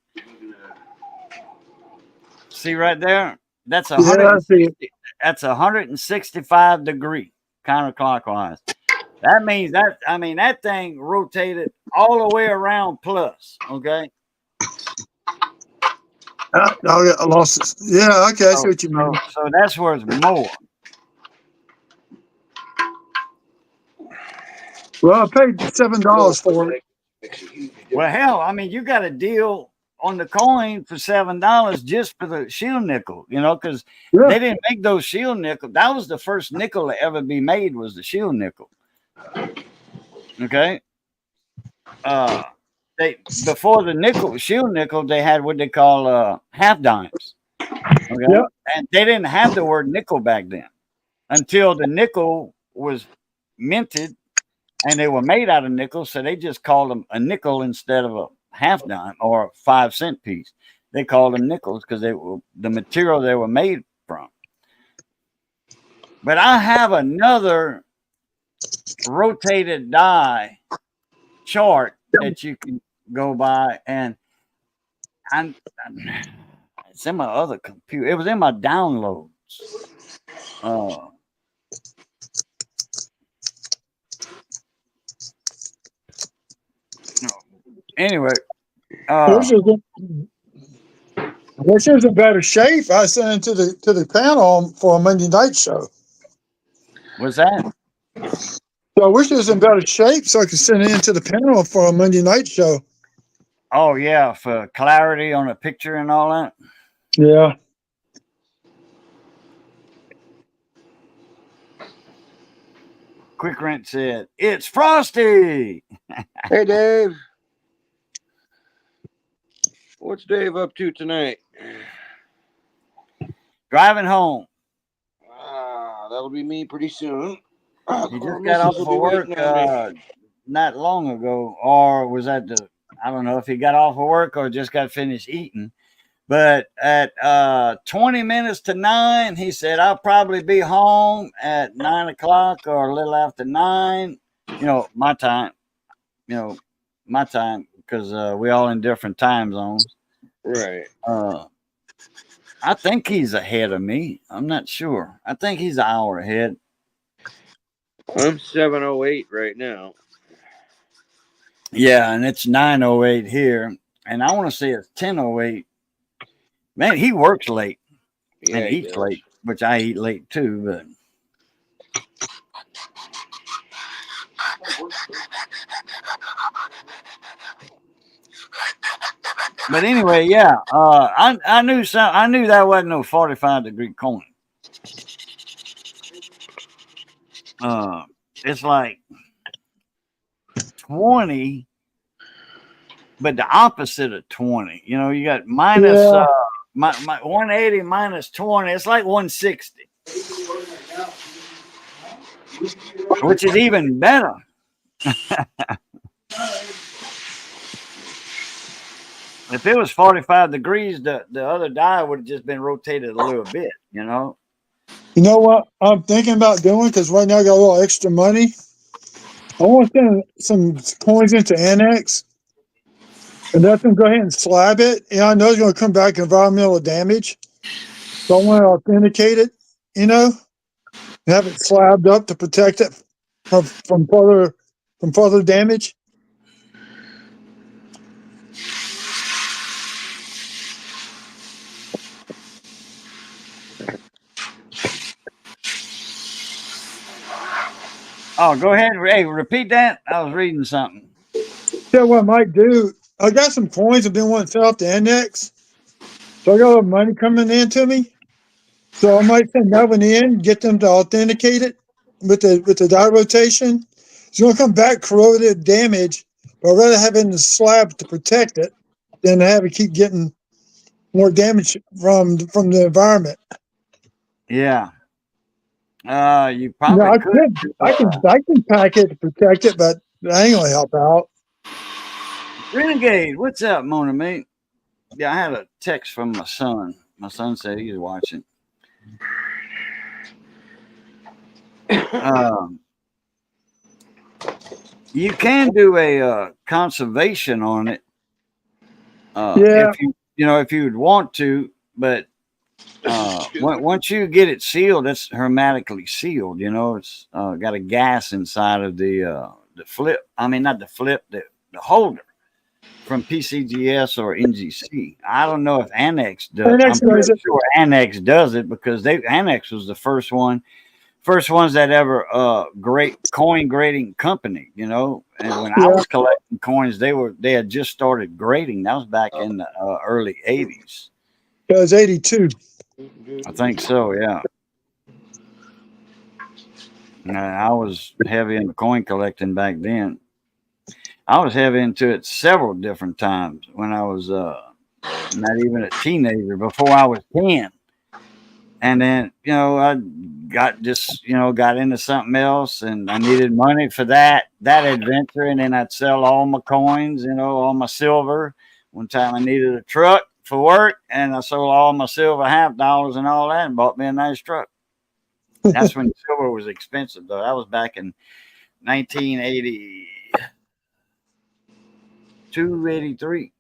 See right there? That's Yeah, I see it. 165 degree. counterclockwise. That means that thing rotated all the way around plus. Okay. I lost it. Yeah, okay, I see what you mean. So that's worth more. Well, I paid $7 for it. Well, hell, I mean, you got a deal on the coin for $7 just for the shield nickel, because they didn't make those shield nickel. That was the first nickel to ever be made, was the shield nickel. Okay. Before the shield nickel, they had what they call half dimes. Okay. Yep. And they didn't have the word nickel back then until the nickel was minted and they were made out of nickel. So they just called them a nickel instead of a half dime or a 5-cent piece. They called them nickels because they were the material they were made from. But I have another rotated die chart that you can go by, and it's in my other computer. It was in my downloads. Anyway, which is in better shape. I sent it to the panel for a Monday night show. What's that? So I wish it was in better shape so I could send it into the panel for a Monday night show. Oh yeah, for clarity on a picture and all that. Yeah. Quick Rent said, "It's Frosty." Hey, Dave. What's Dave up to tonight? Driving home. That'll be me pretty soon. He just got off of work not long ago, or was that I don't know if he got off of work or just got finished eating. But at 20 minutes to 9, he said, "I'll probably be home at 9 o'clock or a little after 9. My time. My time, because we all in different time zones." Right. I think he's ahead of me. I'm not sure. I think he's an hour ahead. I'm 7:08 right now. Yeah, and it's 9:08 here, and I want to say it's 10:08. Man, he works late and eats late, which I eat late too. But anyway, yeah. I knew that wasn't no 45-degree coin. It's like 20, but the opposite of 20. You got minus 180 minus 20. It's like 160, which is even better. If it was 45 degrees, the other die would have just been rotated a little bit, You know what I'm thinking about doing? Because right now I got a little extra money. I want to send some coins into Annex, and that's going to go ahead and slab it. I know it's going to come back environmental damage. So I want to authenticate it, and have it slabbed up to protect it from further damage. Oh, go ahead. Hey, repeat that. I was reading something. Yeah, what I might do, I got some coins I've been wanting to sell off the Index. So I got a little money coming in to me. So I might send that one in, get them to authenticate it with the die rotation. It's going to come back corroded damage, but I'd rather have it in the slab to protect it than to have it keep getting more damage from the environment. Yeah. You probably could. I can pack it to protect it, but that ain't gonna help out. Renegade, what's up, Mona mate? Yeah, I had a text from my son. My son said he's watching. You can do a conservation on it. If you would want to, but Once you get it sealed, it's hermetically sealed. You know, it's got a gas inside of the flip. I mean, not the flip, the holder from PCGS or NGC. I don't know if Annex does. Annex I'm does pretty it. sure Annex does it because Annex was the first ones that ever great coin grading company. You know, and when I Yeah, was collecting coins, they had just started grading. That was back in the early '80s. it was 82. I think so. Yeah. I was heavy into coin collecting back then. I was heavy into it several different times when I was not even a teenager, before I was 10. And then, I got into something else and I needed money for that adventure. And then I'd sell all my coins, all my silver. One time I needed a truck for work and I sold all my silver $50 and all that and bought me a nice truck. That's when silver was expensive, though. That was back in 1982, 83.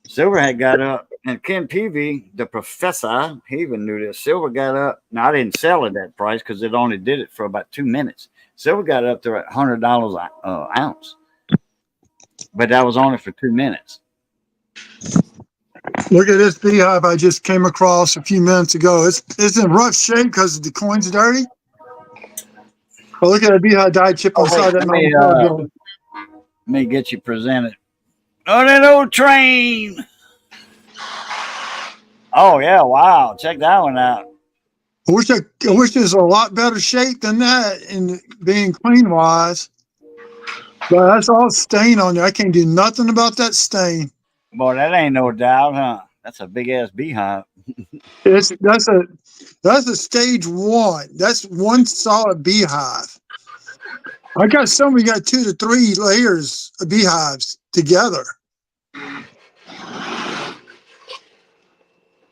Silver had got up, and Ken Peavy, the professor, he even knew this. Silver got up. Now, I didn't sell at that price because it only did it for about 2 minutes. Silver got up to $100 an ounce, but that was only for 2 minutes. Look at this beehive I just came across a few minutes ago. It's in rough shape because the coin's dirty. But look at that beehive dye chip on the side of that mountain building. Let me get you presented. Oh, that old train. Oh, yeah. Wow. Check that one out. I wish there's a lot better shape than that in being clean wise. But that's all stain on there. I can't do nothing about that stain. Boy, that ain't no doubt, huh? That's a big ass beehive. That's a stage one. That's one solid beehive. I got some. We got 2 to 3 layers of beehives together.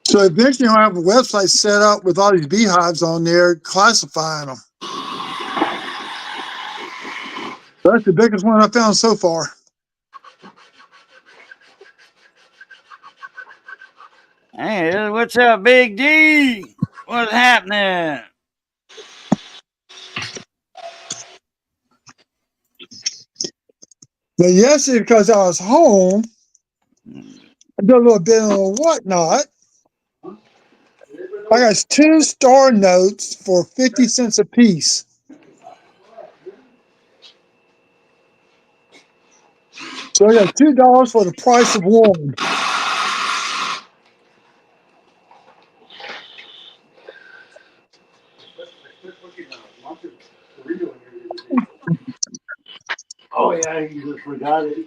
So eventually, I'll have a website set up with all these beehives on there, classifying them. That's the biggest one I found so far. Hey, what's up, Big D? What's happening? But yesterday, because I was home, I did a little bit of whatnot. I got 2 star notes for 50 cents a piece. So I got $2 for the price of one. Oh yeah, you just forgot it.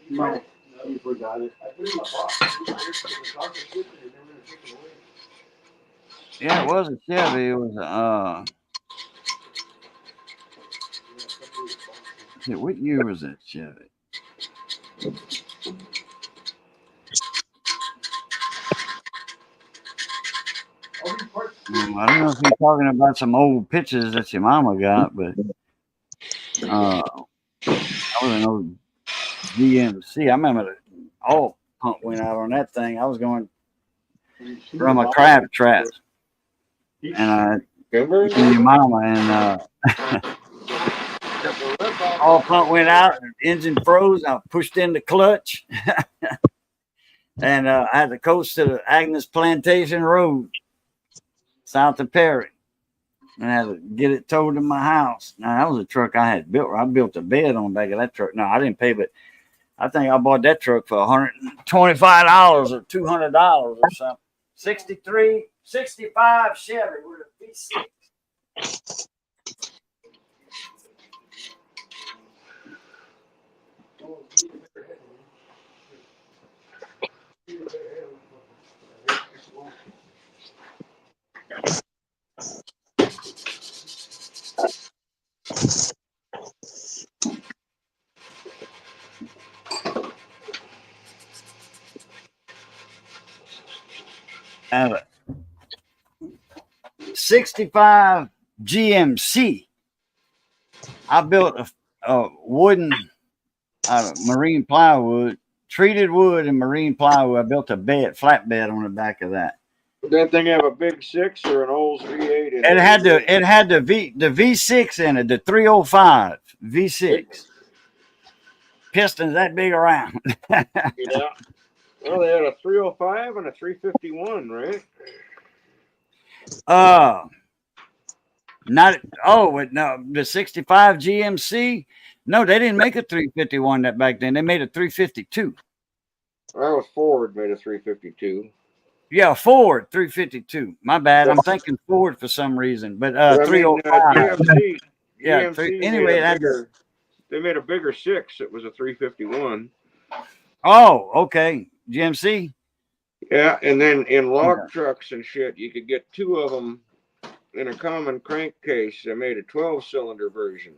No, you forgot it. Yeah, it was a Chevy. It was what year was that Chevy? I don't know if you're talking about some old pictures that your mama got, but I was an old GMC. I remember the all pump went out on that thing. I was going from a crab trap, and your mama and all pump went out, and the engine froze. I pushed in the clutch, and I had to coast to the Agnes Plantation Road, south of Perry, and I had to get it towed to my house. Now that was a truck I had built. I built a bed on the back of that truck. No, I didn't pay, but I think I bought that truck for $125 or $200 or something. 65 Chevy with a V6. Have a 65 GMC. I built a wooden out of marine plywood, treated wood and marine plywood. I built a flat bed on the back of that. That thing have a big 6 or an Olds V8 in it? It had the V6 in it, the 305 V6. Pistons that big around. Yeah. Well, they had a 305 and a 351, right? Not no, the 65 GMC. No, they didn't make a 351 that back then. They made a 352. That was Ford made a 352. Yeah, Ford 352. My bad. I'm thinking Ford for some reason, but But I mean, 305. GMC Yeah, anyway, it had they made a bigger 6. It was a 351. Oh, okay. GMC. Yeah, and then in log trucks and shit, you could get 2 of them in a common crankcase. They made a 12-cylinder version.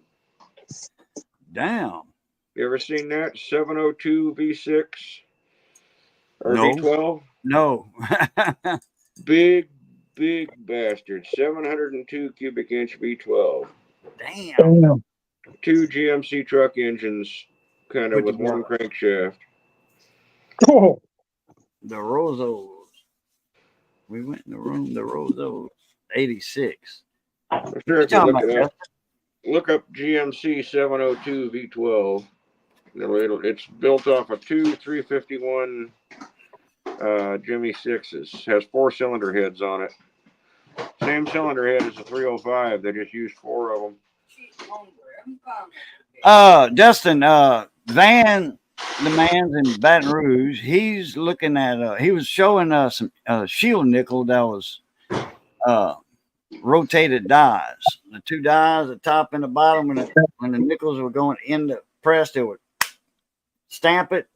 Damn. You ever seen that? 702 V6 or No. V12? No. Big bastard. 702 cubic inch V12. Damn. 2 GMC truck engines, kind of with one crankshaft. Oh, The Rosos. We went in the room. The Rosos. 86. I'm sure if you Talking look about it up. Look up GMC 702 V12. It's built off of 2 351 Jimmy 6s. Has 4-cylinder heads on it. Same cylinder head as the 305. They just used 4 of them. Justin, Van, the man's in Baton Rouge. He's looking at. He was showing us some shield nickel that was rotated dies. The 2 dies, the top and the bottom. When the nickels were going in the press, they would stamp it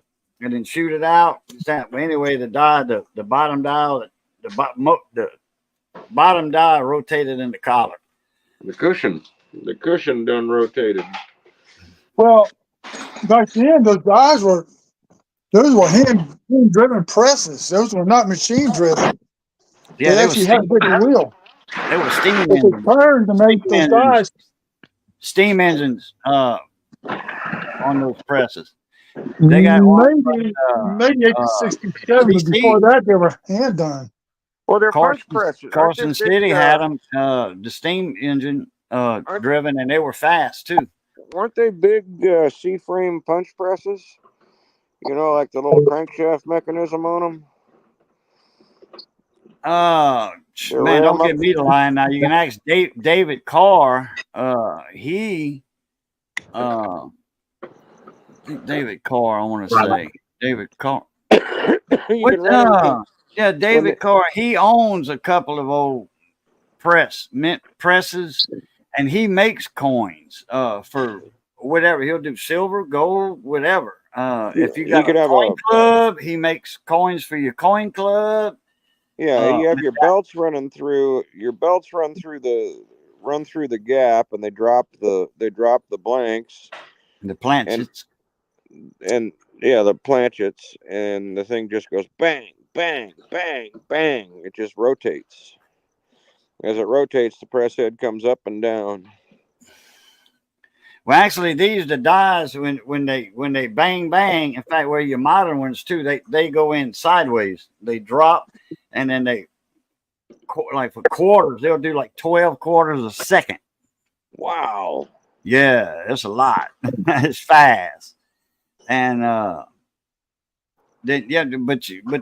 and then shoot it out. But anyway, the die, the bottom die, the bottom die rotated in the collar. The cushion done rotated. well, back then those were hand-driven presses. Those were not machine-driven. Yeah, They actually had a bigger wheel. They were steam But they engines. turned to make those dies. Steam engines on those presses. They got maybe 1867, but before that they were hand done. Well, they're punch presses. Carson City had them, the steam engine driven, and they were fast too. Weren't they big C-frame punch presses? You know, like the little crankshaft mechanism on them? Man, don't get me the line now. You can ask David Carr. David Carr, I want to say. David Carr. Yeah, David Carr. He owns a couple of old mint presses, and he makes coins for whatever. He'll do silver, gold, whatever. If you got a coin club, he makes coins for your coin club. Yeah, you have your belts running through. Your belts run through the gap, and they drop the blanks, the planchets, and yeah, the planchets, and the thing just goes bang, bang, bang, bang. It just rotates. As it rotates, the press head comes up and down. Well, actually, these the dies when they bang bang. In fact, where your modern ones too, they go in sideways. They drop, and then they like for quarters. They'll do like 12 quarters a second. Wow. Yeah, it's a lot. It's fast, and but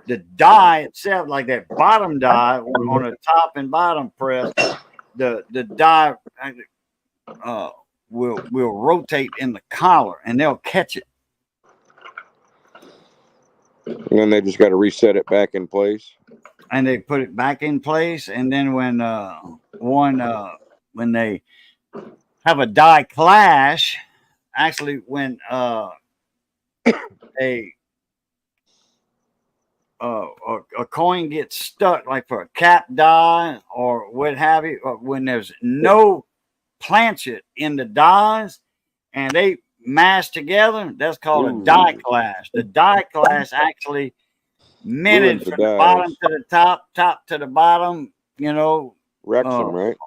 the die itself, like that bottom die on the top and bottom press, the die will rotate in the collar, and they'll catch it. And then they just got to reset it back in place. And they put it back in place, and then when they have a die clash, actually when a coin gets stuck, like for a cap die or what have you, or when there's no planchet in the dies and they mash together, that's called a die clash. The die clash actually minted from the bottom to the top to the bottom, wrecks them, right?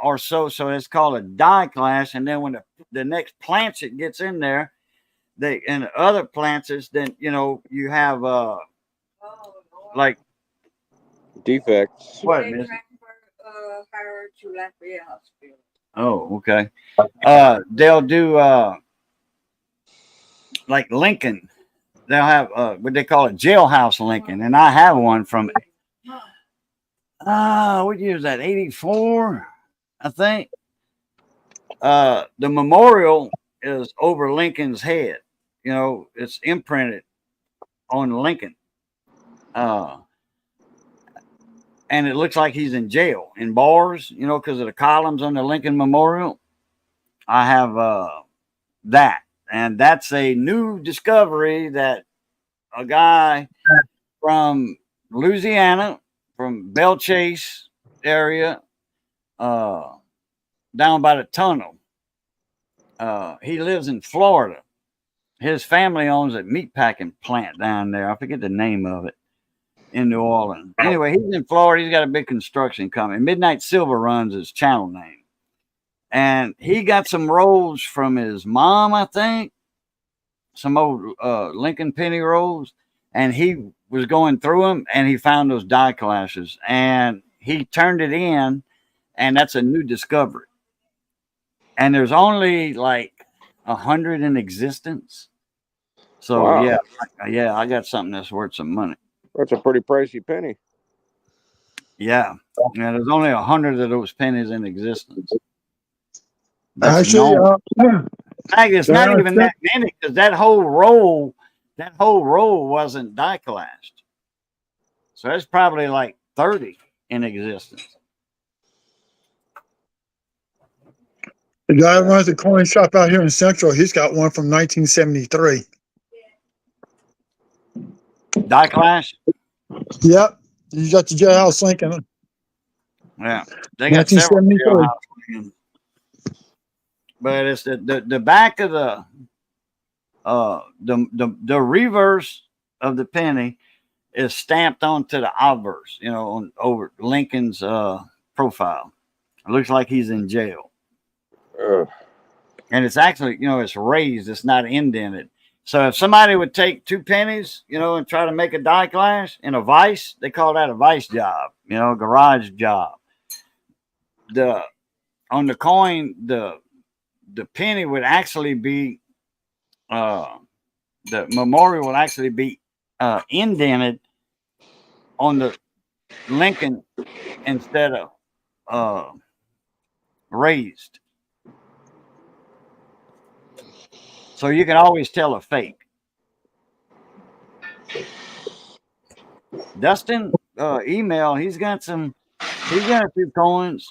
Or so it's called a die clash. And then when the next planchet gets in there, and the other planchets, then you have like defects. What, They miss? transfer her to Lafayette Hospital. Oh, okay. They'll do like Lincoln. They'll have what they call a jailhouse Lincoln, and I have one from what year is that? 84, I think. The memorial is over Lincoln's head. You know, it's imprinted on Lincoln. And it looks like he's in jail in bars, you know, because of the columns on the Lincoln Memorial. I have that. And that's a new discovery that a guy from Louisiana, from Belle Chase area, down by the tunnel. He lives in Florida. His family owns a meatpacking plant down there. I forget the name of it in New Orleans. Anyway, he's in Florida. He's got a big construction company. Midnight Silver runs his channel name. And he got some rolls from his mom, I think, some old Lincoln Penny rolls. And he was going through them and he found those die clashes. And he turned it in, and that's a new discovery. And there's only like 100 in existence. So Wow. yeah, I got something that's worth some money. That's a pretty pricey penny. Yeah, there's only 100 of those pennies in existence. That's Actually, known. It's not yeah, even that many because that whole roll wasn't die clashed. So that's probably like 30 in existence. the guy who runs the coin shop out here in Central, he's got one from 1973. Die clash? Yep, he's got the jailhouse Lincoln. Yeah, they got several 1973. jailhouse Lincolns. But it's the back of the reverse of the penny is stamped onto the obverse, you know, over Lincoln's profile. It looks like he's in jail. And it's actually, you know, it's raised, it's not indented. So if somebody would take 2 pennies, you know, and try to make a die clash in a vise, they call that a vise job, you know, garage job. On the coin, the penny would actually be the memorial would actually be indented on the Lincoln instead of raised. So you can always tell a fake. Dustin, email. He's got a few coins.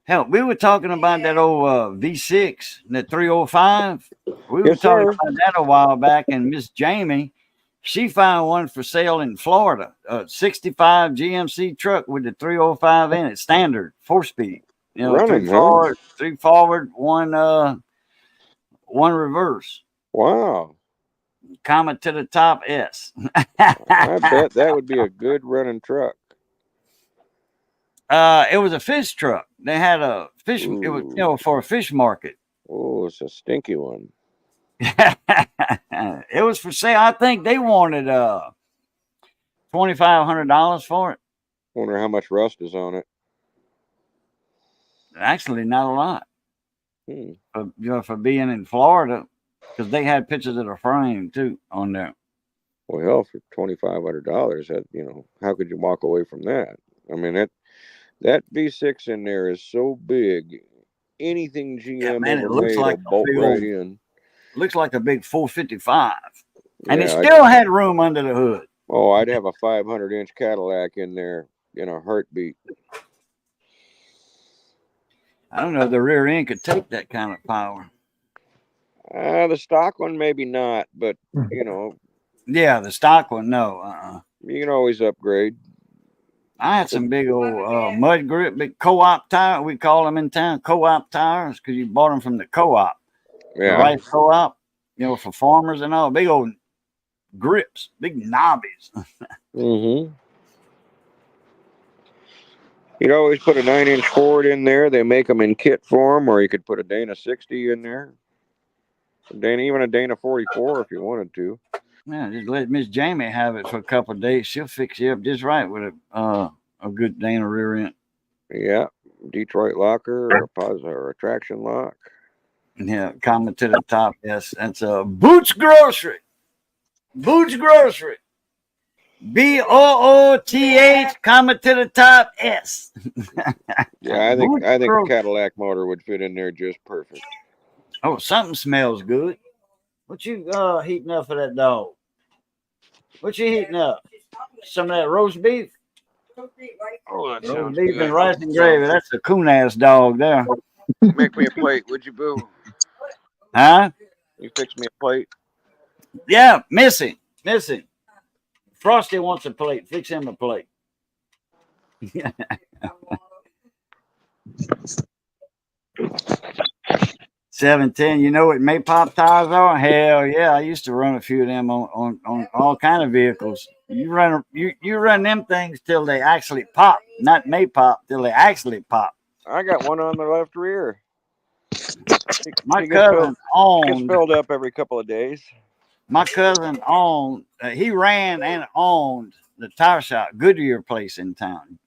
Hell, we were talking about that old V6, that 305. We were Yes, talking sir. about that a while back, and Miss Jamie, she found one for sale in Florida, a 65 GMC truck with the 305 in it, standard, 4-speed. You know, Running, three forward, one reverse. Wow. Comma to the top S. I bet that would be a good running truck. It was a fish truck. They had a fish. It was, you know, for a fish market. Oh, it's a stinky one. It was for sale. I think they wanted $2,500 for it. Wonder how much rust is on it. Actually, not a lot. For being in Florida, because they had pictures of the frame too on there. Well, hell, for $2,500, that, you know, how could you walk away from that? I mean, that V6 in there is so big. Anything GM man, it ever looks made like will bolt a big right old- in. Looks like a big 455, and it Yeah, still had room under the hood. Oh, I'd have a 500-inch Cadillac in there in a heartbeat. I don't know if the rear end could take that kind of power. The stock one, maybe not, but, you know, Yeah, the stock one, no. you can always upgrade. I had some big old mud grip, big co-op tire. We call them in town co-op tires because you bought them from the co-op. Yeah. The rice co-op, you know, for farmers and all. Big old grips, big knobbies. Mm-hmm. You'd always put a 9-inch Ford in there. They make them in kit form, or you could put a Dana 60 in there. Dana, even a Dana 44 if you wanted to. Yeah, just let Miss Jamie have it for a couple of days. She'll fix you up just right with a good Dana rear end. Yeah, Detroit locker or a traction lock. Yeah, comment to the top. Yes, that's Boots Grocery. Boots Grocery. BOOTH. Comment to the top. S. Yeah, I Boots think a Grocery. Cadillac motor would fit in there just perfect. Oh, something smells good. What you heating up for that dog? What you heating up? Some of that roast beef? Oh, that Roast sounds beef good. and rice and gravy. That's a coon ass dog there. Make me a plate, would you, Boo? Huh? You fix me a plate. Yeah, missing. Frosty wants a plate. Fix him a plate. 710. You know what Maypop tires are? Hell yeah! I used to run a few of them on all kind of vehicles. You run them things till they actually pop, not Maypop till they actually pop. I got one on the left rear. My She gets cousin owned. filled up every couple of days. My cousin owned. He ran and owned the tire shop, Goodyear place in town.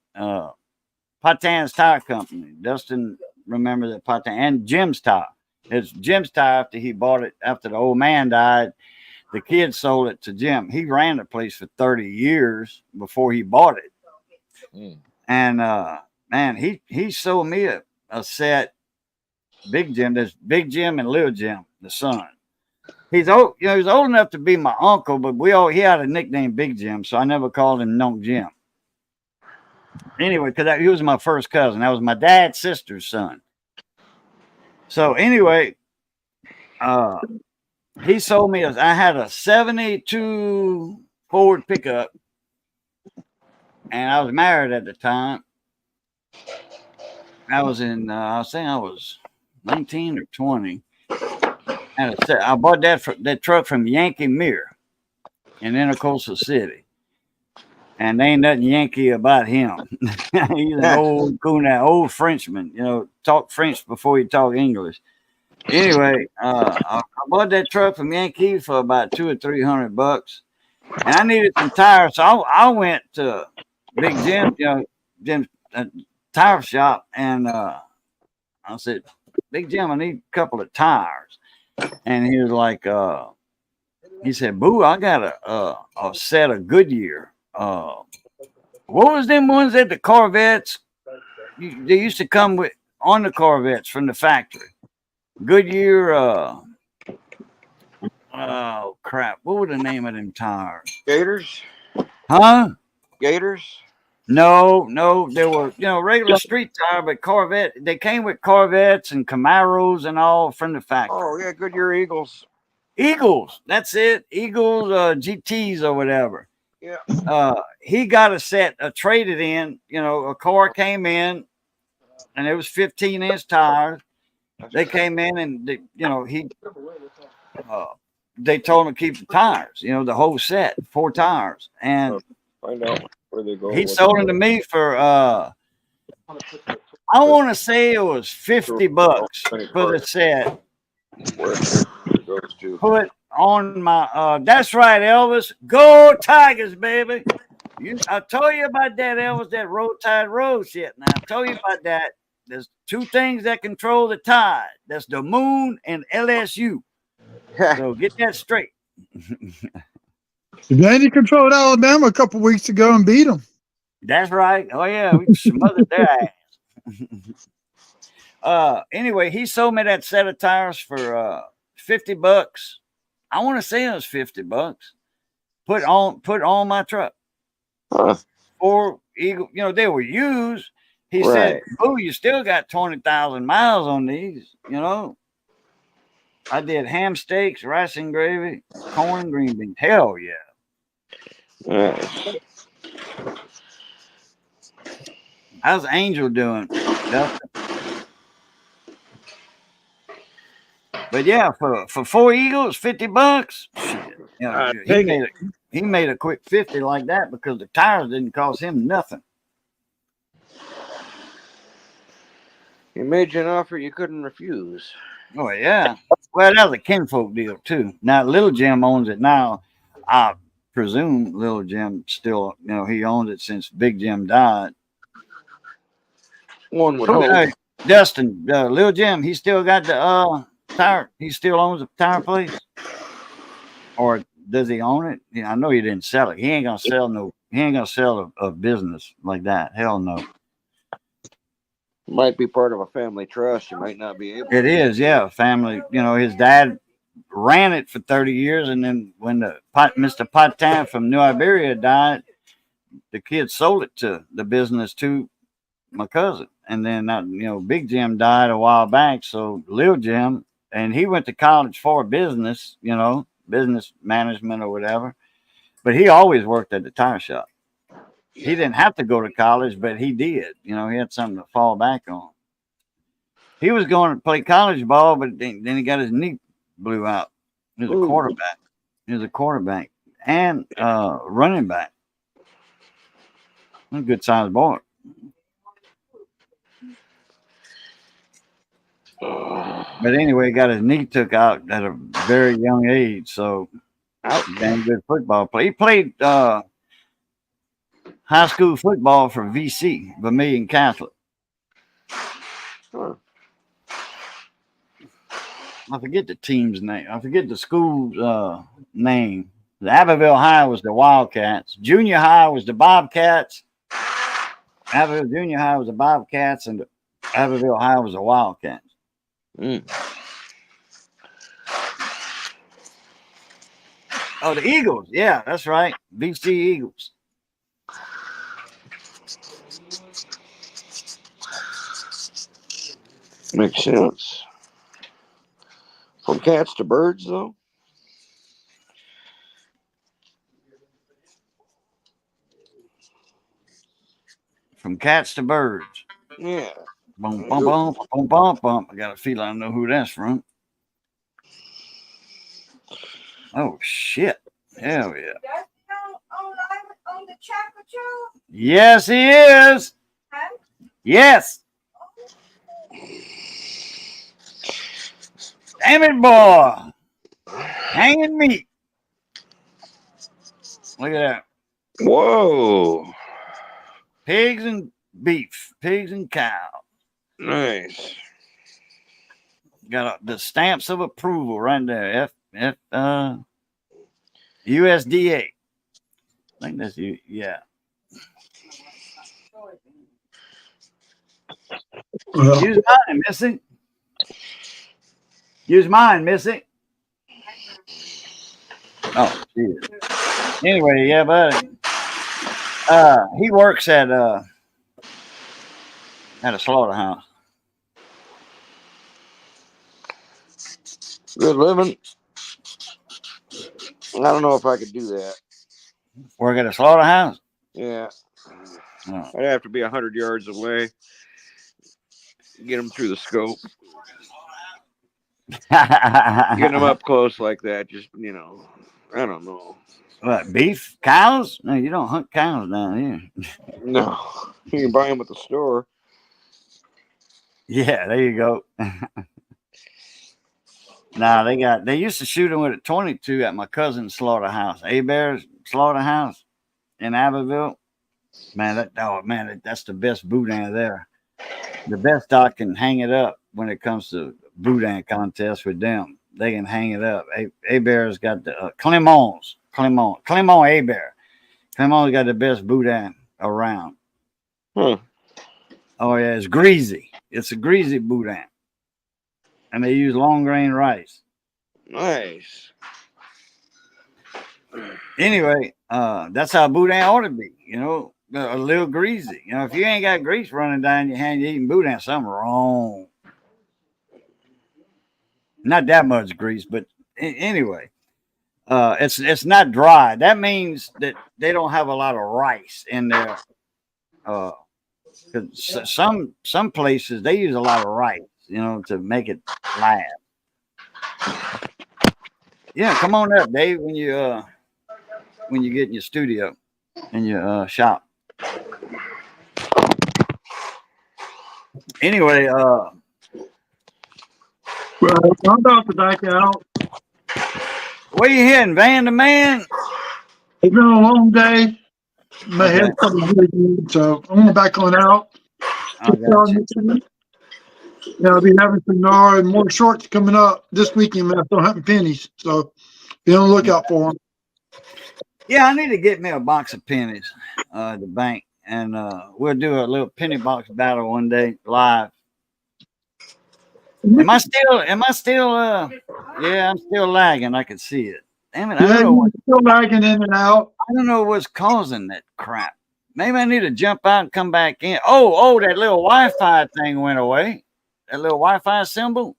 Patan's Tire Company. Dustin remember that Patan and Jim's Tire. It's Jim's Tire after he bought it after the old man died. The kid sold it to Jim. He ran the place for 30 years before he bought it. And man, he sold me a set. Big Jim, there's Big Jim and Little Jim, the son. He's old, he's old enough to be my uncle, but he had a nickname Big Jim, so I never called him Nunk Jim. Anyway, because he was my first cousin. That was my dad's sister's son. So anyway, he sold me I had a 72 Ford pickup, and I was married at the time. I was in, I was saying I was 19 or 20. And I bought that truck from Yankee Mirror in Intercoastal City. And there ain't nothing Yankee about him. He's an old coon, old Frenchman, talk French before he talk English. Anyway, I bought that truck from Yankee for about $200 or $300, and I needed some tires, so I went to Big Jim, Jim's tire shop, and I said, "Big Jim, I need a couple of tires." And he was like, he said, "Boo, I got a set of Goodyear. What was them ones at the Corvettes? They used to come with on the Corvettes from the factory. Goodyear. Oh crap! What were the name of them tires? Gators? Huh? Gators? No, they were regular street tire, but Corvette. They came with Corvettes and Camaros and all from the factory. Oh yeah, Goodyear Eagles. Eagles, that's it. Eagles, GTs or whatever. Yeah. He got a set, traded in. A car came in, and it was 15-inch tires. They came in, and they told him to keep the tires. The whole set, 4 tires, and Find out where they go. he sold them to me for I want to say it was $50 for the set. Where it goes to. Put on my that's right, Elvis. Go Tigers, baby. I told you about that, Elvis, that road tide road shit. Now I told you about that. There's 2 things that control the tide. That's the moon and LSU. So get that straight. Vandy controlled Alabama a couple weeks ago and beat them. That's right. Oh yeah, we smothered their ass. Anyway, he sold me that set of tires for $50. I want to say it was $50. Put on my truck. Huh. 4 Eagle. They were used. He Right. said, "Oh, you still got 20,000 miles on these." I did ham steaks, rice and gravy, corn, green beans. Hell yeah. Nice. How's Angel doing, Dustin? But yeah, for 4 Eagles, $50. Shit. He made a quick 50 like that because the tires didn't cost him nothing. He made you an offer you couldn't refuse. Oh yeah. Well, that was a kinfolk deal too. Now Little Jim owns it now. I presume Little Jim still, he owns it since Big Jim died. One would Oh, hope. Dustin, Little Jim, he still got the tire. He still owns the tire place, or does he own it? Yeah, I know he didn't sell it. He ain't gonna sell no. He ain't gonna sell a business like that. Hell no. Might be part of a family trust. You might not be able. It is, yeah. Family. His dad ran it for 30 years, and then when Mr. Patan from New Iberia died, the kid sold it to the business to my cousin, and then Big Jim died a while back, so Lil Jim, and he went to college for business, business management or whatever, but he always worked at the tire shop. He didn't have to go to college, but he did. He had something to fall back on. He was going to play college ball, but then he got his knee blew out. He was a quarterback. He was a quarterback and running back. A good sized boy. But anyway, got his knee took out at a very young age. So, damn good football player. He played high school football for VC, Vermilion Catholic. Huh. I forget the team's name. I forget the school's name. The Abbeville High was the Wildcats. Junior High was the Bobcats. Abbeville Junior High was the Bobcats, and Abbeville High was the Wildcats. Oh, the Eagles. Yeah, that's right. VC Eagles. Makes sense. From cats to birds, though. From cats to birds. Yeah. Boom, bum, bum, bum, bum, bum. I got a feeling I know who that's from. Oh, shit. Hell yeah. That's on the chocolate show? Yes, he is. Huh? Yes. Damn it, boy. Hanging meat. Look at that. Whoa. Pigs and beef. Pigs and cow. Nice. Got the stamps of approval right there. USDA. I think that's you. Yeah. Use mine, Missy. Use mine, Missy. Oh, geez. Anyway, yeah, buddy. He works at a slaughterhouse. Good living. I don't know if I could do that. Work at a slaughterhouse? Yeah. Oh. I'd have to be 100 yards away. Get them through the scope. Getting them up close like that, just, I don't know. What, beef? Cows? No, you don't hunt cows down here. No. You can buy them at the store. Yeah, there you go. Nah, they used to shoot them with a 22 at my cousin's slaughterhouse, Bear's slaughterhouse in Abbeville. Man, that's the best boudin there. The best doc can hang it up when it comes to boudin contests with them. They can hang it up. Bear's got the Clemont Bear. Clemont's got the best boudin around. Huh. Oh yeah, it's greasy. It's a greasy boudin. And they use long grain rice. Nice. Anyway, that's how boudin ought to be, a little greasy. If you ain't got grease running down your hand, you're eating boudin, something wrong. Not that much grease, but anyway, it's not dry. That means that they don't have a lot of rice in there. Cause some places they use a lot of rice, to make it last. Yeah, come on up, Dave, when you get in your studio, in your shop. Anyway, Well, I'm about to back out. Where you heading, Van the Man? It's been a long day. My Okay, head's probably really good, so I'm going back on out. I got you. Yeah, I'll be having some more shorts coming up this weekend when I start hunting pennies. So be on the lookout for them. Yeah, I need to get me a box of pennies at the bank, and we'll do a little penny box battle one day live. Am I still? Am I still? Yeah, I'm still lagging. I can see it. Damn it! I Yeah, don't know you're what. still lagging in and out. I don't know what's causing that crap. Maybe I need to jump out and come back in. Oh, that little Wi-Fi thing went away. That little Wi-Fi symbol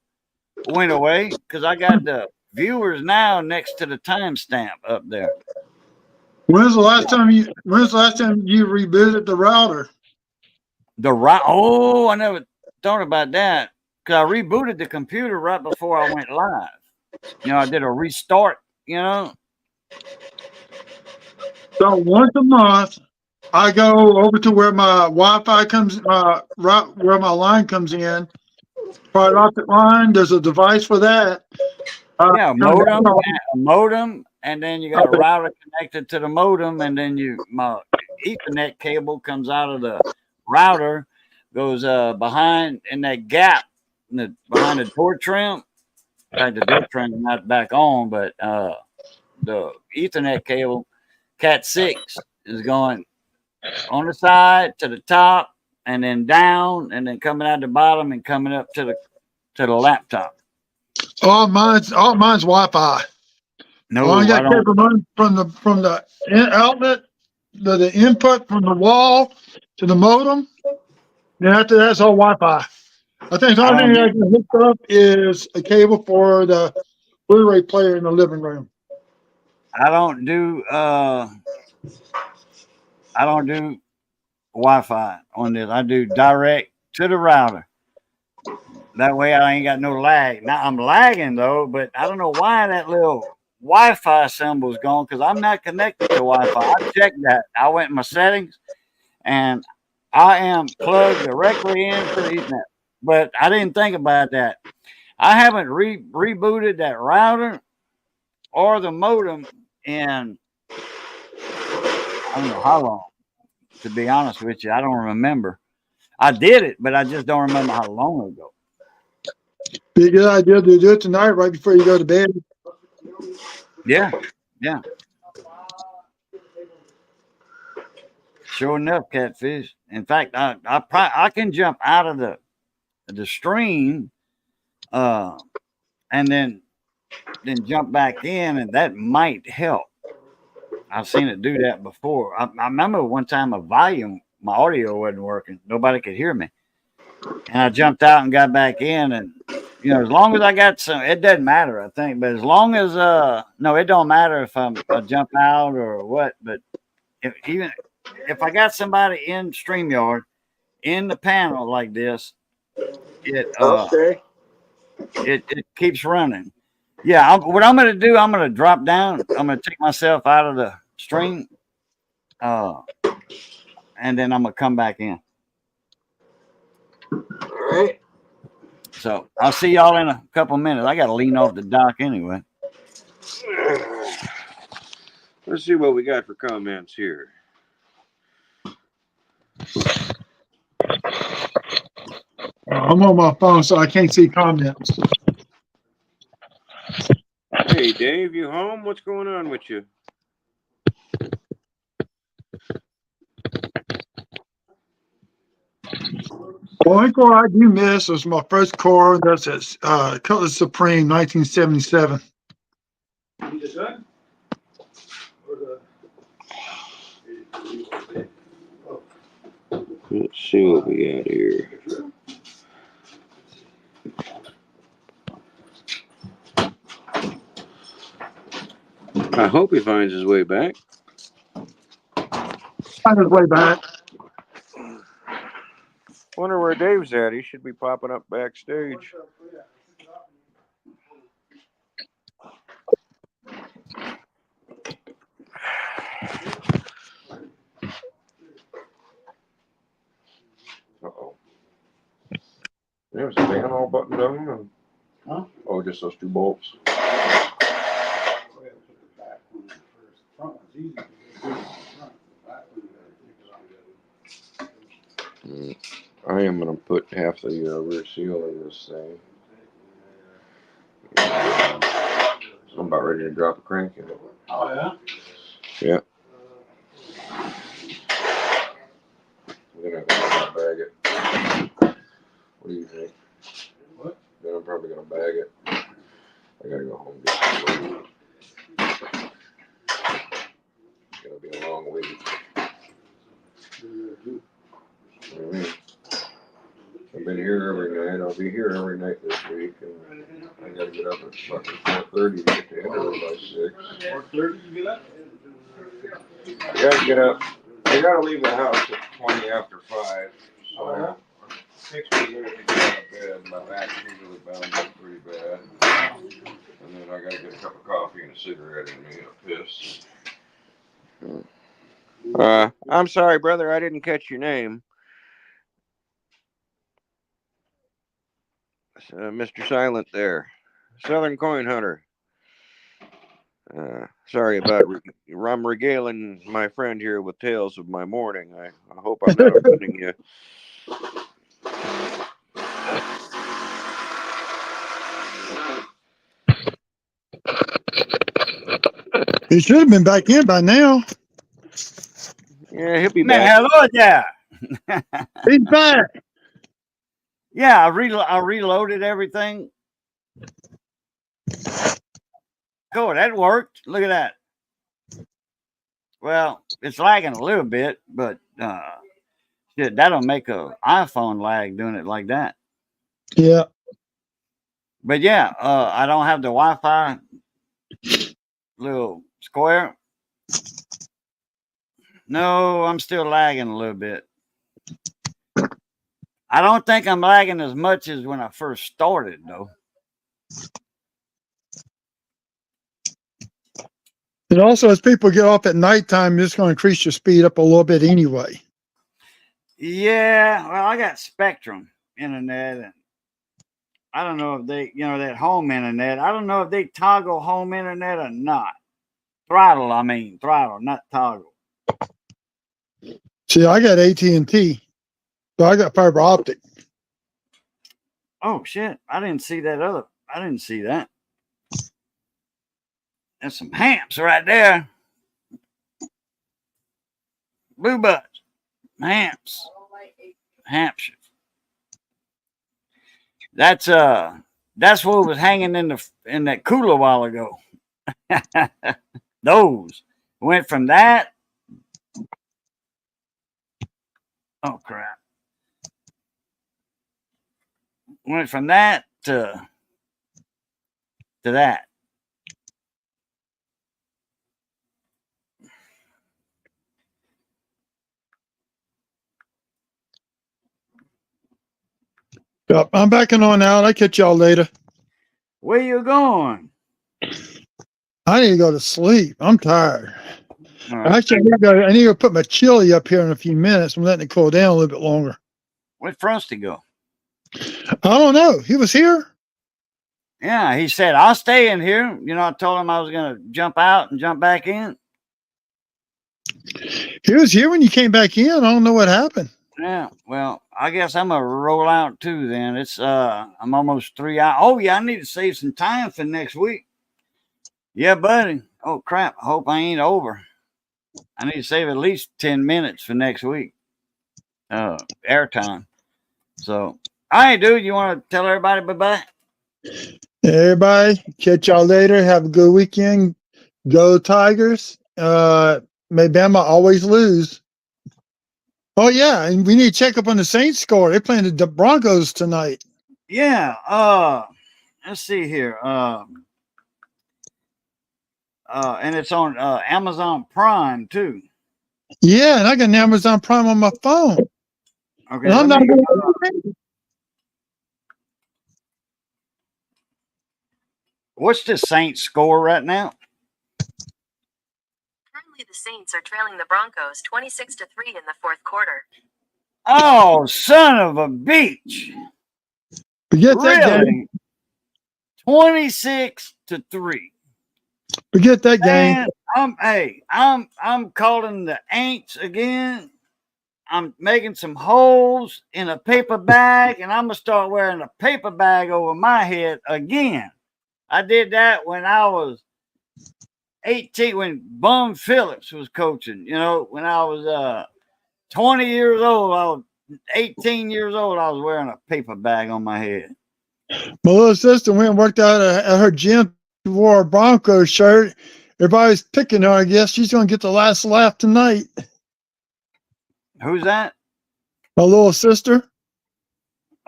went away because I got the viewers now next to the timestamp up there. When's the last time you rebooted the router? Oh, I never thought about that because I rebooted the computer right before I went live. I did a restart. So once a month, I go over to where my Wi-Fi comes, where my line comes in. Fiber optic line. There's a device for that. Yeah, Turn that on. a modem, and then you got a router connected to the modem, and then my Ethernet cable comes out of the router, goes behind in that gap behind the door trim. In fact, the door trim's not back on, but the Ethernet cable, Cat 6, is going on the side to the top, and then down, and then coming out the bottom and coming up to the laptop. All mine's Wi-Fi. No, I I got don't. cable running from the outlet, the input from the wall to the modem. Then after that, it's all Wi-Fi. I think the I only don't thing I do. can hook up is a cable for the Blu-ray player in the living room. I don't do. I don't do Wi-Fi on this. I do direct to the router. That way, I ain't got no lag. Now I'm lagging though, but I don't know why that little Wi-Fi symbol's gone because I'm not connected to Wi-Fi. I checked that. I went in my settings and I am plugged directly into the Ethernet. But I didn't think about that. I haven't rebooted that router or the modem in I don't know how long. To be honest with you, I don't remember. I did it, but I just don't remember how long ago. Be a good idea to do it tonight, right before you go to bed. Yeah, yeah. Sure enough, catfish. In fact, I can jump out of the stream, and then jump back in, and that might help. I've seen it do that before. I remember one time my audio wasn't working. Nobody could hear me, and I jumped out and got back in, and as long as I got some, it doesn't matter, I think. But as long as no, it don't matter if I jump out or what. But even if I got somebody in StreamYard in the panel like this, it Okay. it keeps running. Yeah, what I'm going to do, I'm going to drop down. I'm going to take myself out of the stream, uh, and then I'm going to come back in. All right. So I'll see y'all in a couple minutes. I got to lean off the dock anyway. Let's see what we got for comments here. I'm on my phone, so I can't see comments. Hey, Dave, you home? What's going on with you? The only core I do miss was my first core. That's at Cutlass Supreme, 1977. Let's see what we got here. I hope he finds his way back. Find his way back. Wonder where Dave's at. He should be popping up backstage. Uh-oh. There's a van all buttoned down. Huh? Oh, just those 2 bolts. I am going to put half the rear seal in this thing. I'm about ready to drop a crank in it. Oh, yeah? Yeah. Then I'm going to bag it. What do you think? What? Then I'm probably going to bag it. I got to go home and get some food. It's going to be a long week. I've been here every night. I'll be here every night this week, and I gotta get up at fucking 4:30 to get to Italy by 6. 4:30 you get up? I gotta get up. I gotta leave the house at 20 after 5. So it takes me a minute to get out of bed. My back's usually bound up pretty bad, and then I gotta get a cup of coffee and a cigarette in me and a piss. I'm sorry, brother. I didn't catch your name. Mr. Silent there. Southern Coin Hunter. Sorry about I'm regaling my friend here with tales of my morning. I hope I'm not offending you. He should have been back in by now. Yeah, he'll be Man, back. hello there. He's back. Yeah, I reloaded everything. Cool, that worked. Look at that. Well, it's lagging a little bit, but shit, that'll make a iPhone lag doing it like that. Yeah. But yeah, I don't have the Wi-Fi little square. No, I'm still lagging a little bit. I don't think I'm lagging as much as when I first started, though. And also, as people get off at nighttime, it's going to increase your speed up a little bit anyway. Yeah, well, I got Spectrum internet, and I don't know if they, that home internet. I don't know if they toggle home internet or not. Throttle, not toggle. See, I got AT&T, so I got fiber optic. Oh shit! I didn't see that. There's some hamps right there. Blue butts, hamps, Hampshire. That's what was hanging in that cooler a while ago. Those went from that. Oh crap! Went from that to that. Yep, I'm backing on out. I'll catch y'all later. Where you going? I need to go to sleep. I'm tired. All right. Actually, I need to put my chili up here in a few minutes. I'm letting it cool down a little bit longer. Where'd Frosty go? I don't know. He was here. Yeah, he said, I'll stay in here. I told him I was going to jump out and jump back in. He was here when you came back in. I don't know what happened. Yeah, well, I guess I'm going to roll out too then. I'm almost 3 hours. Oh, yeah, I need to save some time for next week. Yeah, buddy. Oh, crap. I hope I ain't over. I need to save at least 10 minutes for next week. Airtime. So, all right, dude, you want to tell everybody bye-bye? Everybody, catch y'all later. Have a good weekend. Go Tigers. May Bama always lose. Oh, yeah, and we need to check up on the Saints score. They're playing the Broncos tonight. Yeah, let's see here. And it's on Amazon Prime too. Yeah, and I got an Amazon Prime on my phone. Okay, And I'm not what's the Saints score right now? Currently, the Saints are trailing the Broncos 26-3 in the fourth quarter. Oh, son of a beach! forget that game. Really? 26-3. Forget that game. Man, I'm calling the Aints again. I'm making some holes in a paper bag, and I'm gonna start wearing a paper bag over my head again. I did that when I was 18, when Bum Phillips was coaching. You know, when I was 20 years old, I was 18 years old. I was wearing a paper bag on my head. My little sister went and worked out at her gym. She wore a Broncos shirt. Everybody's picking her. I guess she's going to get the last laugh tonight. Who's that? My little sister.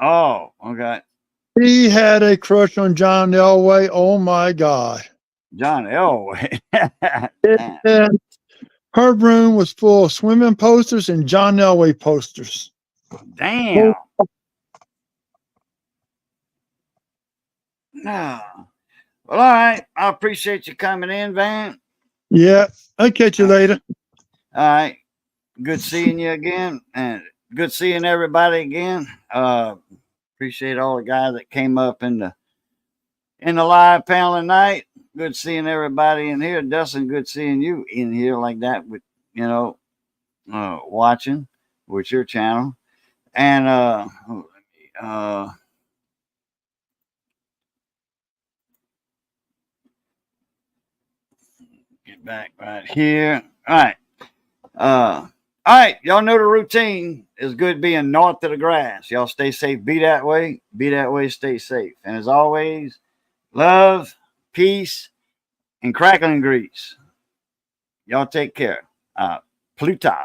Oh, okay. He had a crush on John Elway. Oh my God. John Elway. And her room was full of swimming posters and John Elway posters. Damn. No. Well, all right. I appreciate you coming in, Van. Yeah. I'll catch you later. All right. Good seeing you again, and good seeing everybody again. Appreciate all the guys that came up in the live panel tonight. Good seeing everybody in here. Dustin, good seeing you in here like that with watching with your channel. And get back right here. All right, y'all know the routine is good being north of the grass. Y'all stay safe. Be that way. Be that way. Stay safe. And as always, love, peace, and crackling grease. Y'all take care. Pluta.